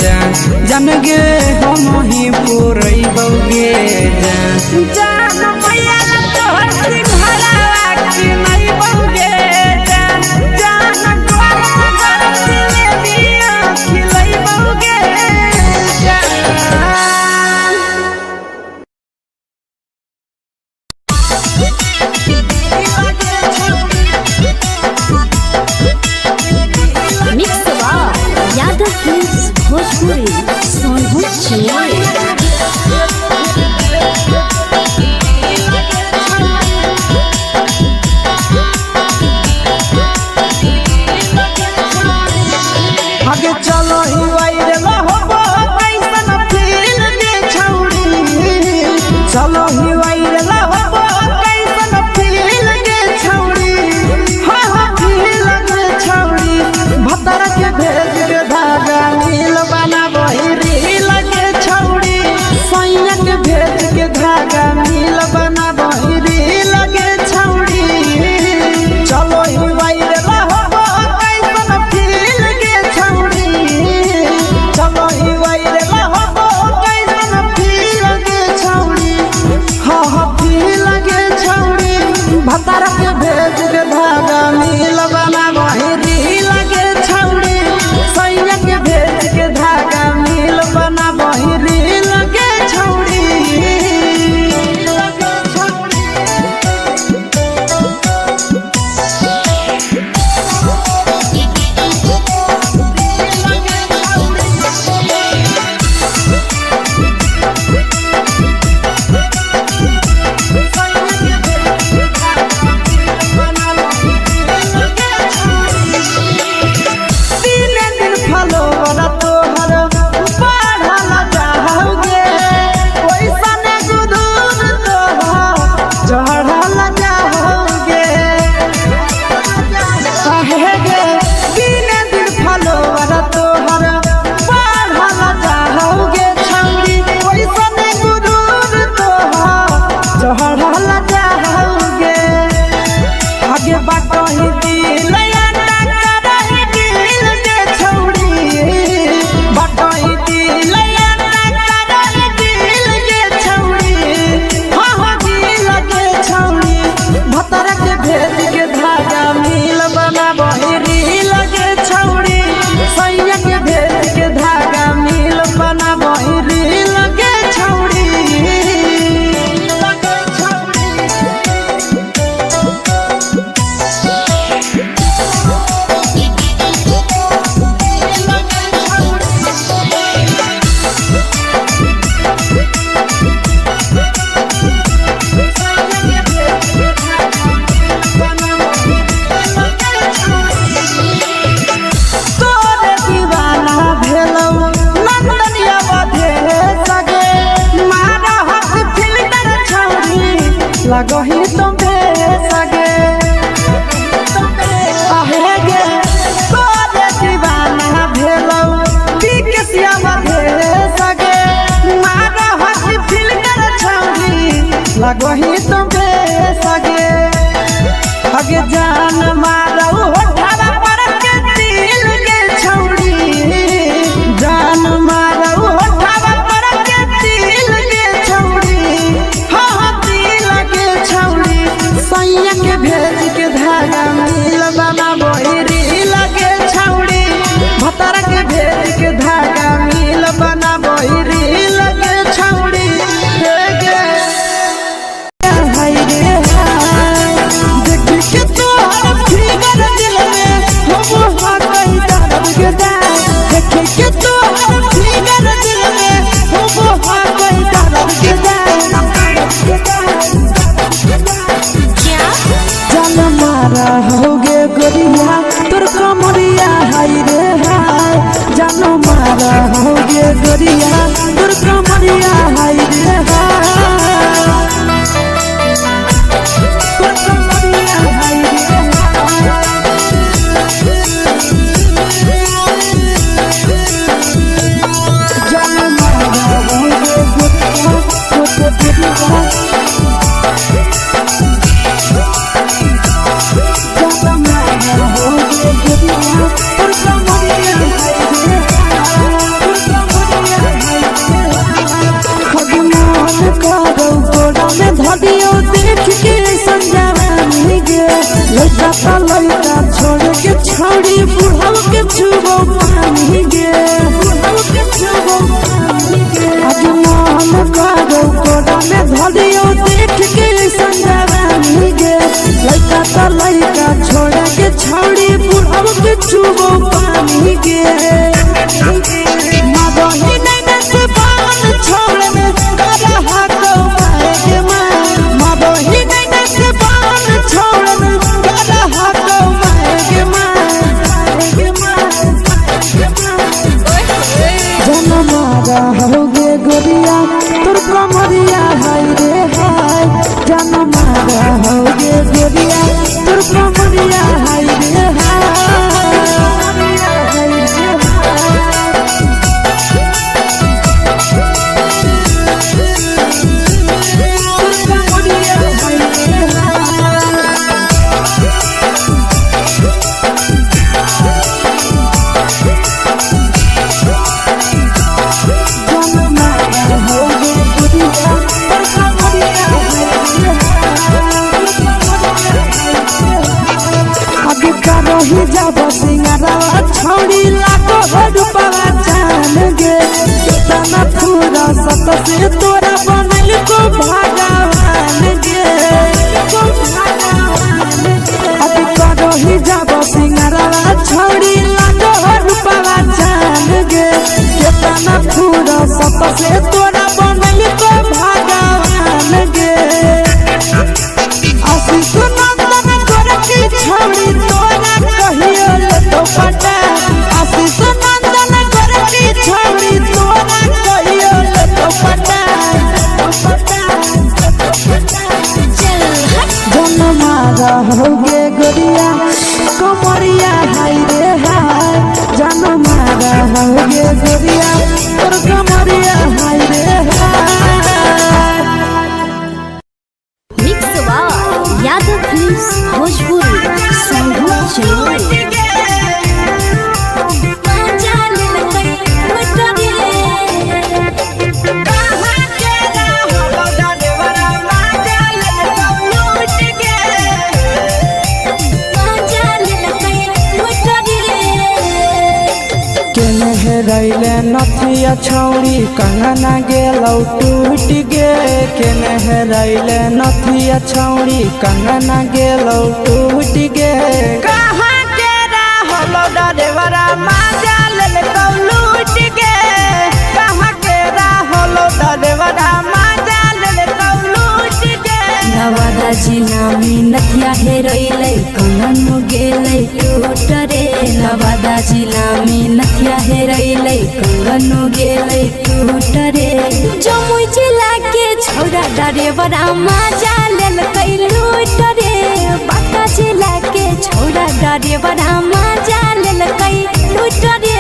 जान जान गे हम ही पुरैबौगे जान जान मैया तोहर सिंघाड़ा के नहीं बौगे जान जान द्वार दिले दिया खिलै बौगे जान मिक्स यादव फिल्म्स भोजपुरी सोनभद्र आगे चलो ही वायरल होबो कैसन फील दे छौड़ी चलो ही वायरल होबो कैसन फील दे छौड़ी हाँ फील दे छौड़ी भतर के भेज के धागा नील बना बहिरी लगे छौड़ी सैया के भेज के धागा नील बना बहिरी लगे छौड़ी चलो ही वायरल होबो कैसन फील दे छौड़ी चलो ही वायरल होबो कैसन फील दे छौड़ी हाँ फील दे छौड़ी भतर के भेज के धागा नील बना बहिरी लगे छौड़ी सैया के भेज के धागा नील बना बहिरी लगे छौड़ी लगही तुम्हे सगे आहे गे तोरे दीवाना भेलौ बिकसिया बधे सगे मारा हसी फिल्टर छौरी लगही तुम्हे सगे हगे जान मारौ होठवा पर के दिल के छौरी जान मारौ होठवा पर के दिल के छौरी हाँ दिल के छौरी सैया के भेज के धागा मिल बना बहिरी लगे छौरी भतर के भेज के धागा मिल बना बहिरी लगे छौरी हे गे हाय रे हाय देख के तोहर फिगर दिल में हो हा कहीं दर्द के जाए देख के तोहर फिगर दिल में हो हा कहीं दर्द के जाए जान मारा होगे गोरिया तोर कमरिया हाय रे हाय जान मारा होगे गोरिया तोर कमरिया हाय रे हाय तोर कमरिया हाय रे हाय जान मारा होगे छौड़ी बुढ़ाव के छुबो पानी गे बुढ़ाव के छुबो पानी गे आज मन करो कोड़ा में धरियो देख के संजवानी गे लइका त लइका छोड़ के छौड़ी बुढ़ाव के छुबो पानी गे मादही नैना से बाल छोड़ में करा हाथो मारे मां मादही नैना से बाल छोड़ में करा हाथो मारे मां जनमारा होगे गोरिया तोर कमरिया हाय रे हाय जनमारा होगे गोरिया तोर कमरिया हाय रे हाय रही जब सिंगारा छौड़ी लाखो रुपया जान गे कितना पूरा सत से तोरा बनल को भगवान गे अभी रही जब सिंगारा छौड़ी लाखो रुपया जान गे कितना पूरा सत से तोरा बनल को भगवान गे आशीष नंदन गोरखी छौड़ी तोरा कहियो तो पटा आशीष नंदन गोरखी छौड़ी तोरा कहियो तो पटा जनमारा होगे गोरिया कमरिया हाय रे हाय जनमारा होगे गोरिया तोर कमरिया हाय रे हाय mix by Yadav films Bhojpuri संगीत चलो रैले नथिया छौड़ी कंगना गेलौ टूट गे केने हेरैले नथिया छौड़ी कंगना गेलौ टूट गे कहाँ के रहलो डरेवरा माजा लेलकौ लूट गे कहाँ के रहलो डरेवरा माजा लेलकौ लूट गे नवादा जिला में नथिया हेरैले कंगन गेलै टूट रे नवादा जिला में नथिया हेरैले कंगन गेलै टूट रे जमुई जिला के छौड़ा डरेवरा माजा लेलकै लूट रे बांका जिला के छौड़ा डरेवरा माजा लेलकै लूट रे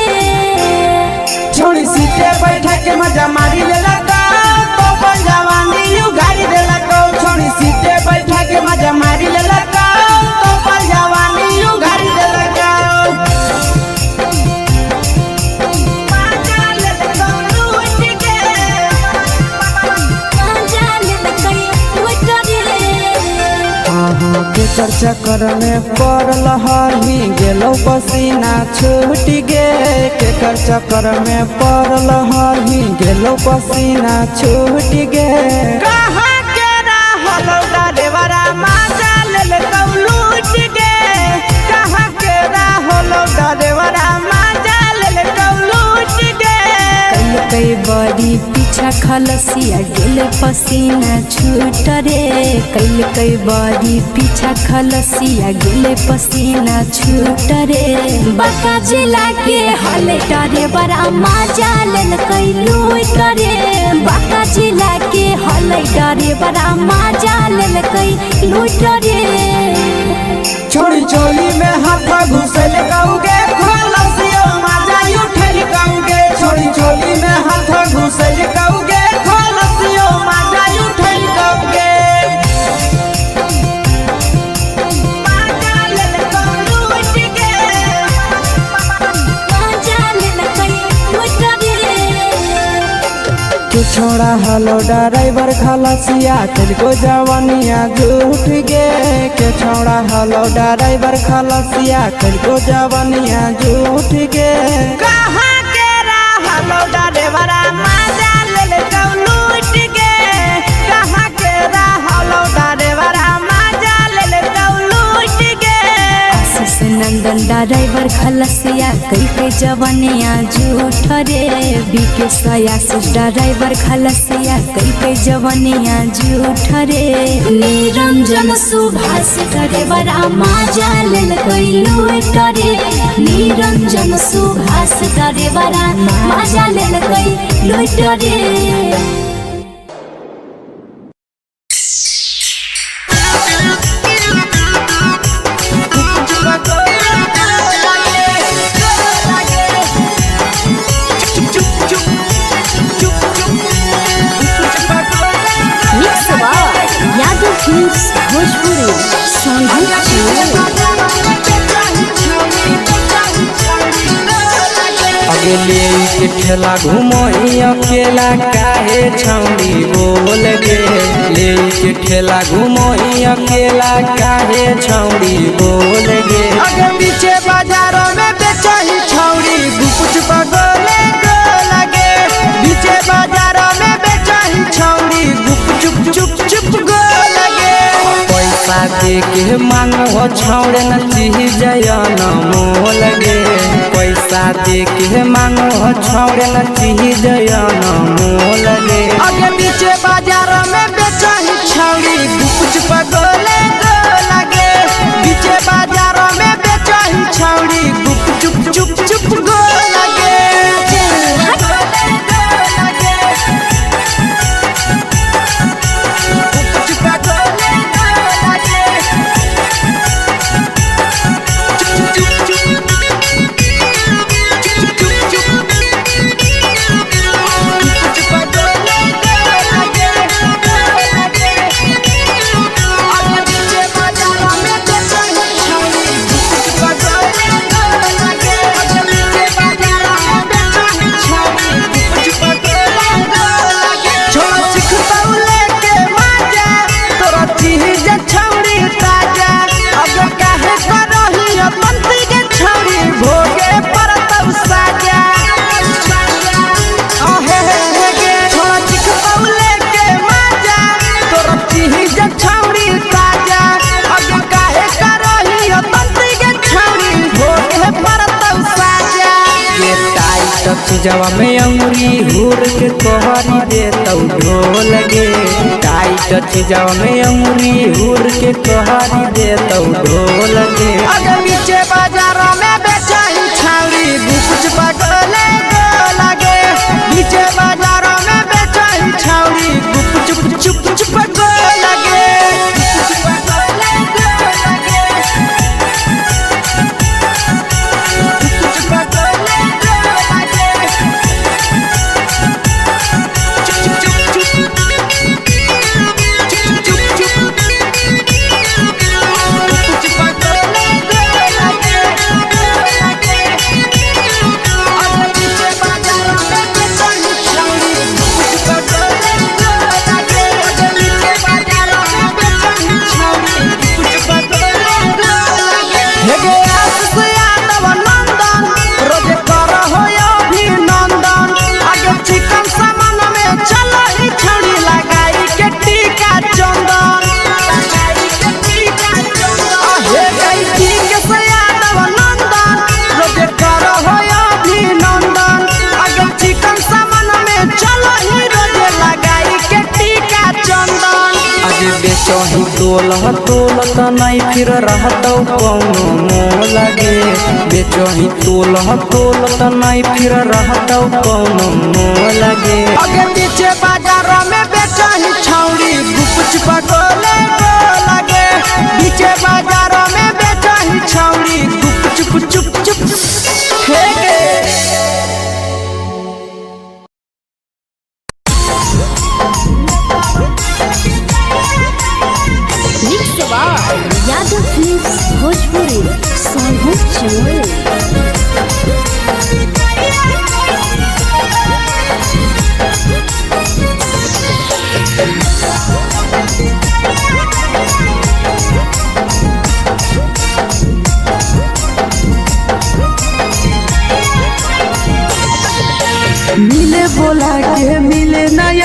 छोड़ी सीटे बैठा के मजा मारी लेलकौ तो पंजवानी यू गाड़ी देलकौ छोड़ी सीटे बैठा के मजा मारी लेलकौ तो पंजवानी यू गाड़ी देलकौ के चर्चा कर में पड़ल हरही गेलौ पसीना छूट गे के चर्चा कर में पड़ल हरही गेलौ पसीना छूट गे कहाँ के रहलो डरेवरा माजा लेलकौ लूट गे कहाँ के रहलो डरेवरा माजा लेलकौ लूट गे कई बड़ी पीछा खलसिया गेल पसीना छूट रे कई बड़ी पीछा खलसिया गेल पसीना छूट रे बांका जिला के हले डरे बड़ा माजा लेलकै लूट रे बांका जिला के हले डरे बड़ा माजा लेलकै लूट रे छोड़ी चोली में हाथ घुसल गौगे खलसियो माजा उठल गौगे छोड़ी चोली में हाथ घुसल गौगे खलसियो माजा उठल गौगे माजा लेलकौ लूट गे माजा लेलकै लूट रे के छोड़ा हलो ड्राइवर खलसिया तेलको जवानिया झूठ गे के छोड़ा हलो ड्राइवर खलसिया तेलको जवानिया झूठ गे कहाँ के हलो ड्राइवर मजा ले कौ लूट गे कहाँ के हलो ड्राइवर मजा ले कौ लूट गे आशीष नंदन ड्राइवर खलसिया कई के जवानिया झूठ रे बीके आशीष ड्राइवर खलसिया कई के जवानिया झूठ रे निरंजन सुभाष ड्राइवर मजा ले कई लूट रे निरंजन सुभाष ड्राइवर मजा ले कई लूट रे भोजपुरी अगले के ठेला घुमोई अकेला काहे छौड़ी बोल गे ले के ठेला घुमोई अकेला काहे छौड़ी बोल गे अगे पीछे बाजारों में बेचही छौड़ी गुपुच पगोले गो लगे पीछे बाजारों में बेचही छौड़ी गुप चुप चुप चुप गो लगे पैसा दे के मांगो छौड़े न चीज न मोल गे पैसा दे के मांगो छौड़े न चीज न मोल गे अगे पीछे बाजारों में बेचही छौड़ी गुपुच पगोले गो लगे पीछे बाजारों में बेचही छौड़ी गुप चुप चुप चुप गो लगे जवा में अंगुरी हुर के कोहरी दे तौ ढोल गे टाइट जवा में अंगुरी हुर के कोहरी दे तौ ढोल गे अगे पीछे बाजारों में बेचही छौड़ी गुपुच पगोले गो लगे पीछे बाजारों में बेचही छौड़ी गुप चुप चुप चुप गो लगे बेचही तोलत नहीं फिर रहतौ कौनो मोल गे बेचही तोलत नहीं फिर रहतौ कौनो मोल गे अगे पीछे बाजारों में बेचही छौड़ी गुपुच पगोले गो लगे पीछे बाजारों में बेचही छौड़ी गुप चुप चुप चुप हे गे यादव फिल्म्स भोजपुरी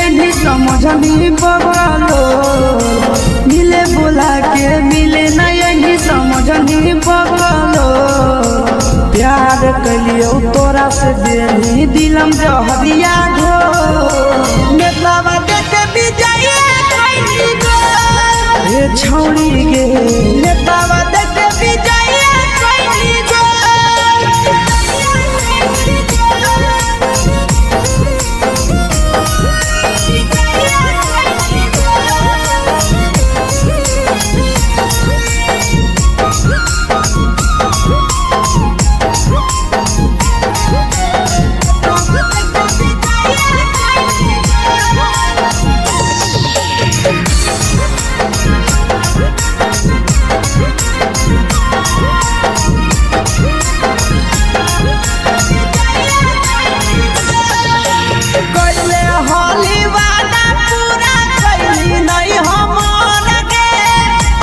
नहीं समझनी बबलो मिले बोला के मिले नहीं समझनी बबलो प्यार कलियो तोरा से देनी दिलम जहरिया घो नेतावा देखे विजय कइली गो ए छौड़ी गे नेतावा देखे विजय कइली गो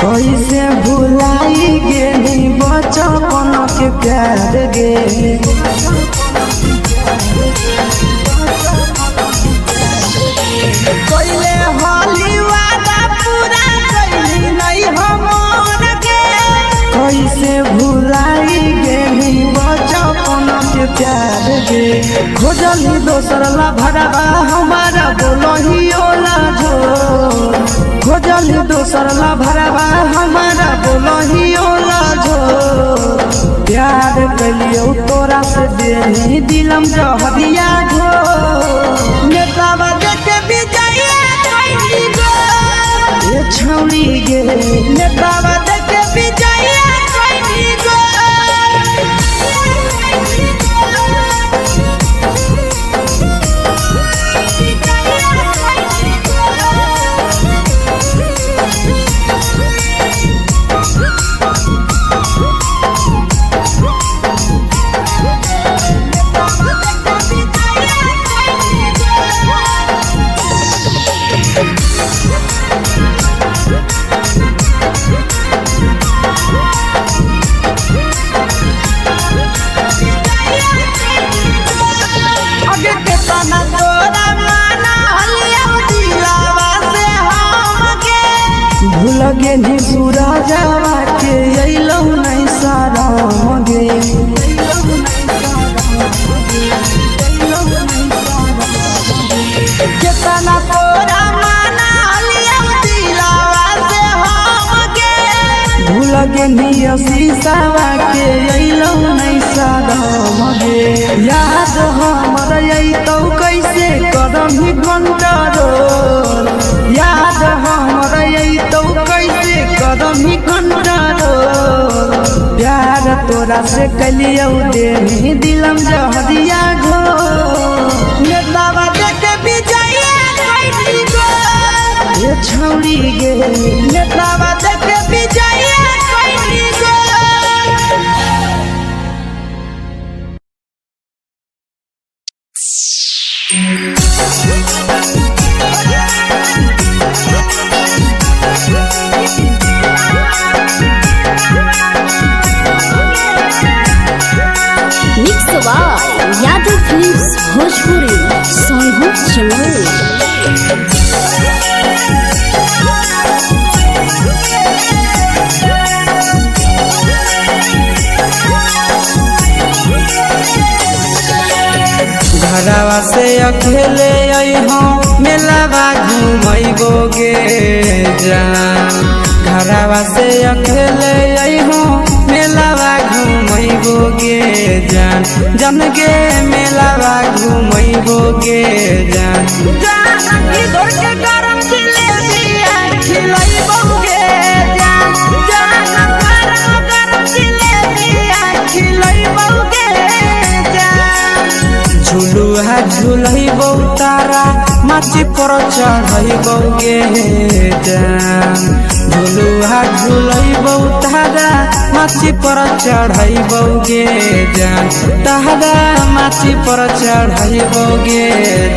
कैसे भुलाई गेली बचपन के प्यार गे कैले होली वादा पूरा कैली नहीं हमर गे कैसे भुलाई गेली बचपन के प्यार गे खोजली दोसर ला भरवा हमारा बोलही ओला जो खोजली दोसर ला भरवा हमारा बोलही ओला जो प्यार कलियो तोरा से देनी दिलम जहरिया घो नेतावा देखे विजय कइली गो ए छौड़ी गे नेतावा देखे विजय कइली गो लगे नी बुरा जावा के अइलौ नहीं सारा गे केतना तोरा माना लिया दिलावा से हम गे भूल गे नी शीशावा के अइलौ नहीं सारा गे याद हमर अइतौ कैसे करम ही कंट्रोल याद हमर अइतौ कैसे करम ही कंट्रोल प्यार तोरा से कलियो देनी दिलम जहरिया घो नेतावा देखे विजय कइली गो ए छौड़ी गे नेतावा देखे विजय कइली गो यादव फिल्म्स भोजपुरी सोनभद्र चैनल घरवा से अकेले अइहो मेलावा घूमैबो गे जान घरवा से अकेले अइहो मेलावा घूमैबो गे जान जन गे मेलावा घूमैबो गे जान जान इधर के गरम जिलेबिया खिलैबो गे जान जान गरम जिलेबिया खिलैबो गे जान झुलुहा झुलैबो तारा माची पर चढ़ैबो गे जान झुलुहा झुलैबो तारा माची पर चढ़ैबो गे जान तारा माची पर चढ़ैबो गे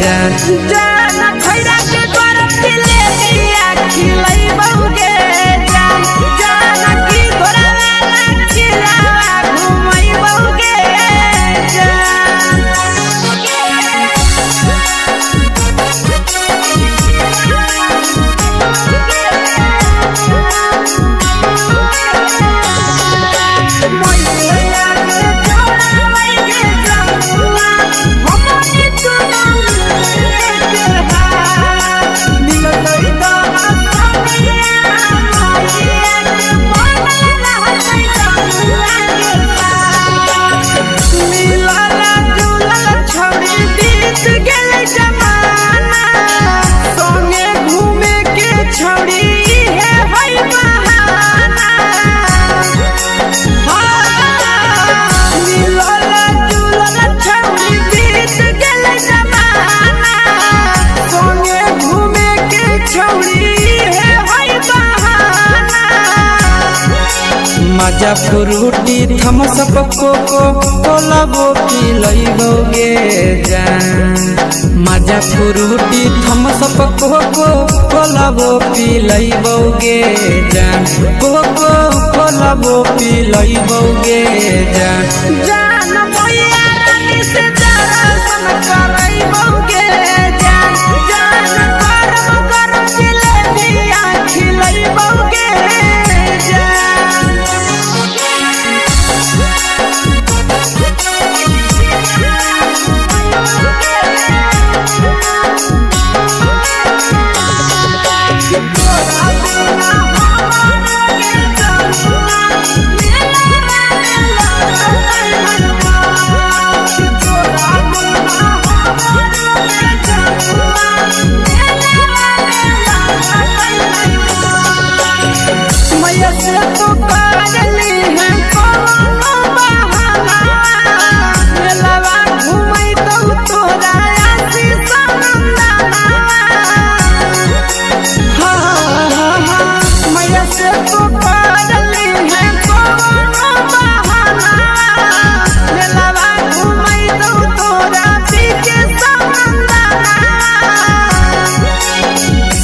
जान जान खैरा के गरम जिलेबिया खिलैबो गे जान जान की घोड़ावाला खिलावा घुमैबो गे जान मजा फ्रूटी थम्स अप कोको कोला वो पी लइबोगे जान मजा फ्रूटी थम्स अप कोको कोला वो पी लइबोगे जान कोको कोला वो पी लइबोगे जान जान भैया रानी से दर्शन करइबोगे जान जान गरम गरम जिलेबिया खिलइबोगे जान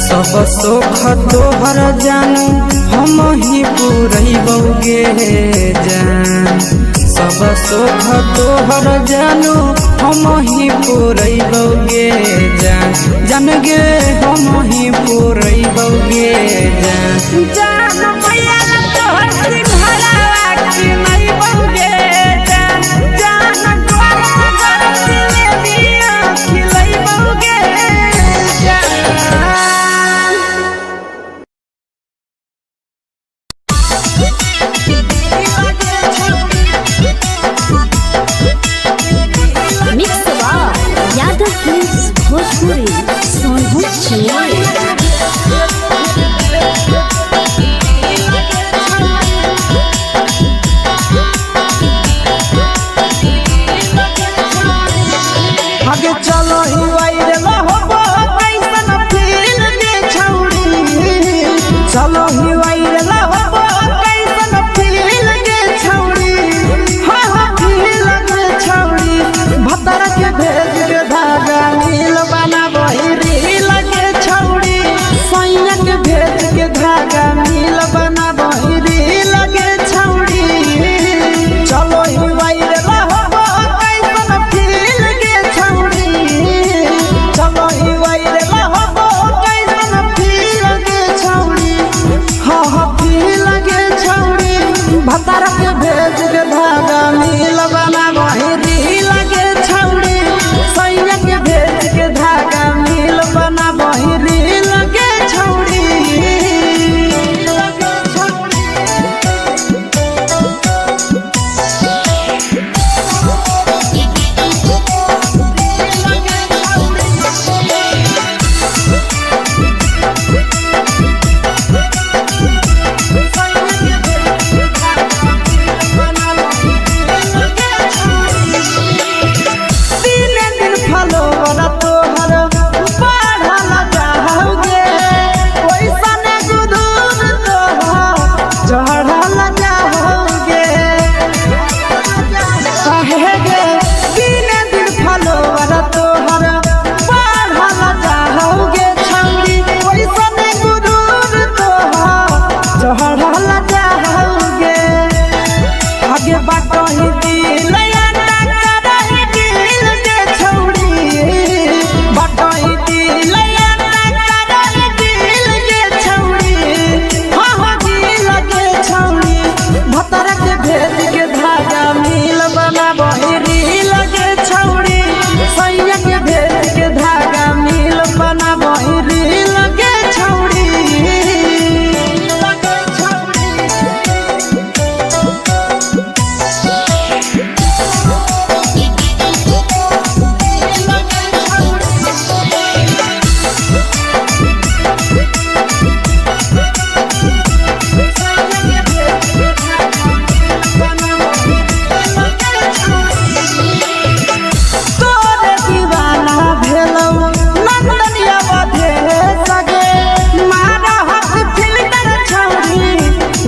सब सुख तोहर जानू हम ही पूरइबोगे जान सब सुख तोहर जानू हम ही पूरइबोगे जान जान गे हम ही पूरइबोगे जान जान भैया तोहर सिंघाड़ा खिलइबोगे जान जान गरम गरम जिलेबिया खिलइबोगे जान मिक्स यादव फिल्म्स भोजपुरी सोनू चिड़िया आगे चलो ही वायरल होबो कैसन फील दे छौड़ी चलो ही वायरल होबो कैसन फील दे छौड़ी हां हां फील दे छौड़ी भतर के भेज के धागा नील बनाबो रील के छौड़ी सैया के भेज के धागा नील बनाबो रील के छौड़ी चलो ही वायरल होबो कैसन फील दे छौड़ी चलो ही वायरल होबो कैसन फील दे छौड़ी हां हां फील के छौड़ी भतर के भेज के धागा नील बनाबो रील के छौड़ी सैया के भेज के धागा नील बनाबो रील के छौड़ी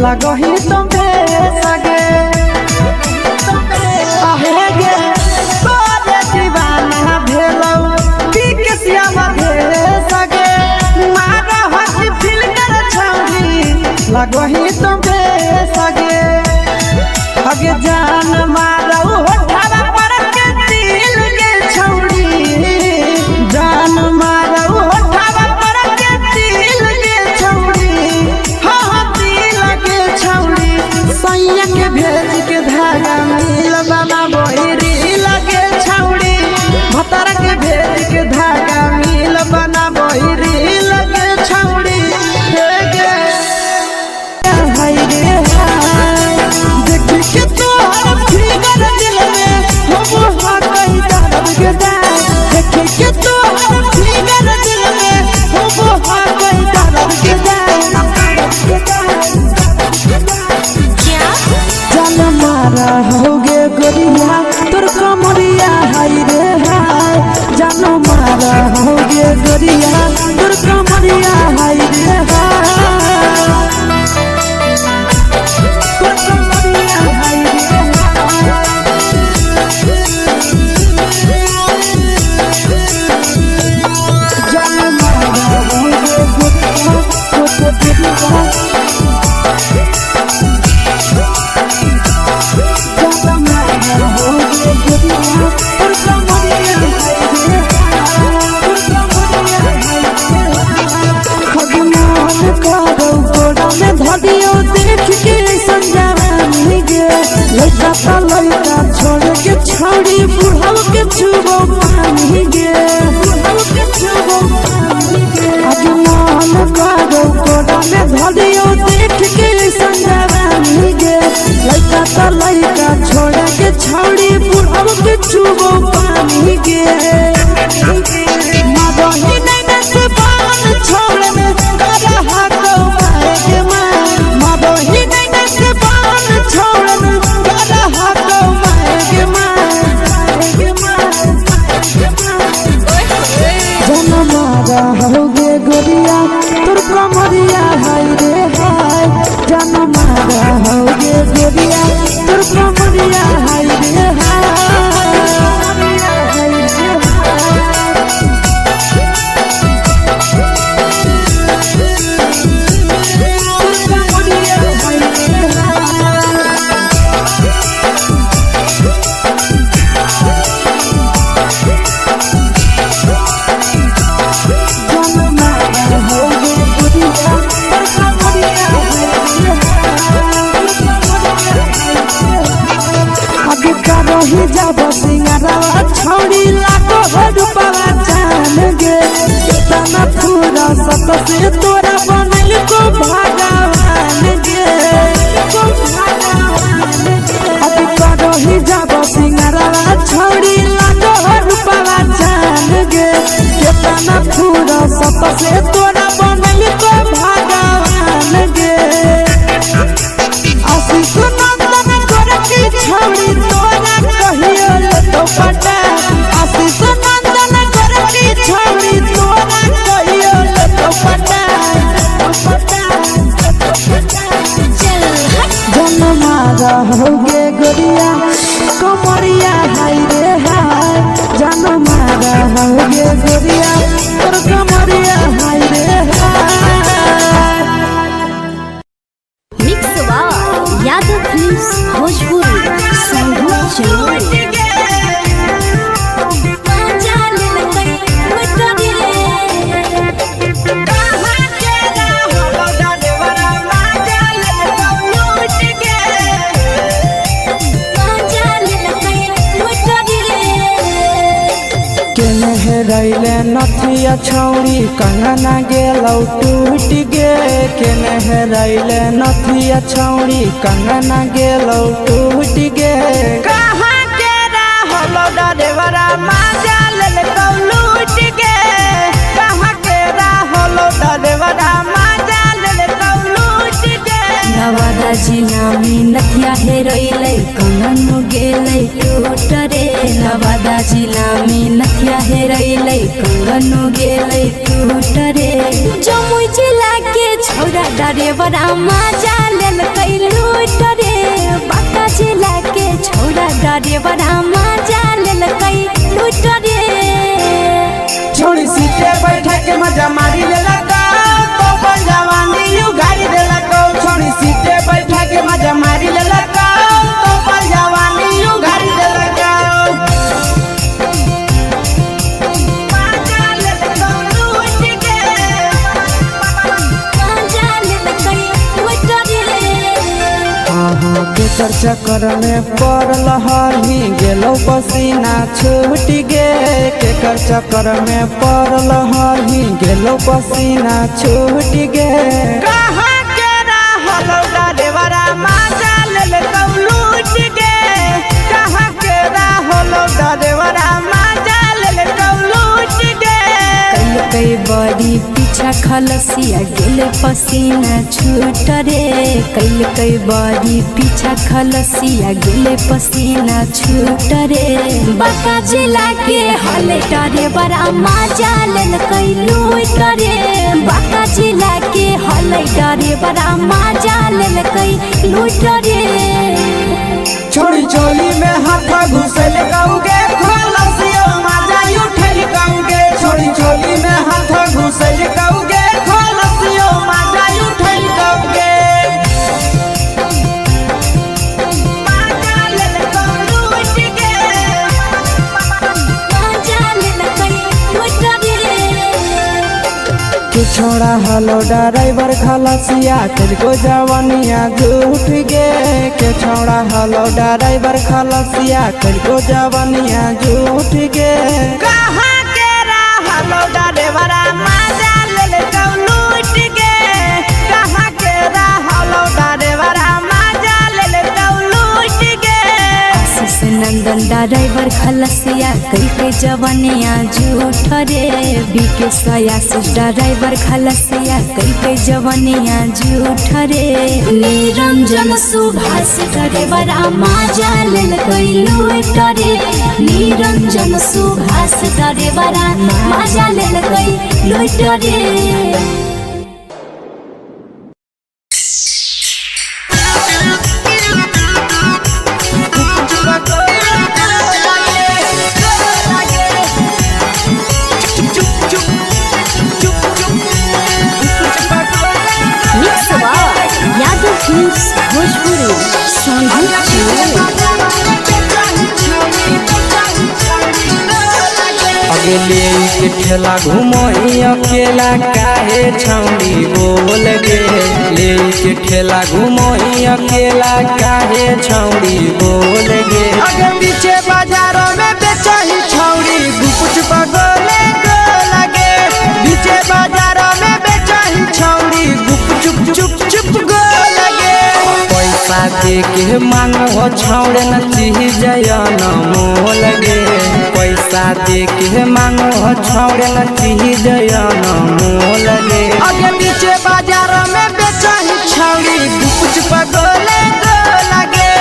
लगही तुम्हें सगे लगो ही तो बेसगे अगे जान मारो होठावा पर के दिल के छौड़ी जान मारो होठावा पर के दिल के छौड़ी हाँ दिल के छौड़ी सैया के भेज के धागा मिल बना बोहिरी लगे छौड़ी भतर के भेज के धागा मिल बना बोहिरी लगे छौड़ी के तोहर फिगर दिल में हम हाथ कहीं दर्द के दाग देखे के तोहर फिगर दिल में हम हाथ कहीं दर्द के दाग जान मारा होगे गोरिया तोर कमरिया हाय रे हाय जान मारा होगे गोरिया तोर कमरिया हाय रे हाय लड़का छोड़ के छौड़ी बुढ़ाव के छुबो पानी गे आज मान करो कोड़ा में धरियो देख के संजवानी गे लड़का छोड़ के छौड़ी बुढ़ाव के छुबो पानी गे मादही नहीं से बान छोड़ में करा हाथो मारे के मादही नहीं से बान छोड़ में होगे गोरिया तोर कमरिया हाय रे हाय जान मारा होगे गोरिया तोर कमरिया हाय रे ही जब सिंगारवा छौड़ी लाखो रुपवा जान गे कितना पूरा सत से तोरा बनल को भगवान गे अभी करो ही जब सिंगारवा छौड़ी लाखो रुपवा जान गे कितना पूरा सत से तोरा बनल को भगवान गे आशीष नंदन कर की छौड़ी तोरा तो पटा आशीष नंदन कर की छौड़ी तोरा कहियो तो पटा जन मारा होगे गोरिया कमरिया हाय रे हाय जन मारा होगे गोरिया तोर कमरिया हाय रे हाय मिक्स वा यादव फिल्म्स भोजपुरी संगीत चलो रैले नथिया छौड़ी कंगना गेलौ टूट गे केने रैले नथिया छौड़ी कंगना गेलौ टूट गे कहाँ के रहलो डरेवरा माजा लेलकौ लूट गे कहाँ के रहलो डरेवरा माजा लेलकौ लूट गे नवादा जिला में नथिया हेरैलै कंगन गेलै टूट रे नवादा जिला में नथिया हेरैलै कंगन गेलै टूट रे जमुई जिला के छौरा डरेवरा माजा लेलकै लूट रे बांका जिला के छौरा डरेवरा माजा लेलकै लूट रे छोड़ी सीटे बैठा के मजा मारी लेलकौ तो जवानी यू गाड़ी देलकौ केकर चक्कर में पड़ल हरही गेलौ पसीना छूट गे केकर चक्कर में पड़ल हरही गेलौ पसीना छूट गे कहाँ के रहलौ डरेवरा माजा ले लूट गे कहाँ के रहलौ डरेवरा माजा ले लूट गे कई बड़ी पीछा खलसिया गेले पसीना छूट रे कई बड़ी पीछा खलसिया गेले पसीना छूट रे बाका जिला के हले डरे बड़ा मजा लेल कई लूट रे बाका जिला के हले डरे बड़ा मजा लेल कई लूट रे छोड़ी चोली में हाथ घुसल गाऊगे खलसिया माजा उठल गाऊगे छोड़ी चोली में हाथ घुसल गाऊगे खलसिया माजा उठल गाऊगे माजा ले लूट गे मजा लेल कई लूट रे के छोड़ा हलो ड्राइवर खलसिया तेरे जवानिया झूठ गे के छोड़ा हलो ड्राइवर खलसिया तेरे जवानिया झूठ गे कहाँ के रहलौ डरेवरा माजा ले लूट गे कहाँ के रहलौ डरेवरा माजा ले लूट गे आशीष नंदन ड्राइवर खलसिया कई जवानिया झूठ रे बीके आशीष ड्राइवर खलसिया कई जवानिया झूठ रे निरंजन सुभाष ड्राइवरा मजा लेल कई लूट रे निरंजन सुभाष ड्राइवरा मजा लेल कई लूट रे यादव फिल्म्स भोजपुरी अगले के ठेला घुमई अकेला काहे छौड़ी बोल गे ले के ठेला घुमई अकेला काहे छौड़ी बोल गे अगे पीछे बाजारों में बेचही छौड़ी गुपचुप गोले गो लगे पीछे बाजारों में बेचही छौड़ी गुपचुप चुप चुप गो लगे पैसा दे के मांग हो छौड़े न चीज जयन मोल गे पैसा दे के मांग हो छौड़े न चीज जयन मोल गे अगे पीछे बाजारों में बेचही छौड़ी गुपचुप गोले गो लगे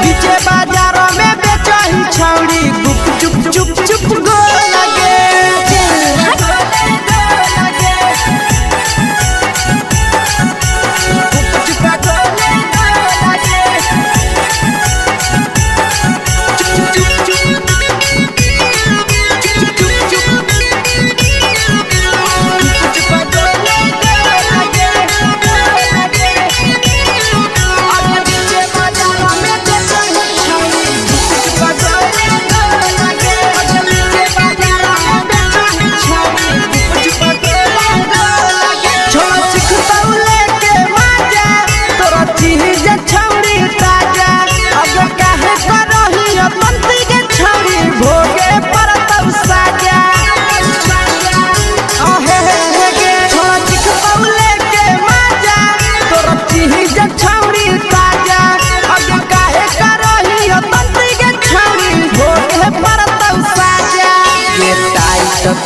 पीछे बाजारों में बेचही छौड़ी गुपचुप चुप चुप गो लगे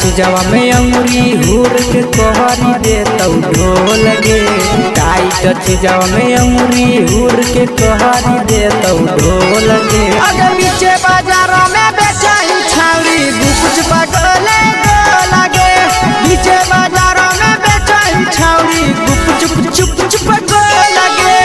चीजवा में अंगुरी हुर के कोहरी दे तौ ढोल गे टाइट चीजवा में अंगुरी हुर के कोहरी दे तौ ढोल गे अगे पीछे बाजारों में बेचही छौड़ी गुपचुप गोले गो लगे पीछे बाजारों में बेचही छौड़ी गुपचुप चुप चुप गो लगे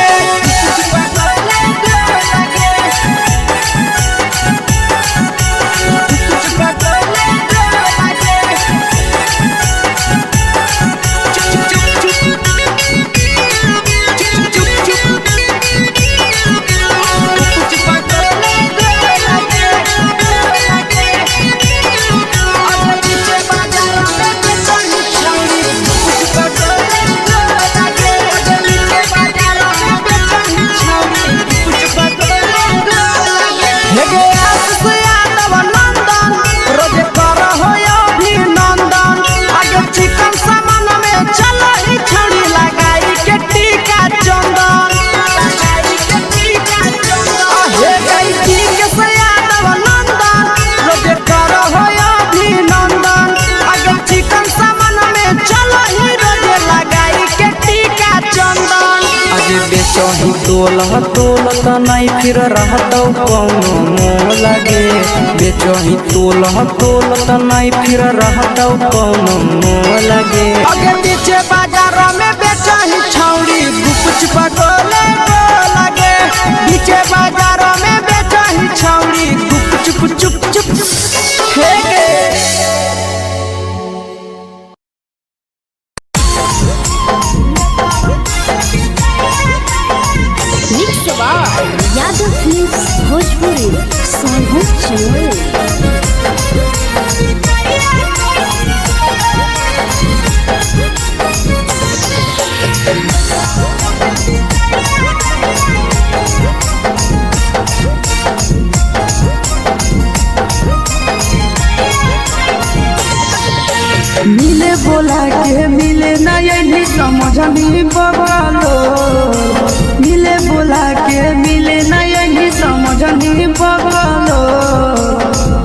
बेचही तोलत नहीं फिर रहतौ कौनो मोह लगे बेचही तोलत नहीं फिर रहतौ कौनो मोह लगे आगे पीछे बाजारों में बेचही छौड़ी गुपचुप गोले लगे पीछे बाजारों में बेचही छौड़ी गुपचुप चुप चुप हेगे यादव फिल्म्स भोजपुरी सोनू चमोली। मिले बोला के मिले ना यही समझनी बगलो मिले बोला के मिले ना यही समझनी बगलो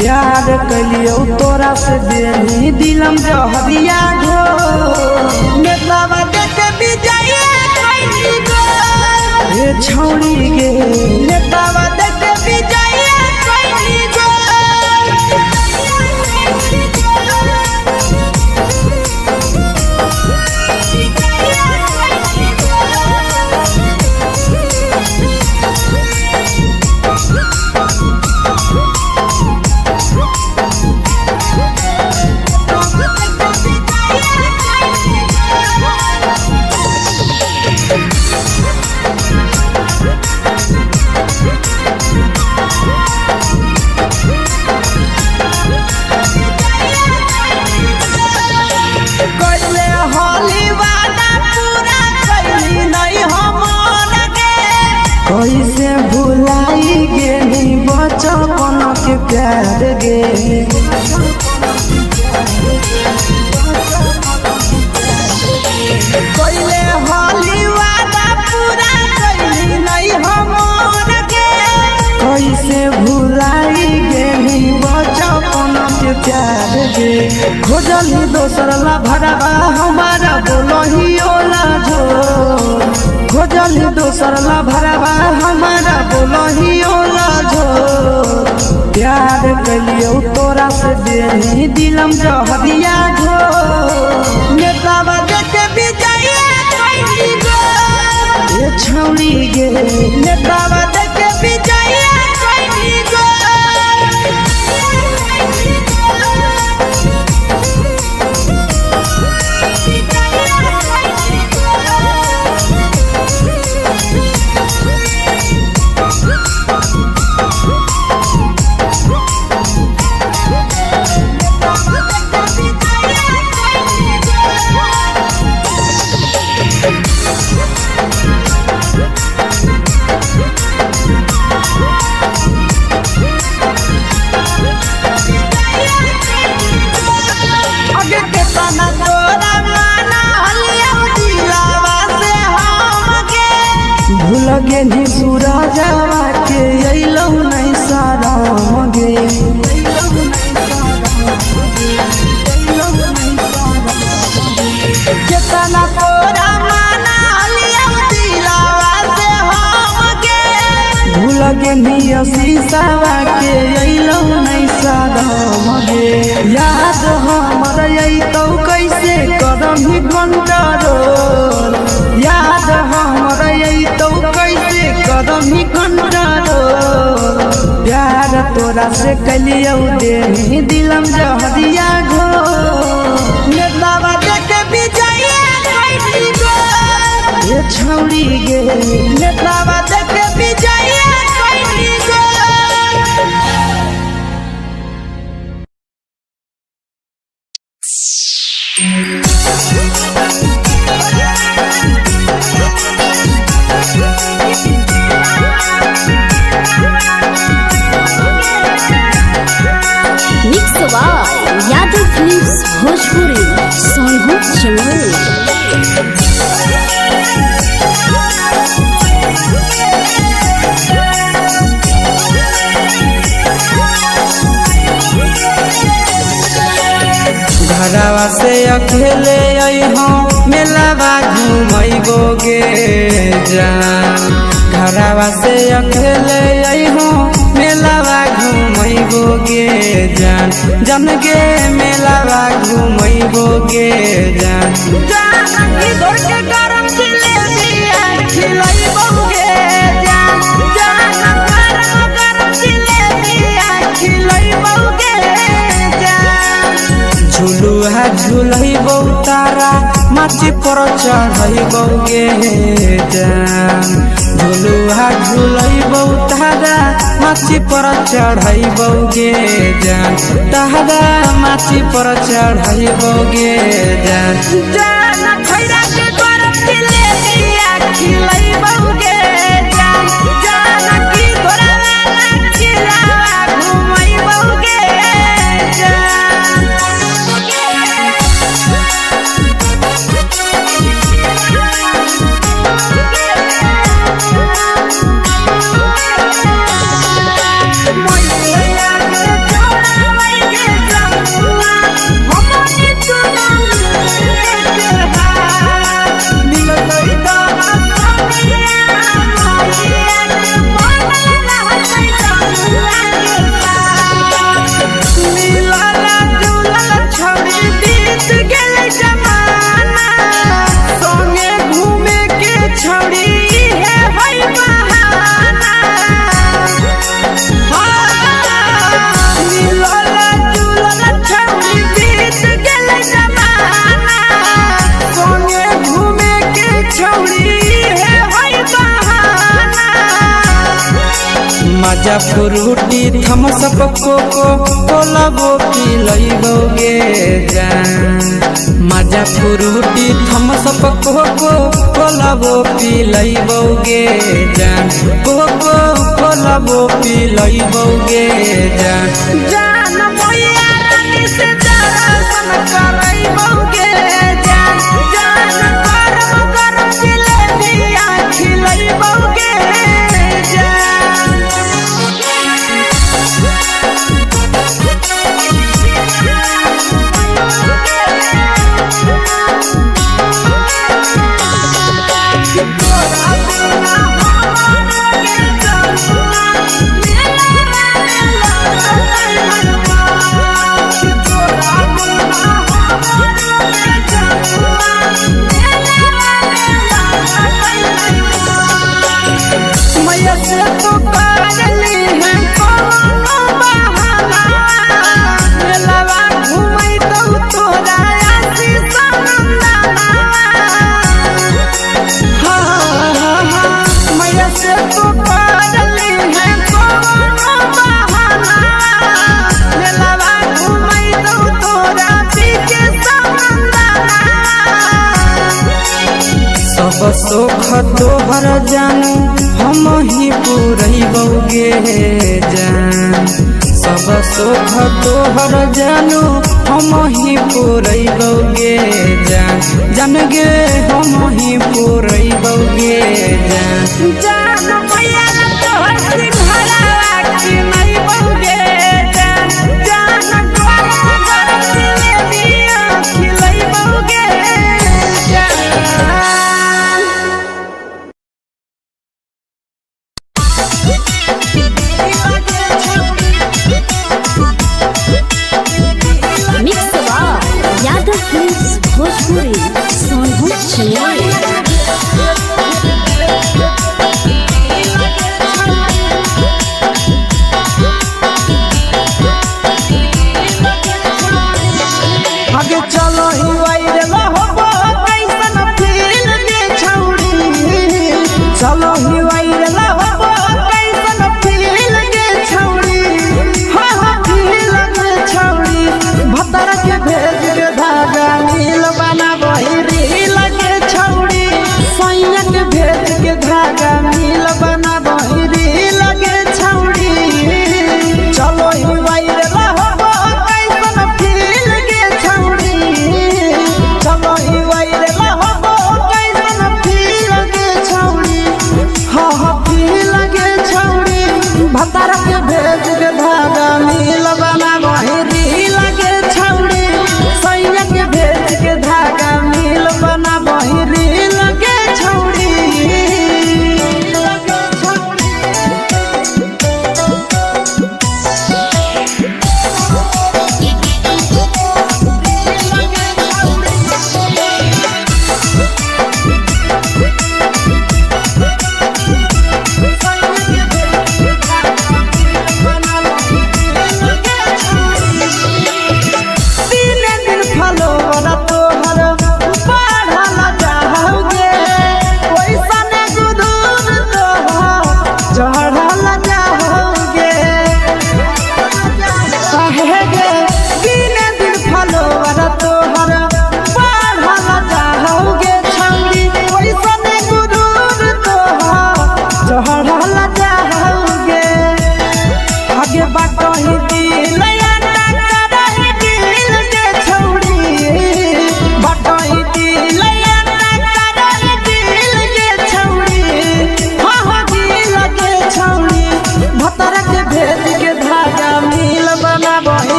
प्यार कलियो तोरा से देनी दिलम जहरिया घो नेतावा देखे विजय कैली गो ये छौड़ी गे नेतावा देखे विजय कैली गो कैसे भुलाई गेली बचपन के प्यार गे कोइले होली वादा पूरा कैली नहीं हमर के कैसे भुलाई गेली बचपन के प्यार गे खोजली दोसर ला भरवा हमारा बोलही ओला झो खोजली दोसर ला भरवा हमारा बोलही ओला झो प्यार कलियो तोरा से देनी दिलम जहरिया घो नेतावा देखे विजय कैली गो ये छौड़ी गे नेतावा देखे विजय कैली गो आगे के तना तोरा माना हलिया दिलावा से हमके भूल गेली सूरजवा के अइलौ नहीं सारा गे केतना तोरा माना हलिया दिलावा से हमके भूल गेली शीशावा के अइलौ नहीं सारा गे याद हमर अइतौ कैसे करही कंट्रोल याद हमर अइतौ कैसे करही कंट्रोल प्यार तोरा से कलियो देनी दिलम जहरिया घो नेतावा देखे विजय कैली गो ये छौड़ी गे नेतावा देखे विजय कैली गो यादव फिल्म्स भोजपुरी सोनू चमोली। घरवा से अकेले अइहो मेलावा घूमई घुमैबोगे जान घरवा से अकेले अइहो मेलावा घुमैबोगे जान जन गे मेलावा घुमैबोगे जान जानकी घोर के गरम जिलेबिया खिलैबोगे जान गरम जिलेबिया खिलैबोगे जान झुलुहा झुलैबो तारा माची पर चढ़ैबोगे जान झुलुहा झुलैबो तारा माची पर चढ़ैबोगे जान तारा माची पर चढ़ैबोगे जान जान खैरा के गरम जिलेबिया खिलैबोगे जान जानकी घोरवाला खिलावा घुमैबोगे मजा फ्रूटी थम्स अप कोको कोला वो पिलैबोगे जान मजा फ्रूटी थम्स अप कोको कोला वो पिलैबोगे जान कोको कोला वो पिलैबोगे जान जान मैया रानी से दर्शन करैबोगे जान गरम गरम जिलेबिया खिलैबोगे सब सुख तोहर जानू हम ही पुरैबोगे जान सब सुख तोहर जानू हम ही पुरैबोगे जान जान गे हम ही पुरैबोगे जान जान मैया तोहर सिंघाड़ा खिलैबोगे जान गरम गरम जिलेबिया खिलैबोगे भोजपुरी सोनू आगे चलो ही वायरल होबो कैसन फील के छौड़ी चलो ही वायरल होबो कैसन फील के छौड़ी हाँ फील के छौड़ी भतर के भेज के धागा नील बना बहिरी लगे छौड़ी सैया के भेज के धागा नील बना बहिरी लगे छौड़ी चलो ही वायरल होबो कैसन फील के छौड़ी चलो ही वायरल होबो कैसन फील के छौड़ी हाँ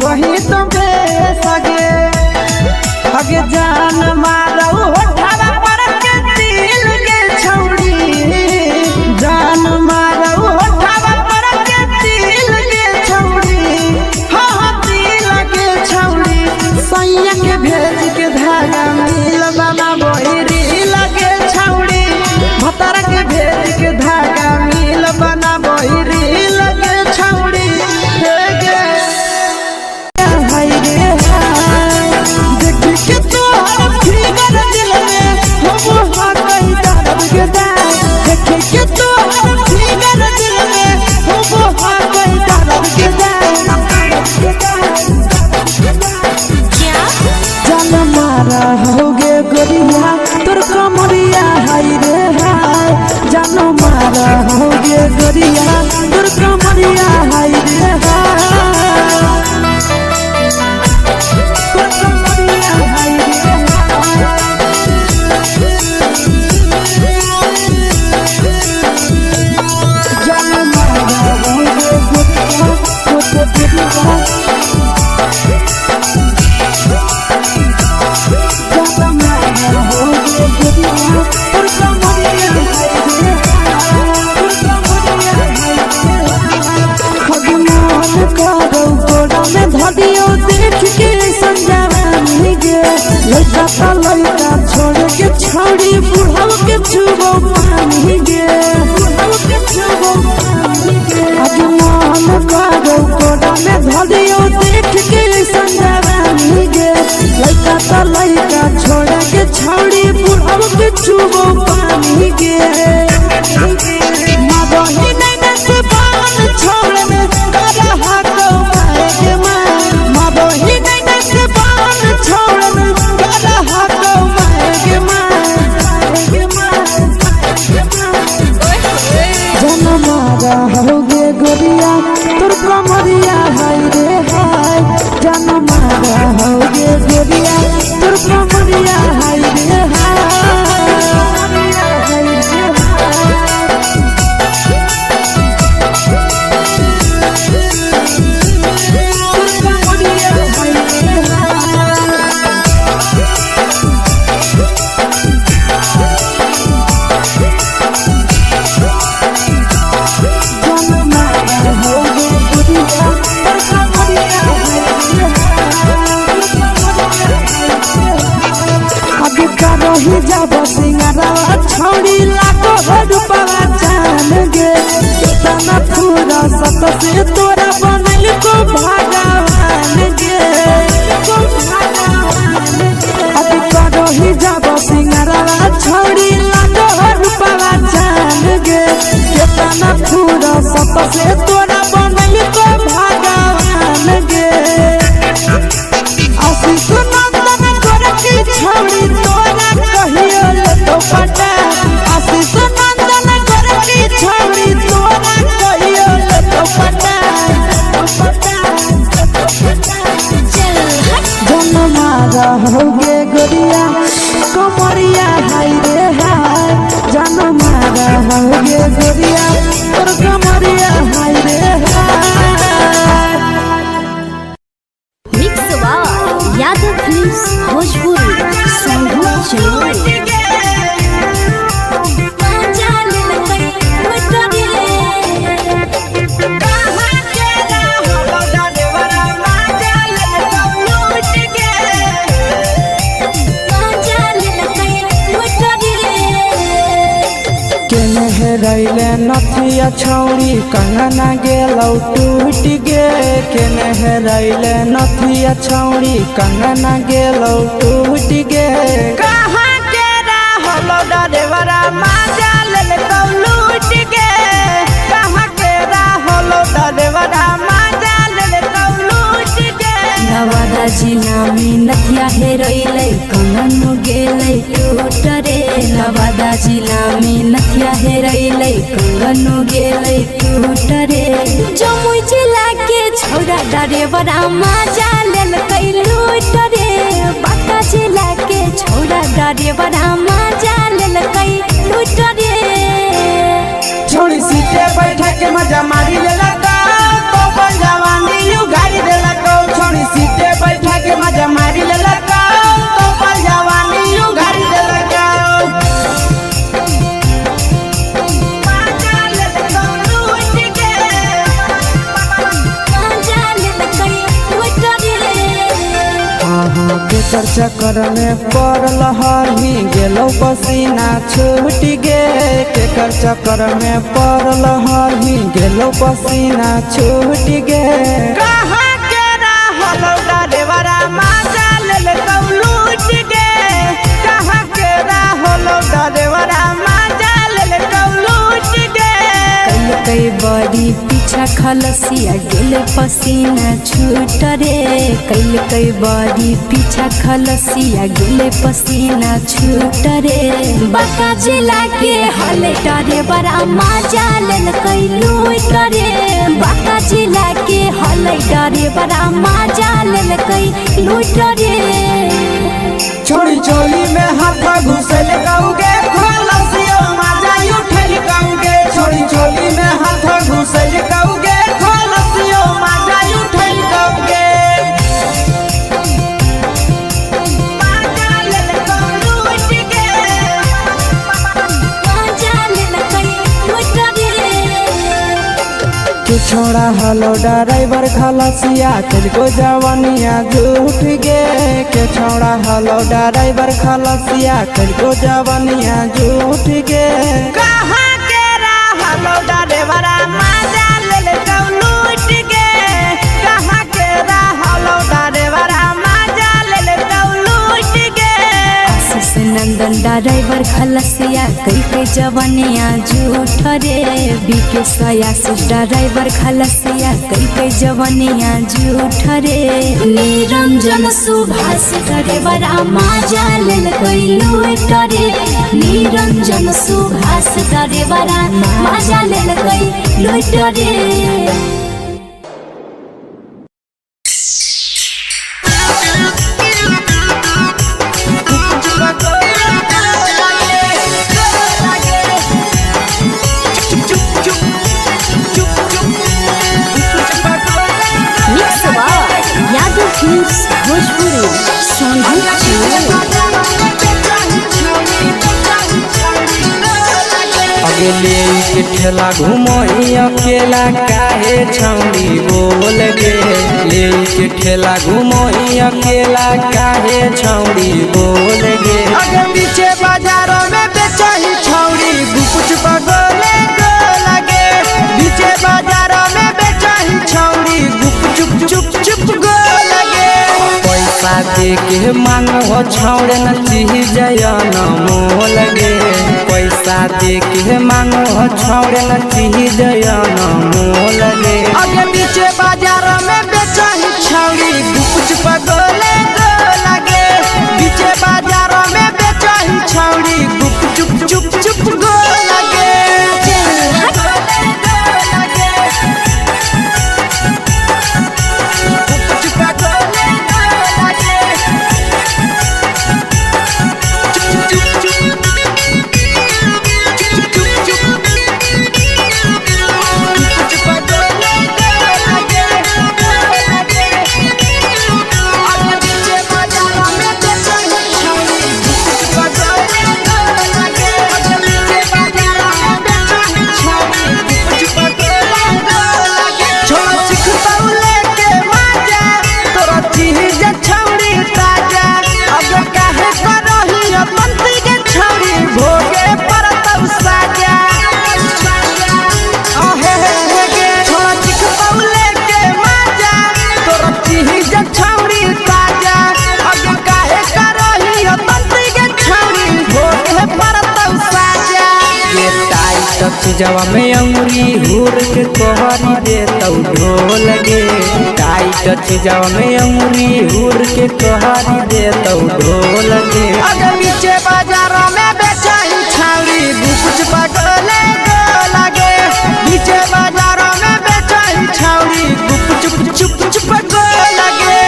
वही तो बेसगे अगे जान मारो होठावा पर के दिल के छौड़ी जान मारो होठावा पर के दिल के छौड़ी हाँ दिल के छौड़ी सैया के भेज के धागा मिल बना बोरी लगे छौड़ी भतर के भेज के धागा मिल बना बोरी लगे छौड़ी के तो फिगर दिल में हम हाँ कहीं दर्द के दाग देखे के तो फिगर दिल में हम हाँ कहीं दर्द के जान मारा होगे गोरिया तोर कमरिया हाय रे हाय जान मारा होगे गोरिया तोर कमरिया हाय रे हाय लड़का छोड़ के छौड़ी बुढ़ाव के छुबो पानी गे आज मन करो कोड़ा में धरियो देख के संजवानी गे लड़का छोड़ के छौड़ी बुढ़ाव के छुबो पानी गे मगही नहीं से बान छोड़ में करा हाथो माए के मां मगही नहीं से बान छोड़ में करा हाथो माए के मां जन मारा होगे गोरिया तोर कमरिया हाय रे हाय जन मारा होगे गोरिया तोर कमरिया हाय रे रही जब सिंगारा छौड़ी लाखो रुपया जान गे तना पूरा सत से तोरा बनल को भगवान गे अब रही जब सिंगारा छौड़ी लाखो रुपया जान गे तना पूरा सत से तोरा बनल को भगवान गे आशीष नंदन गोरखी छौड़ी तोरा कहियो ले तो पटा आशीष नंदन गोरखी छौड़ी तोरा कहियो ले तो पटा जन मारा होगे गोरिया कमरिया हाय रे हाय जन मारा होगे गोरिया तोर कमरिया हाय रे हाय मिक्स यादव फिल्म्स भोजपुरी संगीत चलो रैले नथिया छौड़ी कंगना गेलौ टूट गे केने रैले नथिया छौड़ी कंगना गेलौ टूट गे कहाँ के रहलो डरेवरा माजा ले तो लूट गे कहाँ के रहलो डरेवरा माजा ले तो लूट गे नवादा जिला में नथिया हेरैले कंगन गेलै टूट रे नवादा जिला में नथिया हेरैले कंगन गेलै टूट रे जमुई जिला के छौड़ा डरेवरा माजा लेलकै लूट रे बांका जिला के छौड़ा डरेवरा माजा लेलकै लूट रे छोड़ी सीटे बैठा के मजा मारी लेला तो जवानी यू गाड़ी देला को छोड़ी केकर चक्कर में पड़ल हरही गेलो पसीना छूट गे केकर चक्कर में पड़ल हरही गेलो पसीना छूट गे कहाँ के रहलो डरेवरा माजा ले लूट गे कहाँ के रहलो डरेवरा माजा ले लूट गे कई बड़ी पीछा खलसिया गेले पसीना छूट रे कई बड़ी पीछा खलसिया गेले पसीना छूट रे बाका जिला के हले डरे बड़ा मजा लेल कई लूट रे बाका जिला के हले डरे बड़ा मजा लेल कई लूट रे छोड़ी चोली में हाथ घुसल गाऊगे खलसियो माजा उठल गाऊगे छोड़ी चोली में हाथ घुसल गाऊगे खलसियो माजा उठल गाऊगे माजा ले लूट गे मजा लेल कई लूट रे तू छोड़ा हलो ड्राइवर खलसिया तुझको जवानिया झूठ गे के छोड़ा हलो ड्राइवर खलसिया तुझको जवानिया झूठ गे कहाँ के रहलो डरेवरा माजा ले लूट गे कहाँ के रहलो डरेवरा माजा ले लूट गे आशीष नंदन ड्राइवर खलसिया कई जवनिया झूठ रे बीके आशीष ड्राइवर खलसिया कई जवनिया झूठ रे निरंजन सुभाष ड्राइवर मजा लेल कई लूट रे निरंजन सुभाष ड्राइवर मजा लेल कई लूट रे यादव फिल्म्स भोजपुरी अगले के ठेला घुमई अकेला काहे छौड़ी बोल गे ले के ठेला घुमई अकेला काहे छौड़ी बोल गे अगर पीछे बाजारों में बेचही छौड़ी गुपुच बगोले गो लगे पीछे बाजारों में बेचही छौड़ी गुप चुप चुप चुप गो लगे पैसा दे के मांग हो छौड़े न चीज जयन मोल गे पैसा दे के मांग हो छौड़े न चीज जयन मोल गे अगर पीछे बाजारों में बेचही छौड़ी गुपुच बगोले गो लगे पीछे बाजारों में बेचही छौड़ी गुप चुप चुप चुप गो लगे जवा में अंगुरी हुर के कोहरी दे तौ ढोल गे टाइट जवा में अंगुरी हुर के कोहरी दे तौ ढोल गे अगर पीछे बाजारों में बेचही छौड़ी गुपुच बगोले गो लगे पीछे बाजारों में बेचही छौड़ी गुप चुप चुप चुप गो लगे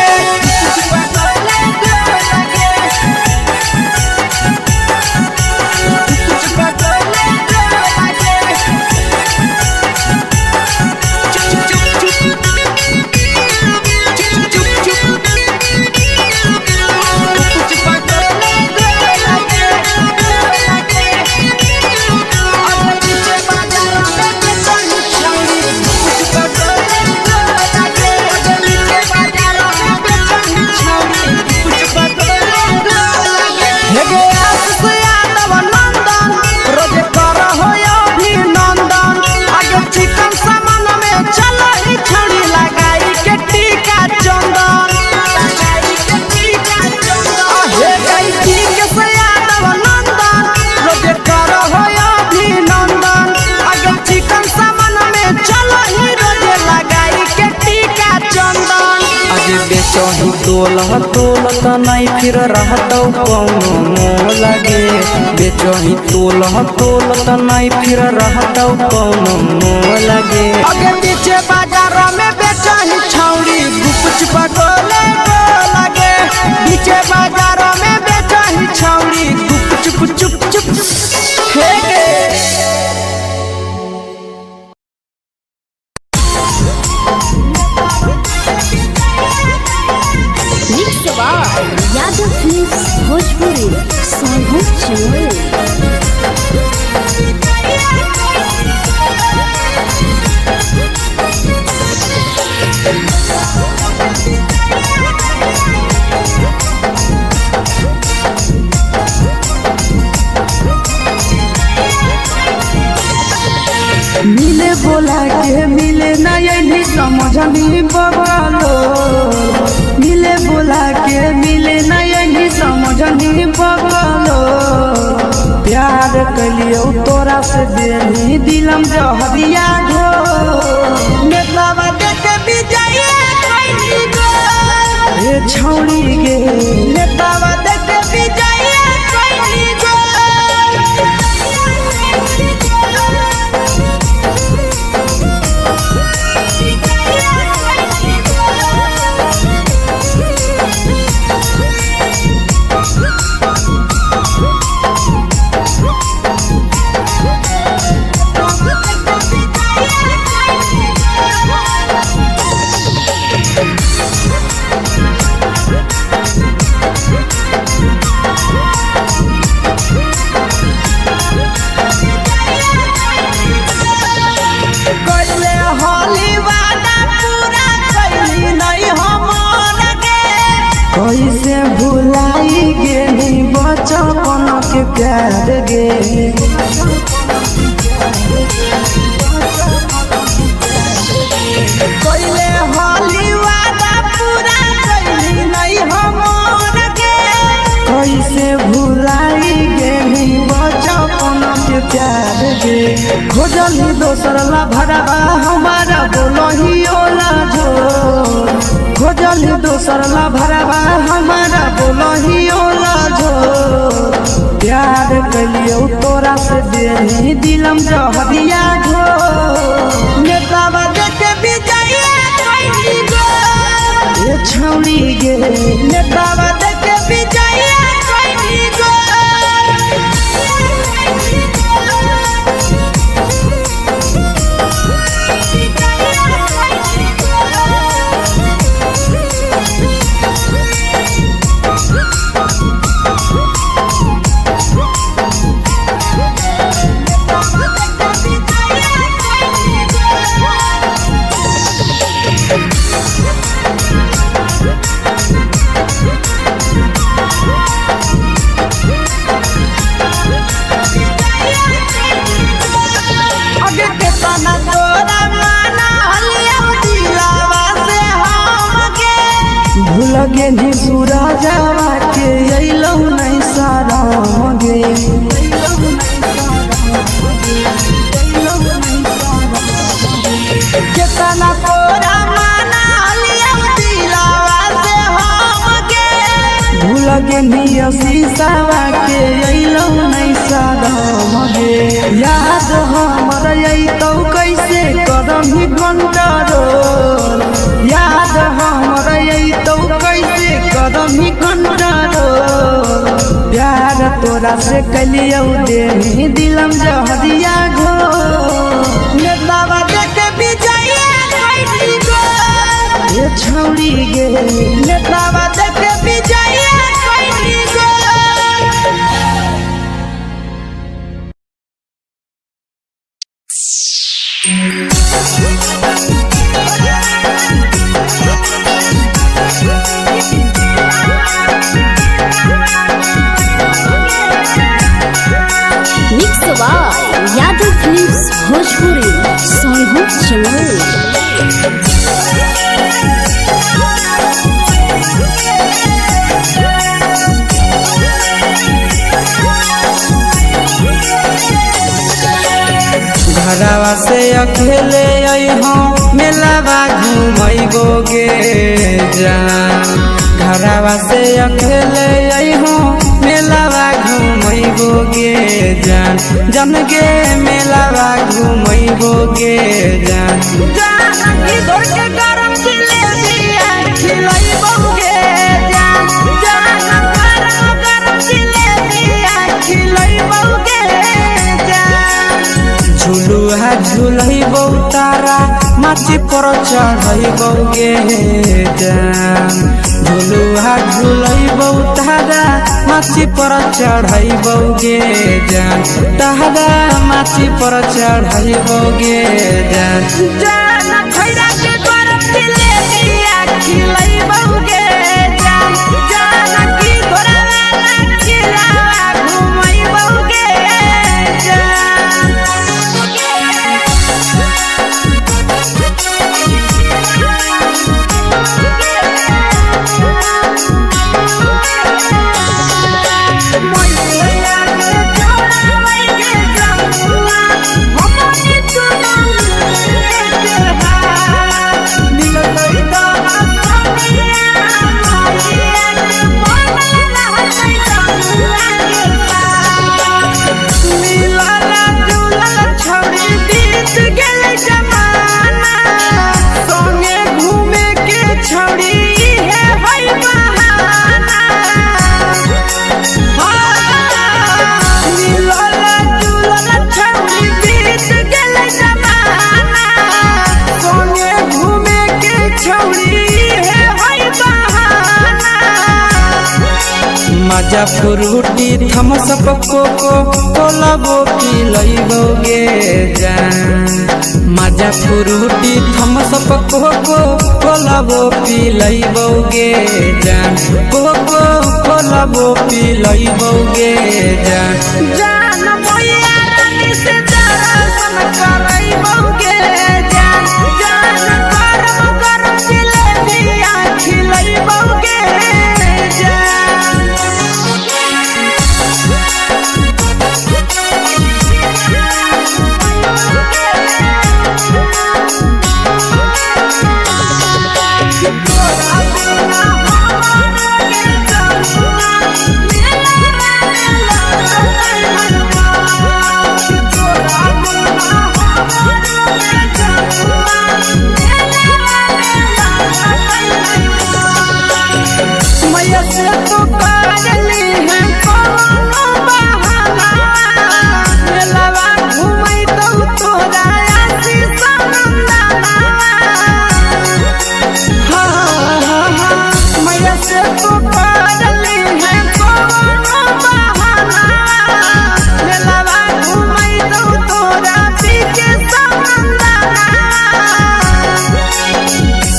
बेचही तोलत नहीं फिर रहतौ कौनो मोह लगे बेचही तोलत नहीं फिर रहतौ कौनो मोह लगे आगे पीछे बाजारों में बेचही छौड़ी गुपचुप गोले लगे पीछे बाजारों में बेचही छौड़ी गुपचुप चुप चुप फेंके यादव फिल्म्स भोजपुरी सोनू चमोली। मिले बोला के मिले नहीं समझनी बगलो मिले बोला के मिले नहीं समझनी बगलो प्यार कलियो तोरा से देनी दिलम जहरिया घो नेतवा देख विजय खैनी गो ए छौड़ी गे नेतवा देख विजय खैनी गो कैसे भुलाई गेली बचपन के प्यार गे कोइले होली वादा पूरा कैली नहीं हमर के कैसे भुलाई गेली बचपन के प्यार गे खोजली दोसर ला भरवा हमारा बोलही ओला झोर खोजली दोसर ला भरवा हमारा बोलही ओला झोर प्यार कलियो तोरा से देनी दिलम जहरिया घो नेतवा देख विजय खैनी गो ए छौड़ी गे नेतवा देख विजय खैनी गो आगे के तना तोरा माना हलिया दिलावा से हम के भूल गेली सूरजवा के अइलौ नहीं साराम गे केतना तोरा माना हलिया दिलावा से हम के भूल गेली शीशावा के अइलौ नहीं साराम गे याद हमर अइतौ कैसे करही कंट्रोल याद हमर अइतौ कैसे करही कंट्रोल प्यार तोरा से कलियौ देनी दिलम जहरिया घो नेतवा देख विजय खैनी गो ए छौड़ी गे नेतवा देख विजय खैनी गो मिक्स यादव फिल्म्स भोजपुरी सोनू चमोली। घरवा से अकेले आई हम मेलावा घूमैबोगे जान घरवा से अकेले अइहो मेलावा घूमैबोगे जान जन गे मेलावा घूमैबोगे जान जानकी दौड़ के गरम जिलेबिया खिलैबोगे जान गरम जिलेबिया खिलैबोगे जान झुलुहा झुलैबौ तारा माची पर चढ़ैबोगे जान झुलुहा झुलैबौ तारा माची पर चढ़ैबोगे जान तारा माची पर चढ़ैबोगे जान खैरा के गरम जिलेबिया खिलैबोगे जान जानकी घोड़ावाला किलावा घुमैबोगे मजा फ्रूटी थम्सअप कोको कोलाबो पिलैबोगे जान मजा फ्रूटी थम्सअप कोको कोलाबो पिलैबोगे जान कोको कोलाबो पिलैबोगे जान मैया रानी से दर्शन करैबोगे जान गरम गरम जिलेबिया खिलैबोगे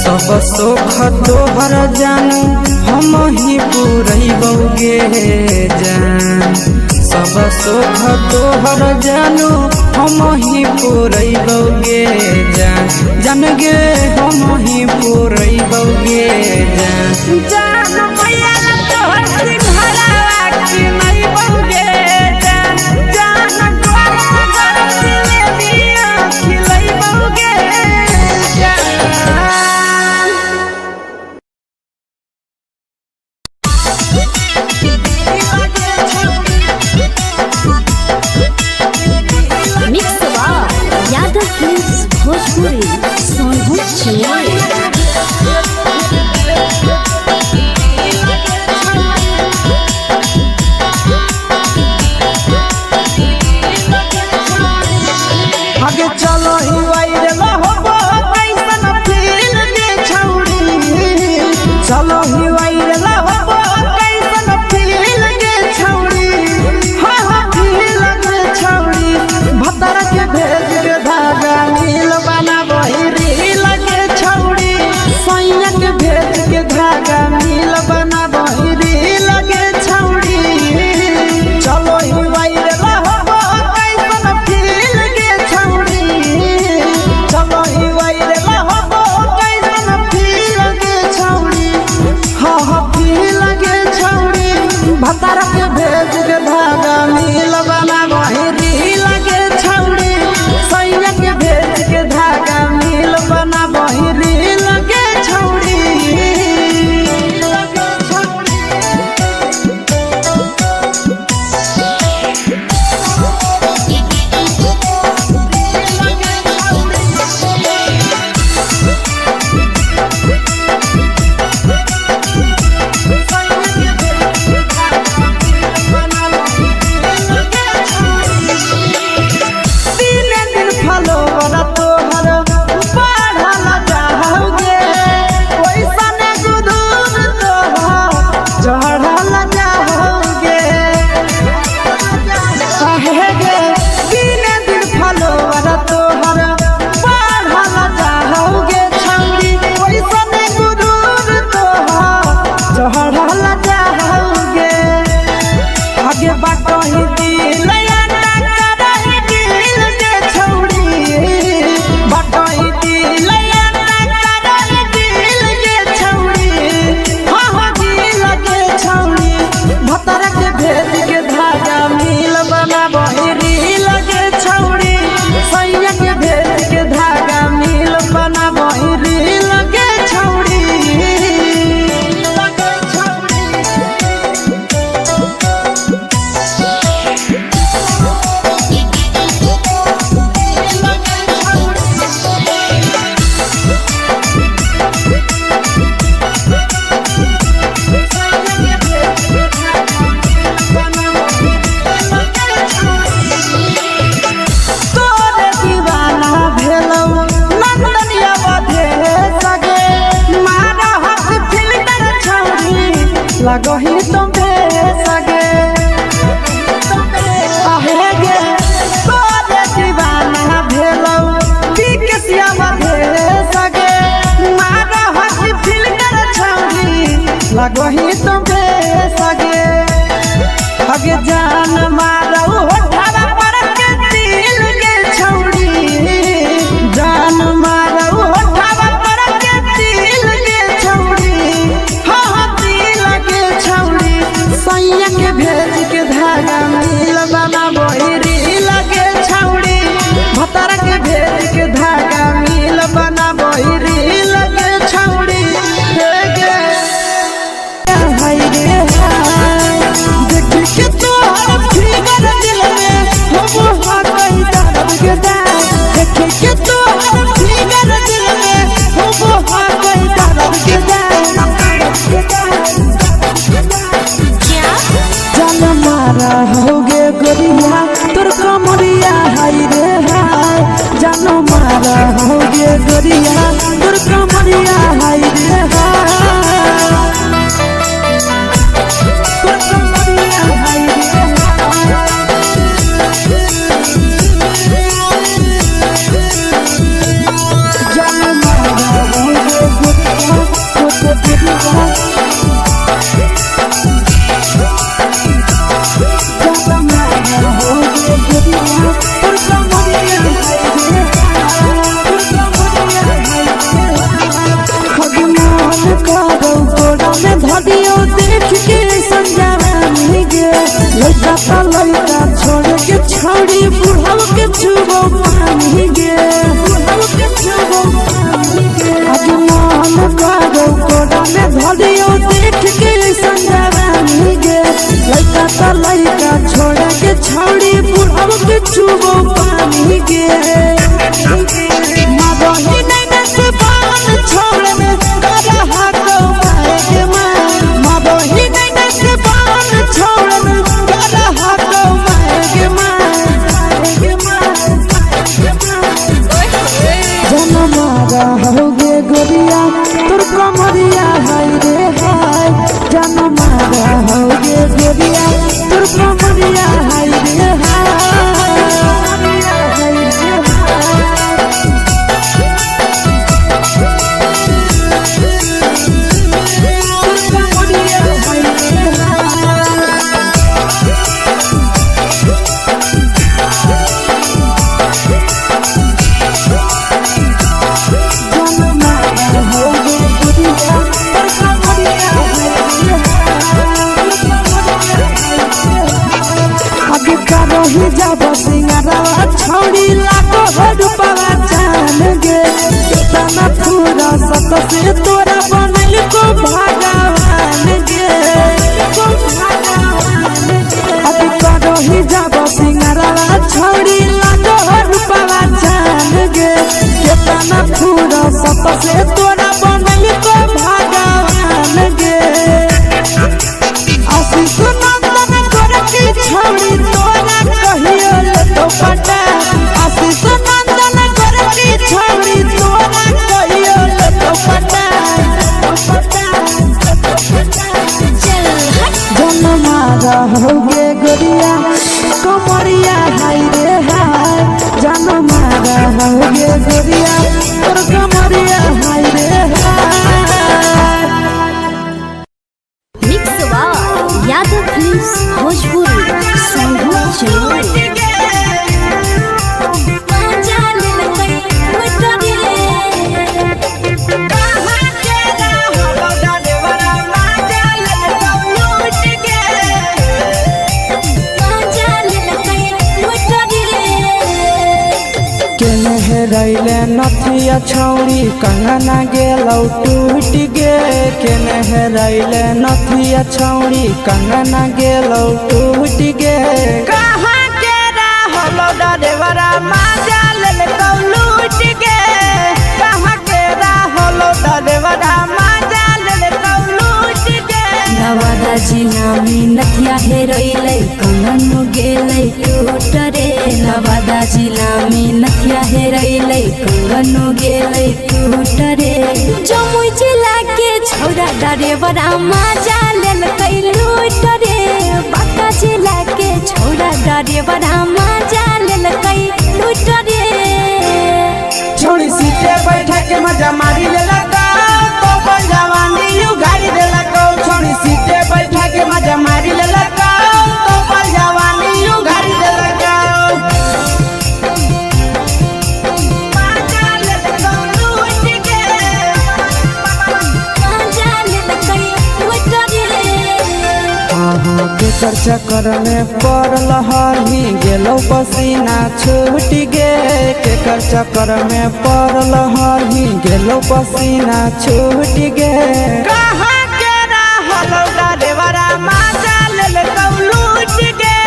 सब सुख तोहर जानू हम ही पुरैबोगे जान सब सुख तोहर जानू हम ही पुरैबोगे जान जान गे हम ही पुरैबोगे जान मैया तोहर सिंघरावा खिलैबोगे जान गरम गरम जिलेबिया खिलैबोगे भोजपुरी सोनू छिया आगे चलो ही वायरल होबो कैसन फील के छौड़ी चलो ही वायरल होबो कैसन फील के छौड़ी हाँ फील के छौड़ी भतर के भेज के धागा नील बना वही रील के छौड़ी लगही तुम सगे आहे गे तोरे दीवाना भेलौ बिकसिया मधे सगे मारा हसी फिल कर छौरी लगही तुम सगे अगे जान मारौ होठवा पर के दिल के छौरी जान मारौ होठवा पर के दिल के छौरी हाँ दिल के छौरी सैया के भेज के धागा मिल बना बहिरी लगे छौरी भतर के भेज के धागा मिल बना बहिरी लगे छौरी हे गे हाय रे देख के तोहर फिगर दिल में हम हाथ दर्द के देख के तोहर फिगर दिल में हम हाथ दर्द के जान मारा होगे गोरिया तोर कमरिया हाय रे हाय जान मारा होगे गोरिया तोर कमरिया हाय रे हाय तोर कमरिया हाय रे जान मारा होगे गोरिया तोर कमरिया धदियो देख के संजानी गे लइका ता लइका छोड़ के छौड़ी बुढ़ाव के छुबो पानी गे बुढ़ाव के छुबो पानी गे आज मन करो कोड़ा में धदियो देख के संजानी गे लइका ता लइका छोड़ के छौड़ी बुढ़ाव के छुबो पानी गे माबही नहीं न से बान छोड़ में करा हाथ मारे माबही नहीं न से बान छोड़ में करा हाथ मारे जन मारा होगे गोरिया तोर कमरिया हाय रे हाय जन मारा होगे गोरिया तोर कमरिया हाय रे हाय ही जब सिंगारवा छौड़ी लाखो रुपवा जान गे कितना पूरा सत से तोरा बनल को भगवान गे अभी करो ही जब सिंगारवा छौड़ी लाखो रुपवा जान गे कितना पूरा सत से तोरा बनल को भगवान गे आशीष नंदन करके छौड़ी तोरा कहियो तो पटा आशीष नंदन करके छौड़ी तोरा कहियो तो पटा जन मारा होगे गोरिया कमरिया हाय रे हाय जन मारा होगे गोरिया तोर कमरिया हाय रे हाय मिक्स वाव यादव फिल्म्स भोजपुरी संगीत चैनल रैले नथिया छौड़ी कंगना गेलौ टूट गे केने रैले नथिया छौड़ी कंगना गेलौ टूट गे कहाँ के रहलो डरेवरा माजा लेलकौ लूट गे कहाँ के रहलो डरेवरा माजा लेलकौ लूट गे नवादा जिला में नथिया हेरोइलै कंगन गेलै टूट रे नवादा जिला में नथिया हेरोइलै कंगन गेलै टूट रे जमुई जिला के छौरा डरेवरा माजा लेलकै डरे बड़ा मजा लेलकै लूट रे छोड़ी सीटे बैठा के मजा मारी लेलका तो जवानी यू गाड़ी देलका छोड़ी सीटे बैठा के मजा मारी लेलका तो जवानी यू गाड़ी देलका केकर चक्कर में पड़ल हरही गेलो पसीना छूट गे केकर चक्कर में पड़ल हरही गेलो पसीना छूट गे कहाँ के रहलो डरेवरा मजा लेलकौ लूट गे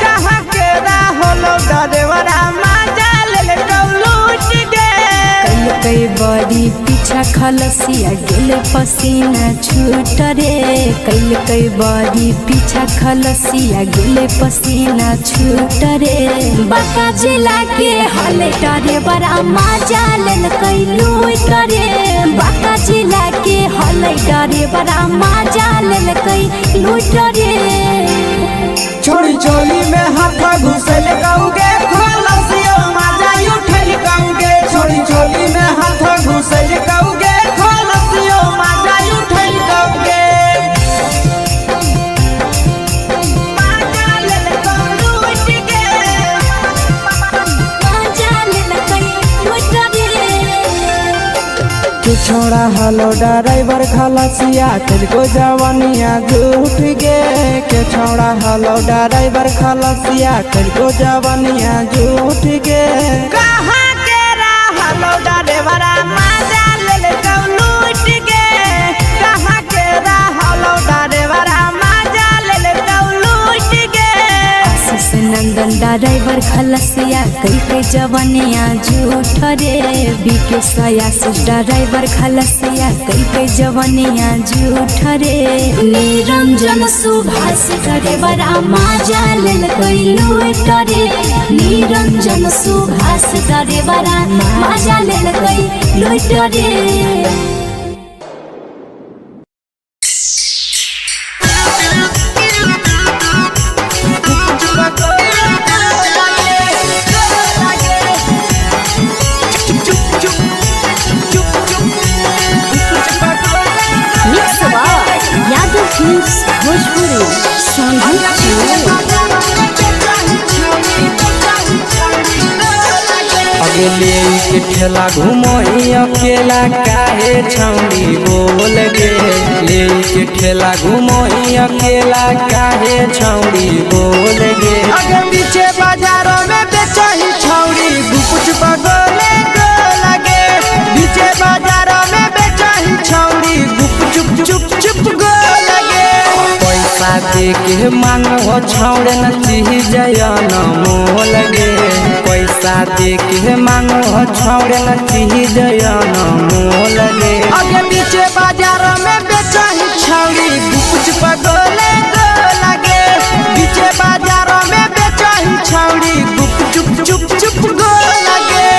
कहाँ के रहलो डरेवरा मजा लेलकौ लूट गे कई बड़ी पीछा खलसिया गेले पसीना छूट रे कई बड़ी पीछा खलसिया गेले पसीना छूट रे बाका जिला के हले डरे बड़ा मजा लेलकै लूट रे बाका जिला के हले डरे बड़ा मजा लेलकै लूट रे छोड़ी चोली में हाथ घुसल गौगे खलसियो मजा उठल गौगे छोड़ी चोली में हाथ घुसल गौगे खलसियो मजा उठल गौगे छोड़ा हलो ड्राइवर खलसिया तेलको जवानिया झूठ गे के छोड़ा हलो ड्राइवर खलसिया तेलको जवानिया झूठ गे कहाँ के रहलो डरेवरा मजा लेलकौ लूट गे कहाँ के रहलो डरेवरा मजा लेलकौ लूट गे आशीष नंदन ड्राइवर खलसिया कई जवानिया झूठ रे बीके आशीष ड्राइवर खलसिया कई जवानिया झूठ रे निरंजन सुभाष ड्राइवर मजा लेलकै लूट रे निरंजन सुभाष ड्राइवर मजा लेलकै लूट रे अगले के ठेला घूमो अकेला काहे छौड़ी बोल गे ले के ठेला घूमो अकेला काहे छौड़ी बोल गे आगे पीछे बाजारों में बेचही छौड़ी गुपुच पगोले गो लगे पीछे बाजारों में बेचही छौड़ी गुप चुप चुप गो लगे पैसा दे के मांगो छौड़े न चीज न मोल गे पैसा दे के मांगो छौड़े न चीज न मोल गे आगे पीछे बाजारों में बेचही छौड़ी गुपुच पगोले गो लगे पीछे बाजारों में बेचही छौड़ी गुप चुप गो लगे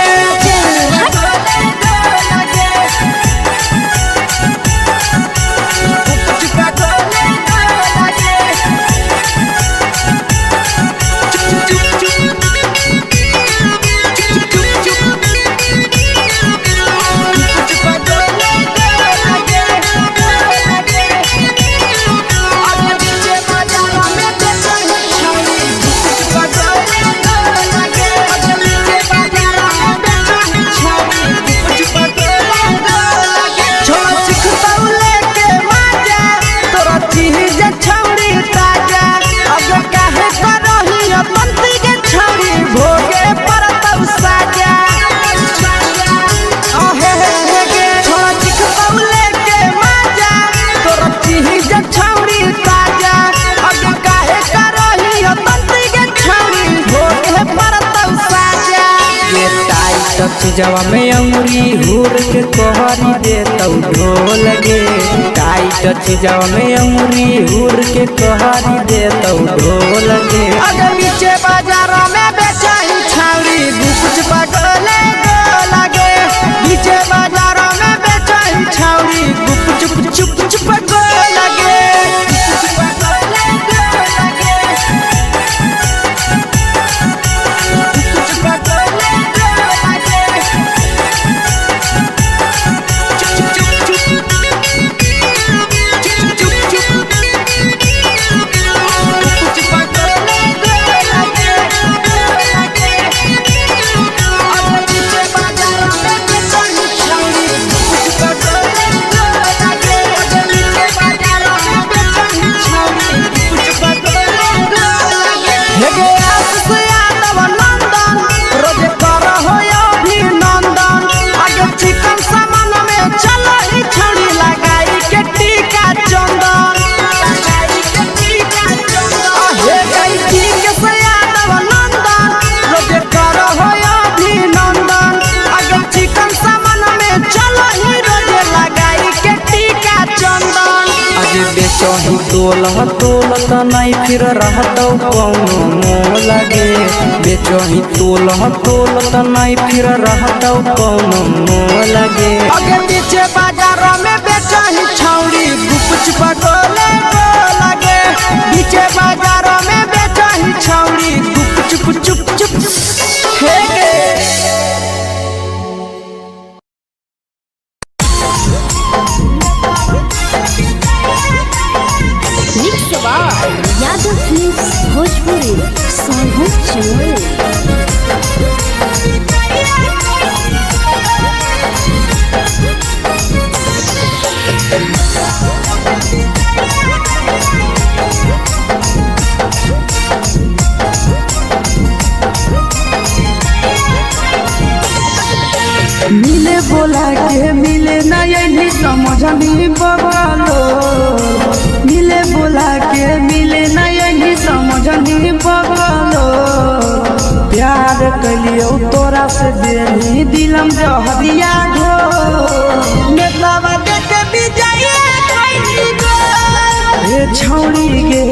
जवा में अंगुरी हुर के कोहरी दे तौ ढोल गे टाइट जवा में अंगुरी हुर के कोहरी दे तौ ढोल गे आगे पीछे बाजारों में बेचही छौड़ी गुपुच पगोले गो लगे पीछे बाजारों में बेचही छौड़ी गुप चुप गो लगे बेचही तोलत नहीं फिर रहतौ कौनो मोह लगे बेचही तोलत नहीं फिर रहतौ कौनो मोह लगे आगे पीछे बाजारों में बेचही छौड़ी गुपच पगोले को लगे पीछे बाजारों में बेचही छौड़ी गुपचुप चुप चुप हे गे यादव फिल्म्स भोजपुरी सोनू चमोली। मिले बोला के मिले ना यही समझनी बवालो मिले बोला के मिले ना यही समझनी बवालो प्यार कलियो तोरा से देनी दिलम जहरिया घो नेतावा देखे विजय कैली गो ए छौड़ी गे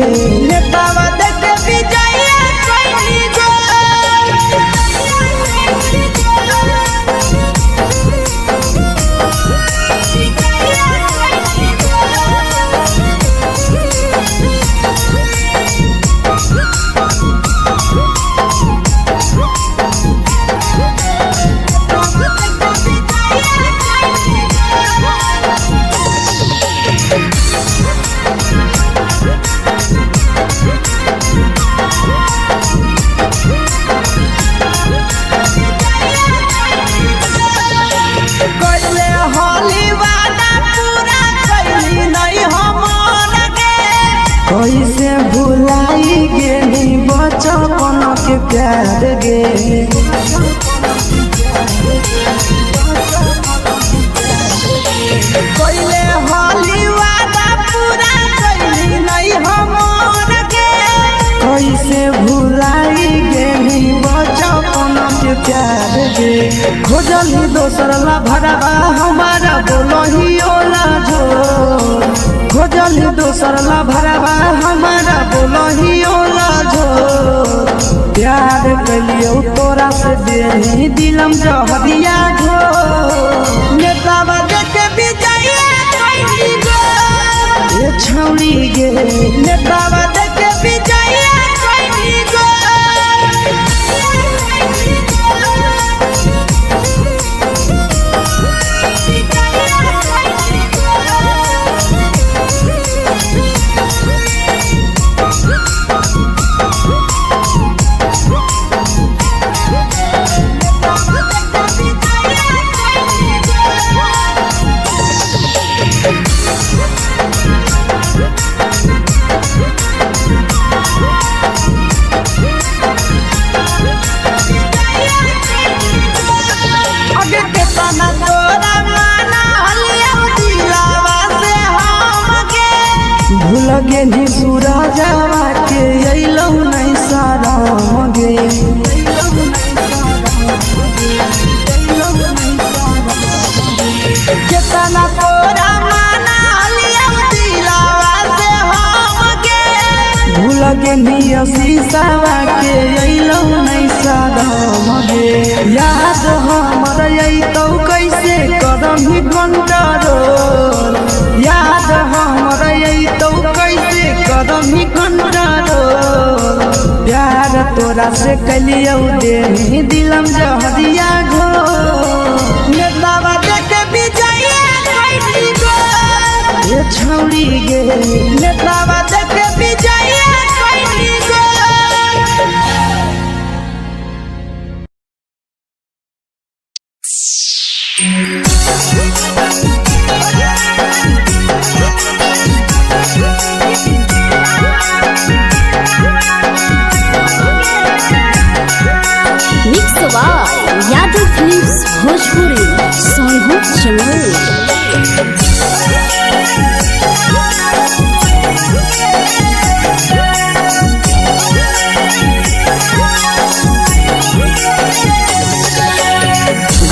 नेतावा देखे विजय कैली गो कैसे भुलाई गेली बचपन के प्यार गे कोइले होली वादा पूरा कैली नहीं हमर के कैसे भुलाई गेली बचपन के प्यार गे खोजली दोसर ला भरवा हमारा बोलही ओला जो खोजली दोसर ला भरवा हमारा बोलही ओला जो प्यार कलियो तोरा से देनी दिलम जहरिया घो नेतावा देखे विजय कैली गो ए छौड़ी गे नेतावा देखे विजय कैली गो भूल गेली सूरजवा के अइलौ नहीं साराम गे केतना तोरा माना लिया दिलावा से हम के भूल गेली शीशावा के अइलौ नहीं साराम गे याद हमर अइतौ कैसे करमी कंट्रोल याद हमर अइतौ कैसे करमी कंट्रोल प्यार तोरा से कलियौ देनी दिलम जहरिया घो नेतावा देखे विजय कैली गो ए छौड़ी गे नेतावा देखे विजय कैली गो यादव फिल्म्स भोजपुरी सोनू चमोली।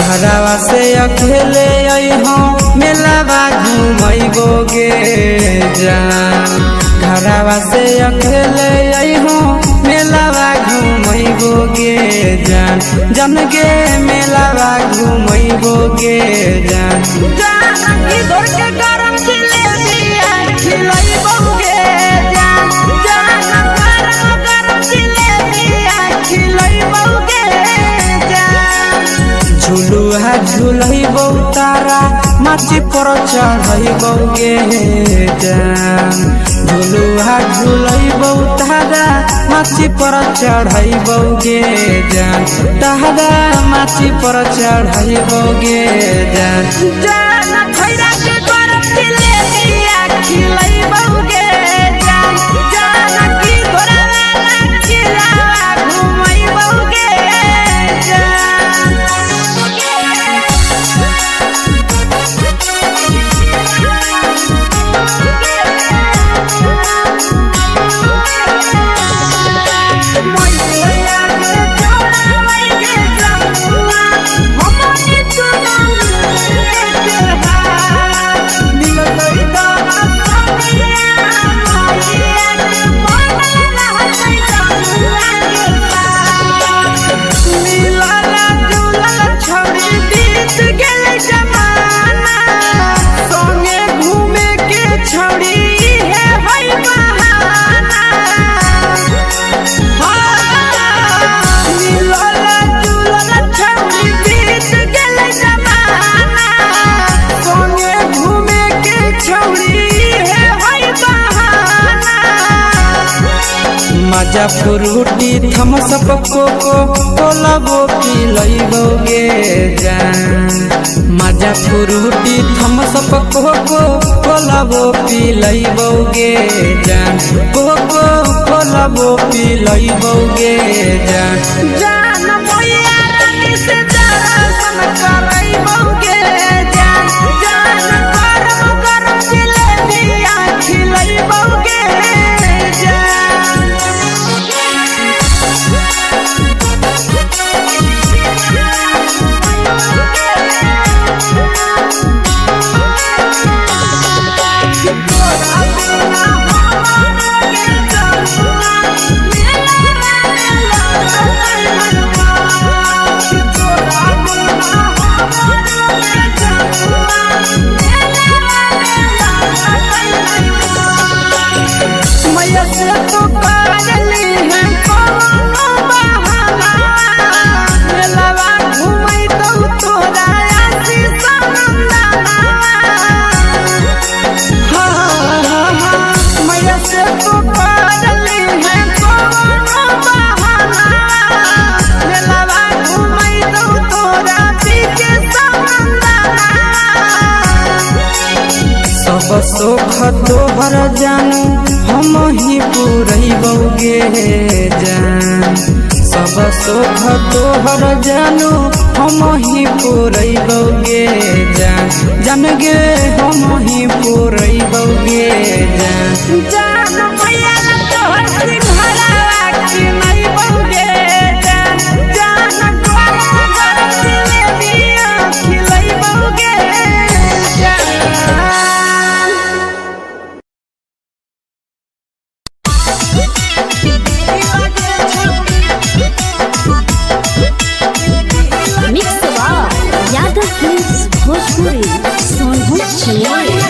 घरवा से अकेले अइहो मेलावा घूमई घुमैबोगे जान घरवा से अकेले अइहो मेलावा घुमैबोगे जान जन गे मेलावा घुमैबोगे जान जानकी घोर के गरम जिलेबिया खिलैबोगे जान गरम जिलेबिया खिलैबोगे जान झुलुहा झुलैबौ तारा माची पर चढ़ैबोगे जान झुलुहा झुलैबौ तारा माची पर चढ़ैबोगे जान तारा माची पर चढ़ैबोगे जान जान खैरा के गरम जिलेबिया खिलैबोगे जान जानकी घोर वाला खिलावा घुमैबोगे मजा फ्रूटी थम्स अप कोको कोला वो पिलैबोगे जान मजा फ्रूटी थम्स अप कोको कोला वो पिलैबोगे जान कोको कोला वो पिलैबोगे जान जान मोया रानी से दर्शन करैबोगे जान गरम जिलेबिया खिलैबोगे सब सुख तोहर जानू हम ही पुरैबोगे जान सब सुख तोहर जानू हम ही पुरैबोगे जान जन गे हम ही पुरैबोगे जान जान मैया तोहर सिंघरावा खिलैबोगे जान गरम जिलेबिया खिलैबोगे भोजपुरी सोनभद्र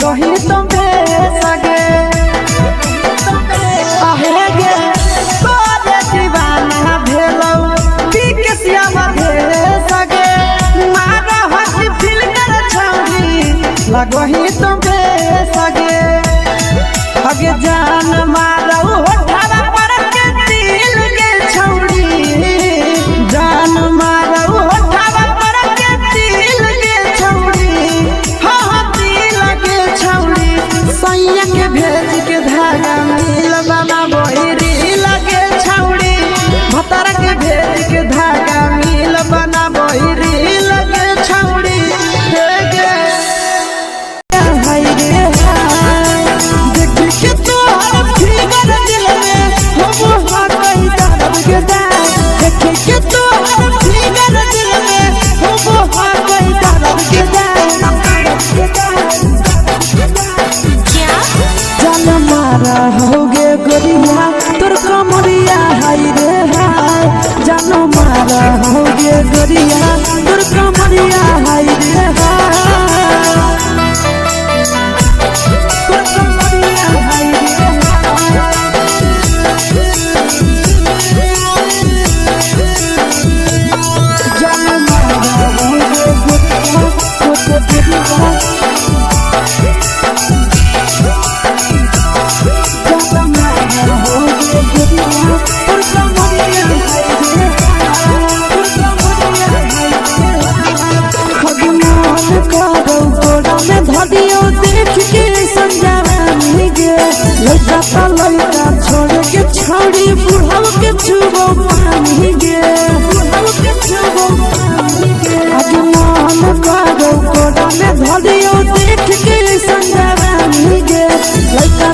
लगही तुम्हे सगे आहे गे तोरे दीवाना भेलौ पीके श्यामा भे सगे मारा हसी फिल्टर छौरी लगही तुम्हे सगे अगे जान मारौ होठवा पर के दिल के छौरी जान मारौ होठवा पर के दिल के छौरी हाँ दिल के छौरी सैया के भेज के धागा मिल बना बहिरी लगे छौरी भतर के भेज के धागा मिल बना बहिरी लगे छौरी हे गे हाय रे हाय देखी के तोहर फिगर दिल में हम हाकई दर्द के दाग देखी के तोहर फिगर दिल में हम हाकई दर्द के दाग जान मारा होगे गोरिया तोर कमरिया हाय रे हाय जान मारा होगे गोरिया तोर कमरिया हाय रे हाय तोर कमरिया हाय रे जान मारा होगे गोरिया तोर कमरिया लड़का छोड़ के छौड़ी बुढ़ाव के छुबो पानी गे बुढ़ाव के छुबो पानी गे आज मन करो कोड़ा में धरियो देख के संजवानी गे लड़का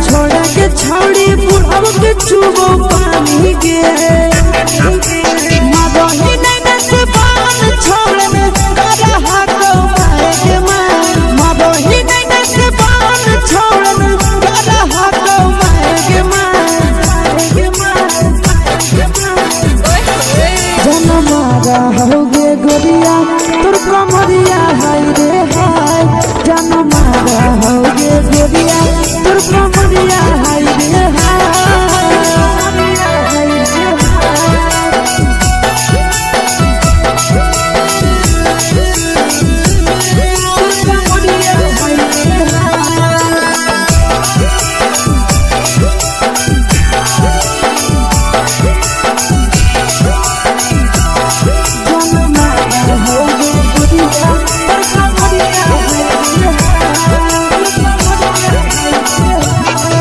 छोड़ के छौड़ी बुढ़ाव के छुबो पानी गे मदही नहीं से बान छोड़ में करा हाको पाए के मां मदही नहीं से बान छोड़ में करा हाको पाए के मां जन मारा होगे गोरिया तोर कमरिया हाय रे हाय जन मारा होगे गोरिया तोर कमरिया हाय रे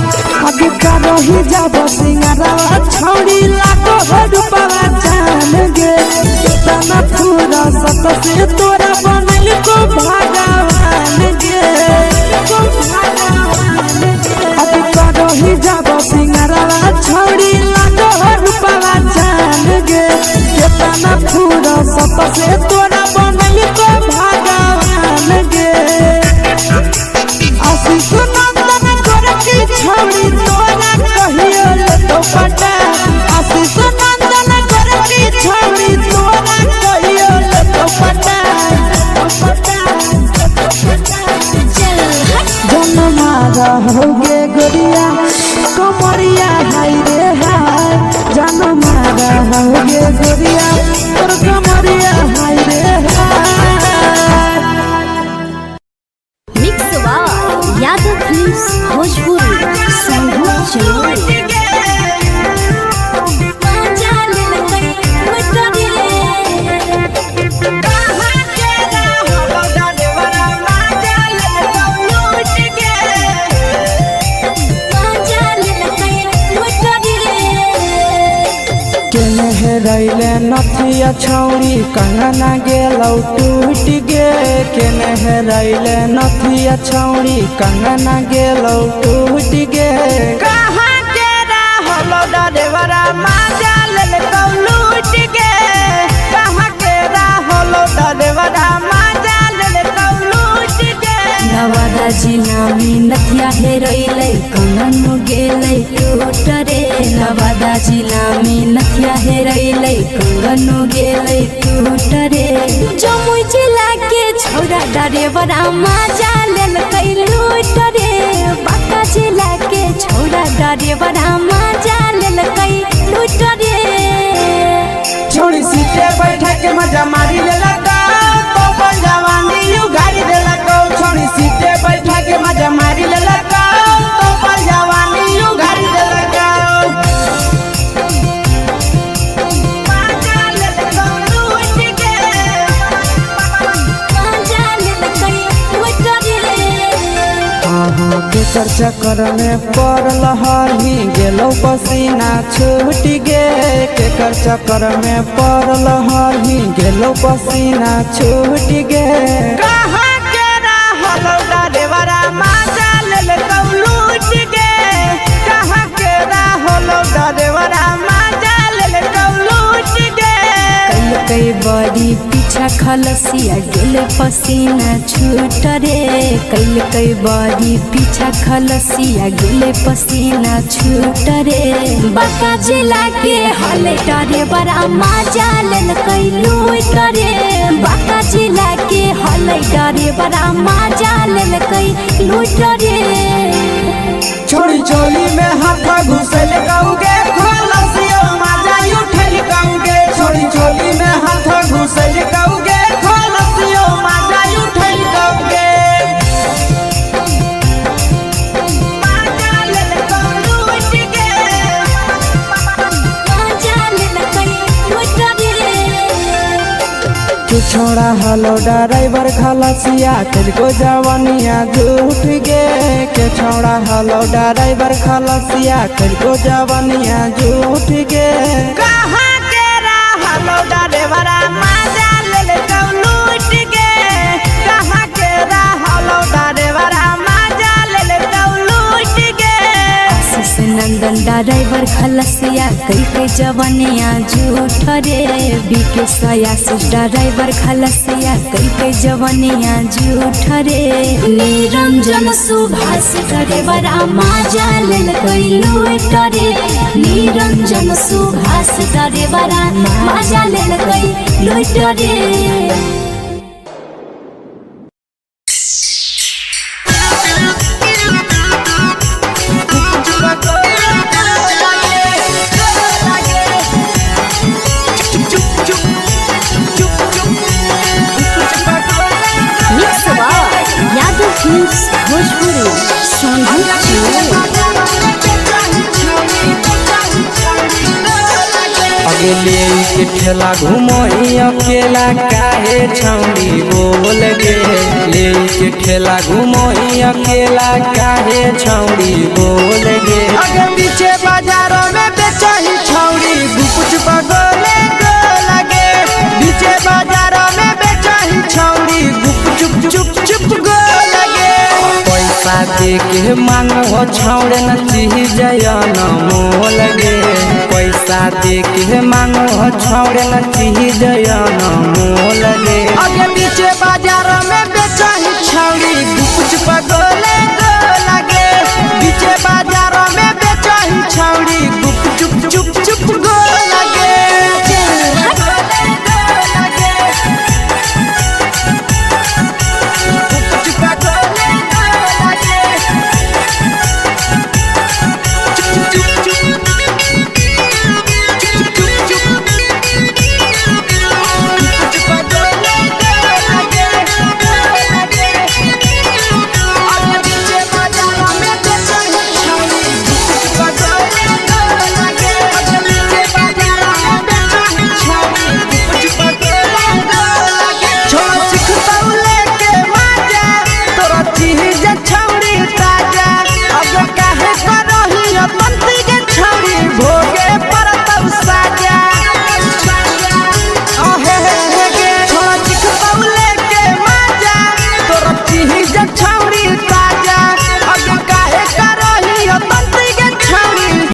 रही जब सिंगारा छौड़ी लाखो रुपवा जान गे कितना पूरा सत से तोरा बनल को भगवान गे अब रही जब सिंगारा छौड़ी लाखो रुपवा जान गे कितना पूरा सत से तोरा बनल को भगवान गे आशीष नंदन गोरखी छौड़ी तोरा कहियो तो पटा आशीष नंदन गोरखी छौड़ी तोरा कहियो तो पटा जन मारा होगे गोरिया कमरिया हाय रे हाय जन मारा होगे गोरिया तोर कमरिया हाय रे हाय मिक्स यादव फिल्म्स भोजपुरी संगीत चलो रैले नथिया छौड़ी कंगना गेलौ टूट गे केने हेरैले नथिया छौड़ी कंगना गेलौ टूट गे कहाँ के रहलो डरेवरा माजा ले कौ लूट गे कहाँ के रहलो डरेवरा माजा ले कौ लूट गे नवादा जिला में नथिया हेरैले कंगन गेलै टूट रे नवादा जिला में नथिया हेरैले कंगन गेलै टूट रे जमुई जिला के छौड़ा डरेवरा माजा लेलकै ड्राइवरा मजा लेलकै लूट रे छोड़ी सीटे बैठा के मजा मारी लेलका तो पर जवानी यू गाड़ी देलका छोड़ी सीटे बैठा के मजा मारी लेलका तो पर जवानी यू गाड़ी देलका केकर चक्कर में पड़ल हरही गेलौ पसीना छूट गे केकर चक्कर में पड़ल हरही गेलौ पसीना छूट गे कहाँ के रहलौ ड्राइवरा मजा लेलकौ लूट गे कहाँ के रहलौ ड्राइवरा मजा लेलकौ लूट गे कई बड़ी पीछा खलसिया गेल पसीना छूट रे कई बड़ी पीछा खलसिया गेल पसीना छूट रे बाका जिला के हले डरे बड़ा मजा लेलकै लूट रे बाका जिला के हले डरे बड़ा मजा लेलकै लूट रे छोड़ी चोली में हाथ घुसल गाऊंगे खलसियो मजा उठल गाऊंगे छोड़ी चोली में हाथ घुसल गाऊंगे खलसियो मजा उठल गाऊंगे मजा लेलकौ लूट गे मजा लेलकै लूट रे तू छोड़ा हलो ड्राइवर खलसिया तेरे जवानिया झूठ गे के छोड़ा हलो ड्राइवर खलसिया तेरे जवानिया झूठ गे कहाँ के रहलौ ड्राइवरा मजा लेलकौ लूट गे कहाँ के रहलौ ड्राइवरा मजा लेलकौ लूट गे आशीष नंदन ड्राइवर खलसिया कई जवानिया झूठ रे बीके आशीष ड्राइवर खलसिया कई जवानिया झूठ रे निरंजन सुभाष ड्राइवरा मजा लेलकै लूट रे निरंजन सुभाष ड्राइवरा मजा लेलकै लूट रे भोजपुरी अगले के ठेला घुमोई अकेला काहे छौड़ी बोल गे ले के ठेला घुमोई अकेला काहे छौड़ी बोल गे आगे पीछे बाजारों में बेचही छौड़ी गुपुच बगले गो लगे पीछे बाजारों में बेचही छौड़ी गुप चुप चुप चुप गो लगे पैसा दे के मांगो छौड़े न चीज न मोल गे पैसा दे के मांगो छौड़े न चीज न मोल